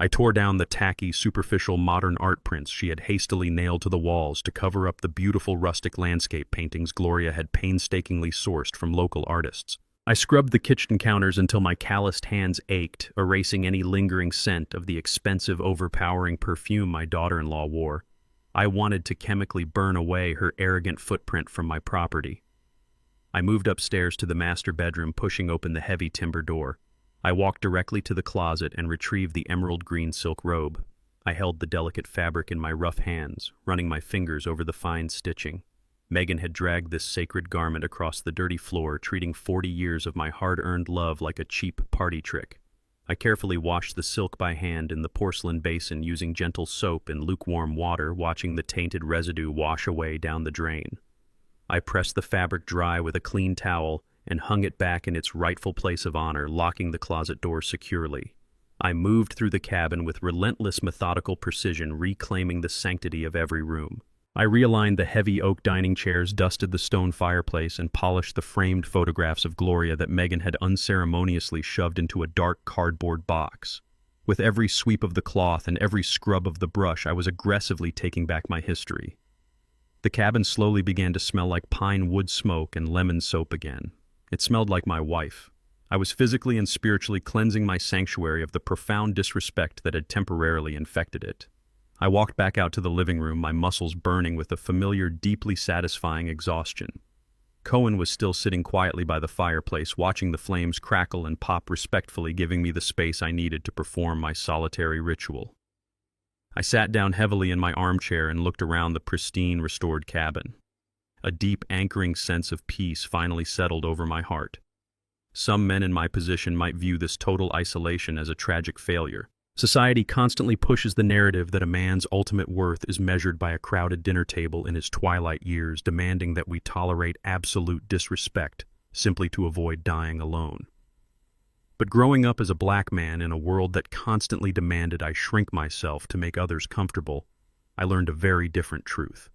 Speaker 1: I tore down the tacky, superficial modern art prints she had hastily nailed to the walls to cover up the beautiful rustic landscape paintings Gloria had painstakingly sourced from local artists. I scrubbed the kitchen counters until my calloused hands ached, erasing any lingering scent of the expensive, overpowering perfume my daughter-in-law wore. I wanted to chemically burn away her arrogant footprint from my property. I moved upstairs to the master bedroom, pushing open the heavy timber door. I walked directly to the closet and retrieved the emerald green silk robe. I held the delicate fabric in my rough hands, running my fingers over the fine stitching. Megan had dragged this sacred garment across the dirty floor, treating 40 years of my hard-earned love like a cheap party trick. I carefully washed the silk by hand in the porcelain basin using gentle soap and lukewarm water, watching the tainted residue wash away down the drain. I pressed the fabric dry with a clean towel and hung it back in its rightful place of honor, locking the closet door securely. I moved through the cabin with relentless methodical precision, reclaiming the sanctity of every room. I realigned the heavy oak dining chairs, dusted the stone fireplace, and polished the framed photographs of Gloria that Megan had unceremoniously shoved into a dark cardboard box. With every sweep of the cloth and every scrub of the brush, I was aggressively taking back my history. The cabin slowly began to smell like pine wood smoke and lemon soap again. It smelled like my wife. I was physically and spiritually cleansing my sanctuary of the profound disrespect that had temporarily infected it. I walked back out to the living room, my muscles burning with a familiar, deeply satisfying exhaustion. Cohen was still sitting quietly by the fireplace, watching the flames crackle and pop, respectfully giving me the space I needed to perform my solitary ritual. I sat down heavily in my armchair and looked around the pristine, restored cabin. A deep, anchoring sense of peace finally settled over my heart. Some men in my position might view this total isolation as a tragic failure. Society constantly pushes the narrative that a man's ultimate worth is measured by a crowded dinner table in his twilight years, demanding that we tolerate absolute disrespect simply to avoid dying alone. But growing up as a black man in a world that constantly demanded I shrink myself to make others comfortable, I learned a very different truth.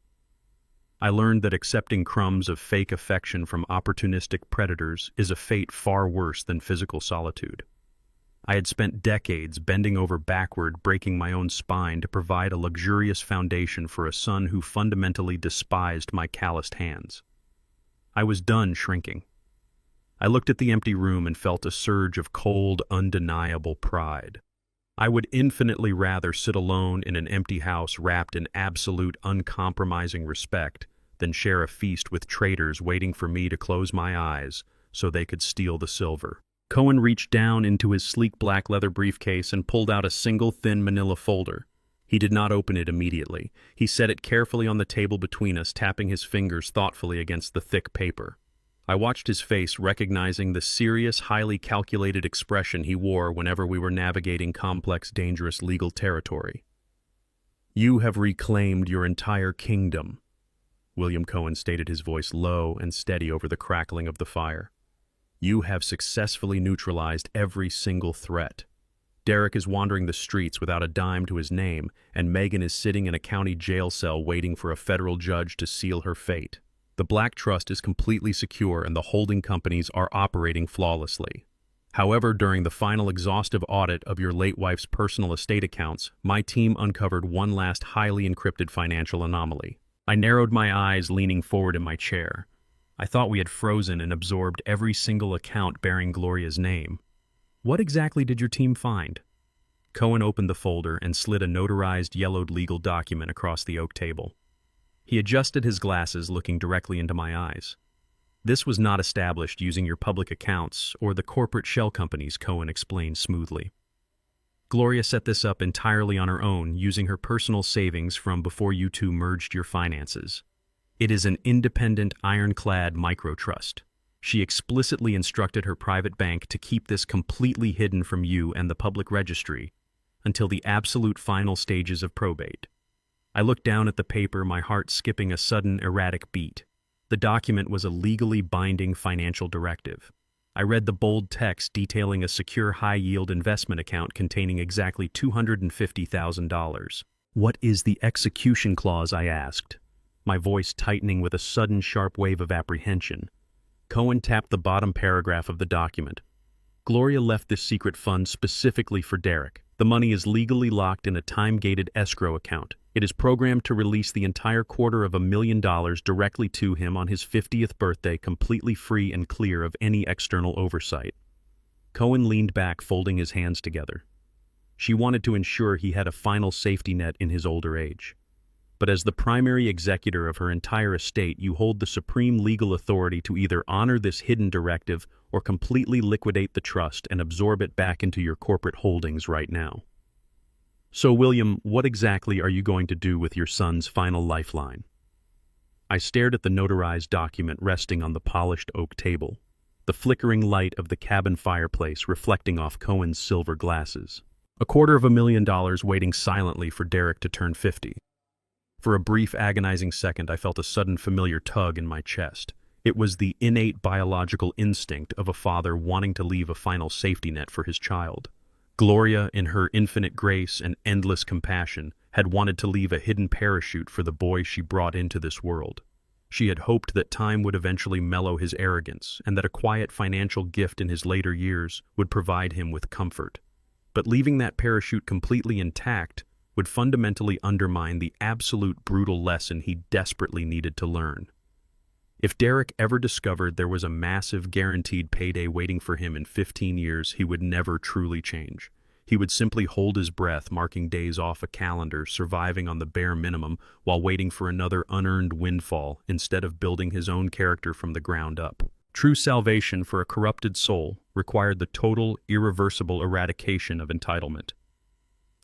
Speaker 1: I learned that accepting crumbs of fake affection from opportunistic predators is a fate far worse than physical solitude. I had spent decades bending over backward, breaking my own spine to provide a luxurious foundation for a son who fundamentally despised my calloused hands. I was done shrinking. I looked at the empty room and felt a surge of cold, undeniable pride. I would infinitely rather sit alone in an empty house wrapped in absolute, uncompromising respect than share a feast with traitors waiting for me to close my eyes so they could steal the silver. Cohen reached down into his sleek black leather briefcase and pulled out a single thin manila folder. He did not open it immediately. He set it carefully on the table between us, tapping his fingers thoughtfully against the thick paper. I watched his face, recognizing the serious, highly calculated expression he wore whenever we were navigating complex, dangerous legal territory. "You have reclaimed your entire kingdom," William Cohen stated, his voice low and steady over the crackling of the fire. "You have successfully neutralized every single threat. Derek is wandering the streets without a dime to his name, and Megan is sitting in a county jail cell waiting for a federal judge to seal her fate. The Black Trust is completely secure and the holding companies are operating flawlessly. However, during the final exhaustive audit of your late wife's personal estate accounts, my team uncovered one last highly encrypted financial anomaly." I narrowed my eyes, leaning forward in my chair. I thought we had frozen and absorbed every single account bearing Gloria's name. What exactly did your team find? Cohen opened the folder and slid a notarized, yellowed legal document across the oak table. He adjusted his glasses, looking directly into my eyes. "This was not established using your public accounts or the corporate shell companies," Cohen explained smoothly. Gloria set this up entirely on her own, using her personal savings from before you two merged your finances. It is an independent, ironclad microtrust. She explicitly instructed her private bank to keep this completely hidden from you and the public registry until the absolute final stages of probate. I looked down at the paper, my heart skipping a sudden, erratic beat. The document was a legally binding financial directive. I read the bold text detailing a secure high-yield investment account containing exactly $250,000. "What is the execution clause?" I asked, my voice tightening with a sudden sharp wave of apprehension. Cohen tapped the bottom paragraph of the document. "Gloria left this secret fund specifically for Derek. The money is legally locked in a time-gated escrow account. It is programmed to release the entire $250,000 directly to him on his 50th birthday, completely free and clear of any external oversight." Cohen leaned back, folding his hands together. She wanted to ensure he had a final safety net in his older age. But as the primary executor of her entire estate, you hold the supreme legal authority to either honor this hidden directive or completely liquidate the trust and absorb it back into your corporate holdings right now. "So, William, what exactly are you going to do with your son's final lifeline?" I stared at the notarized document resting on the polished oak table, the flickering light of the cabin fireplace reflecting off Cohen's silver glasses. $250,000 waiting silently for Derek to turn 50. For a brief, agonizing second, I felt a sudden familiar tug in my chest. It was the innate biological instinct of a father wanting to leave a final safety net for his child. Gloria, in her infinite grace and endless compassion, had wanted to leave a hidden parachute for the boy she brought into this world. She had hoped that time would eventually mellow his arrogance and that a quiet financial gift in his later years would provide him with comfort. But leaving that parachute completely intact would fundamentally undermine the absolute brutal lesson he desperately needed to learn. If Derek ever discovered there was a massive guaranteed payday waiting for him in 15 years, he would never truly change. He would simply hold his breath, marking days off a calendar, surviving on the bare minimum while waiting for another unearned windfall instead of building his own character from the ground up. True salvation for a corrupted soul required the total, irreversible eradication of entitlement.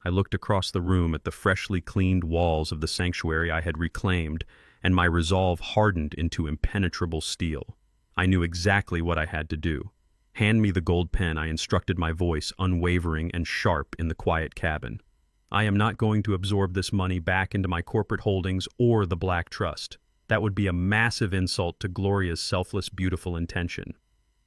Speaker 1: I looked across the room at the freshly cleaned walls of the sanctuary I had reclaimed, and my resolve hardened into impenetrable steel. I knew exactly what I had to do. "Hand me the gold pen," I instructed, my voice unwavering and sharp in the quiet cabin. "I am not going to absorb this money back into my corporate holdings or the Black Trust. That would be a massive insult to Gloria's selfless, beautiful intention.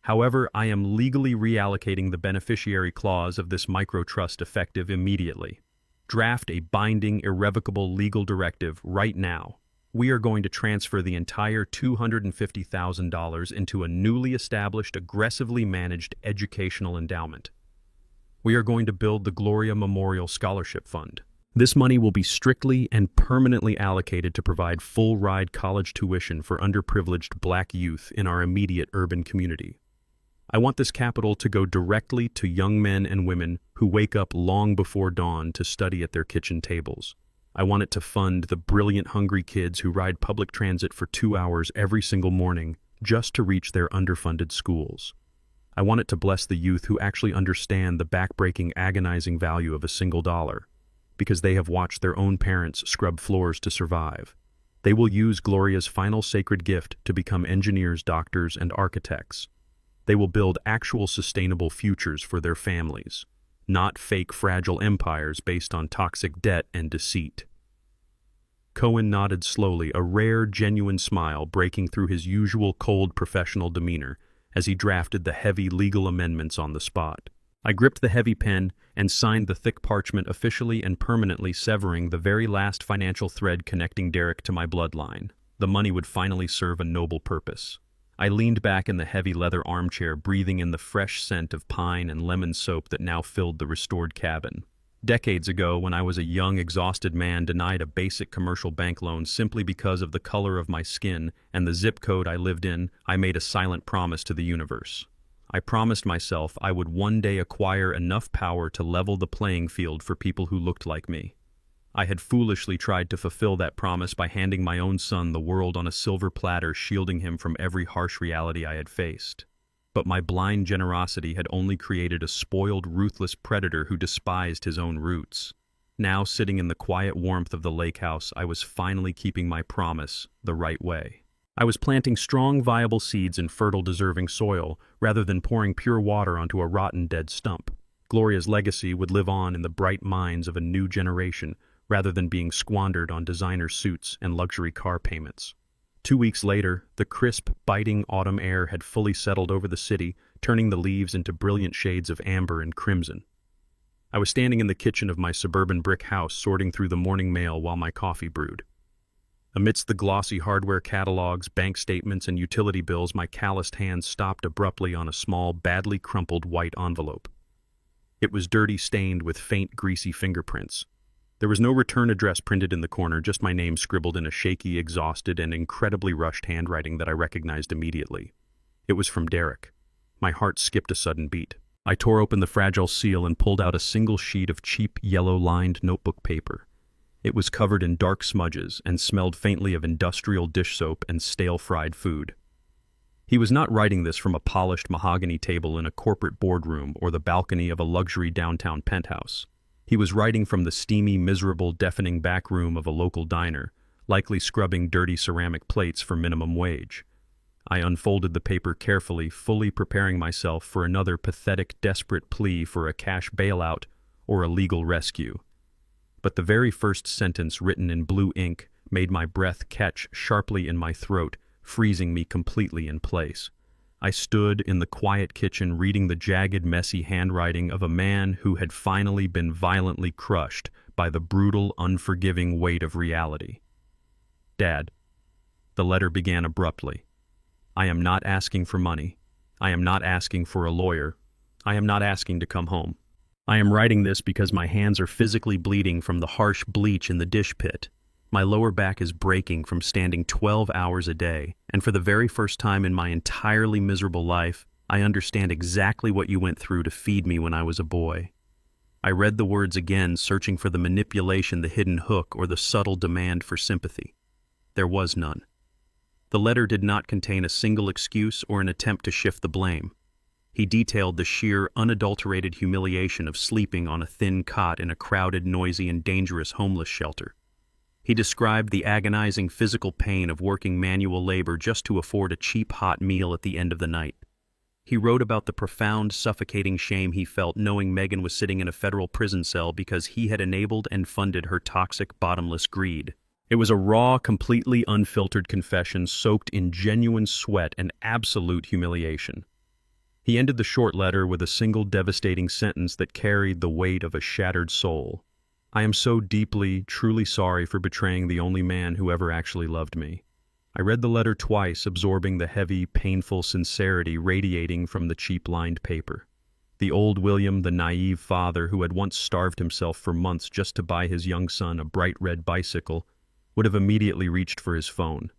Speaker 1: However, I am legally reallocating the beneficiary clause of this microtrust effective immediately. Draft a binding, irrevocable legal directive right now. We are going to transfer the entire $250,000 into a newly established, aggressively managed educational endowment. We are going to build the Gloria Memorial Scholarship Fund. This money will be strictly and permanently allocated to provide full-ride college tuition for underprivileged Black youth in our immediate urban community. I want this capital to go directly to young men and women who wake up long before dawn to study at their kitchen tables. I want it to fund the brilliant, hungry kids who ride public transit for 2 hours every single morning just to reach their underfunded schools. I want it to bless the youth who actually understand the backbreaking, agonizing value of a single dollar, because they have watched their own parents scrub floors to survive. They will use Gloria's final sacred gift to become engineers, doctors, and architects. They will build actual sustainable futures for their families, not fake, fragile empires based on toxic debt and deceit. Cohen nodded slowly, a rare, genuine smile breaking through his usual cold, professional demeanor as he drafted the heavy legal amendments on the spot. I gripped the heavy pen and signed the thick parchment, officially and permanently severing the very last financial thread connecting Derek to my bloodline. The money would finally serve a noble purpose. I leaned back in the heavy leather armchair, breathing in the fresh scent of pine and lemon soap that now filled the restored cabin. Decades ago, when I was a young, exhausted man denied a basic commercial bank loan simply because of the color of my skin and the zip code I lived in, I made a silent promise to the universe. I promised myself I would one day acquire enough power to level the playing field for people who looked like me. I had foolishly tried to fulfill that promise by handing my own son the world on a silver platter, shielding him from every harsh reality I had faced. But my blind generosity had only created a spoiled, ruthless predator who despised his own roots. Now, sitting in the quiet warmth of the lake house, I was finally keeping my promise the right way. I was planting strong, viable seeds in fertile, deserving soil, rather than pouring pure water onto a rotten, dead stump. Gloria's legacy would live on in the bright minds of a new generation, rather than being squandered on designer suits and luxury car payments. 2 weeks later, the crisp, biting autumn air had fully settled over the city, turning the leaves into brilliant shades of amber and crimson. I was standing in the kitchen of my suburban brick house, sorting through the morning mail while my coffee brewed. Amidst the glossy hardware catalogs, bank statements, and utility bills, my calloused hands stopped abruptly on a small, badly crumpled white envelope. It was dirty, stained with faint, greasy fingerprints. There was no return address printed in the corner, just my name scribbled in a shaky, exhausted, and incredibly rushed handwriting that I recognized immediately. It was from Derek. My heart skipped a sudden beat. I tore open the fragile seal and pulled out a single sheet of cheap, yellow-lined notebook paper. It was covered in dark smudges and smelled faintly of industrial dish soap and stale fried food. He was not writing this from a polished mahogany table in a corporate boardroom or the balcony of a luxury downtown penthouse. He was writing from the steamy, miserable, deafening back room of a local diner, likely scrubbing dirty ceramic plates for minimum wage. I unfolded the paper carefully, fully preparing myself for another pathetic, desperate plea for a cash bailout or a legal rescue. But the very first sentence, written in blue ink, made my breath catch sharply in my throat, freezing me completely in place. I stood in the quiet kitchen reading the jagged, messy handwriting of a man who had finally been violently crushed by the brutal, unforgiving weight of reality. Dad, the letter began abruptly. I am not asking for money. I am not asking for a lawyer. I am not asking to come home. I am writing this because my hands are physically bleeding from the harsh bleach in the dish pit. My lower back is breaking from standing 12 hours a day, and for the very first time in my entirely miserable life, I understand exactly what you went through to feed me when I was a boy. I read the words again, searching for the manipulation, the hidden hook, or the subtle demand for sympathy. There was none. The letter did not contain a single excuse or an attempt to shift the blame. He detailed the sheer, unadulterated humiliation of sleeping on a thin cot in a crowded, noisy, and dangerous homeless shelter. He described the agonizing physical pain of working manual labor just to afford a cheap hot meal at the end of the night. He wrote about the profound, suffocating shame he felt knowing Megan was sitting in a federal prison cell because he had enabled and funded her toxic, bottomless greed. It was a raw, completely unfiltered confession soaked in genuine sweat and absolute humiliation. He ended the short letter with a single devastating sentence that carried the weight of a shattered soul. I am so deeply, truly sorry for betraying the only man who ever actually loved me. I read the letter twice, absorbing the heavy, painful sincerity radiating from the cheap lined paper. The old William, the naive father who had once starved himself for months just to buy his young son a bright red bicycle, would have immediately reached for his phone.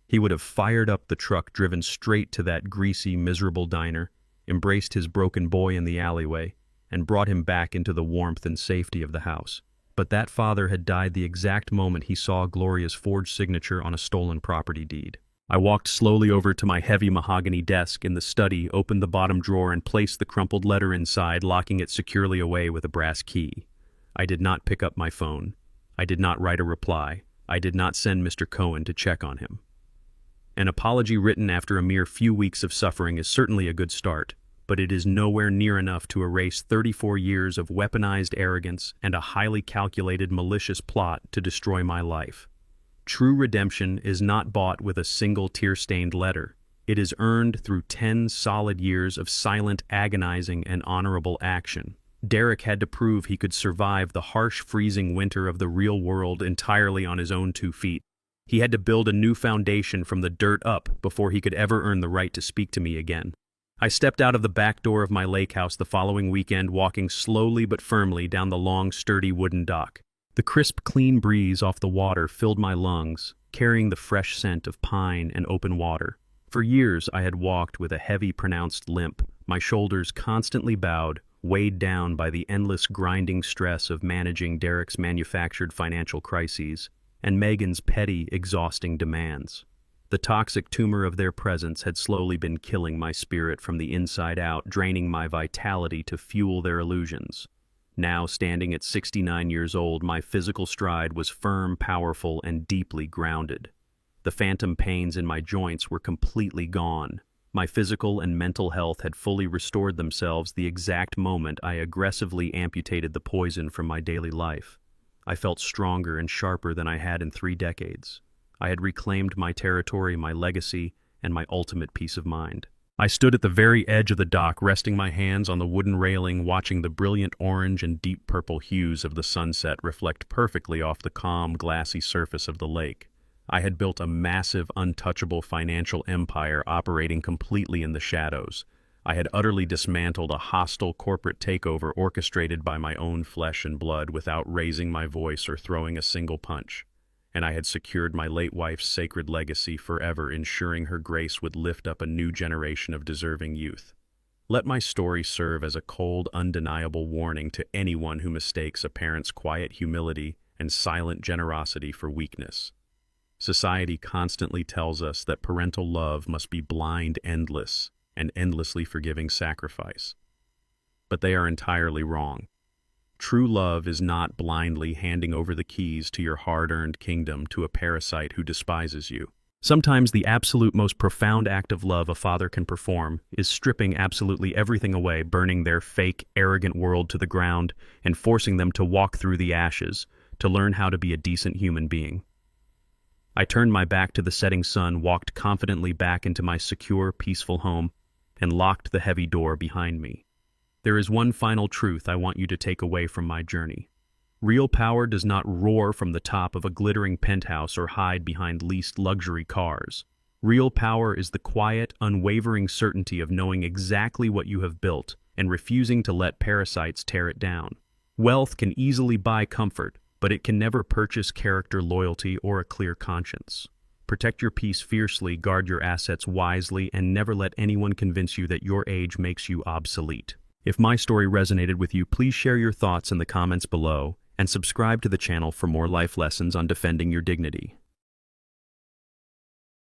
Speaker 1: He would have fired up the truck, driven straight to that greasy, miserable diner, embraced his broken boy in the alleyway, and brought him back into the warmth and safety of the house. But that father had died the exact moment he saw Gloria's forged signature on a stolen property deed. I walked slowly over to my heavy mahogany desk in the study, opened the bottom drawer, and placed the crumpled letter inside, locking it securely away with a brass key. I did not pick up my phone. I did not write a reply. I did not send Mr. Cohen to check on him. An apology written after a mere few weeks of suffering is certainly a good start, but it is nowhere near enough to erase 34 years of weaponized arrogance and a highly calculated, malicious plot to destroy my life. True redemption is not bought with a single tear-stained letter. It is earned through 10 solid years of silent, agonizing, and honorable action. Derek had to prove he could survive the harsh, freezing winter of the real world entirely on his own 2 feet. He had to build a new foundation from the dirt up before he could ever earn the right to speak to me again. I stepped out of the back door of my lake house the following weekend, walking slowly but firmly down the long, sturdy wooden dock. The crisp, clean breeze off the water filled my lungs, carrying the fresh scent of pine and open water. For years I had walked with a heavy, pronounced limp, my shoulders constantly bowed, weighed down by the endless grinding stress of managing Derek's manufactured financial crises and Megan's petty, exhausting demands. The toxic tumor of their presence had slowly been killing my spirit from the inside out, draining my vitality to fuel their illusions. Now, standing at 69 years old, my physical stride was firm, powerful, and deeply grounded. The phantom pains in my joints were completely gone. My physical and mental health had fully restored themselves the exact moment I aggressively amputated the poison from my daily life. I felt stronger and sharper than I had in 3 decades. I had reclaimed my territory, my legacy, and my ultimate peace of mind. I stood at the very edge of the dock, resting my hands on the wooden railing, watching the brilliant orange and deep purple hues of the sunset reflect perfectly off the calm, glassy surface of the lake. I had built a massive, untouchable financial empire operating completely in the shadows. I had utterly dismantled a hostile corporate takeover orchestrated by my own flesh and blood without raising my voice or throwing a single punch. And I had secured my late wife's sacred legacy forever, ensuring her grace would lift up a new generation of deserving youth. Let my story serve as a cold, undeniable warning to anyone who mistakes a parent's quiet humility and silent generosity for weakness. Society constantly tells us that parental love must be blind, endless, and endlessly forgiving sacrifice. But they are entirely wrong. True love is not blindly handing over the keys to your hard-earned kingdom to a parasite who despises you. Sometimes the absolute most profound act of love a father can perform is stripping absolutely everything away, burning their fake, arrogant world to the ground, and forcing them to walk through the ashes to learn how to be a decent human being. I turned my back to the setting sun, walked confidently back into my secure, peaceful home, and locked the heavy door behind me. There is one final truth I want you to take away from my journey. Real power does not roar from the top of a glittering penthouse or hide behind leased luxury cars. Real power is the quiet, unwavering certainty of knowing exactly what you have built and refusing to let parasites tear it down. Wealth can easily buy comfort, but it can never purchase character, loyalty, or a clear conscience. Protect your peace fiercely, guard your assets wisely, and never let anyone convince you that your age makes you obsolete. If my story resonated with you, please share your thoughts in the comments below and subscribe to the channel for more life lessons on defending your dignity.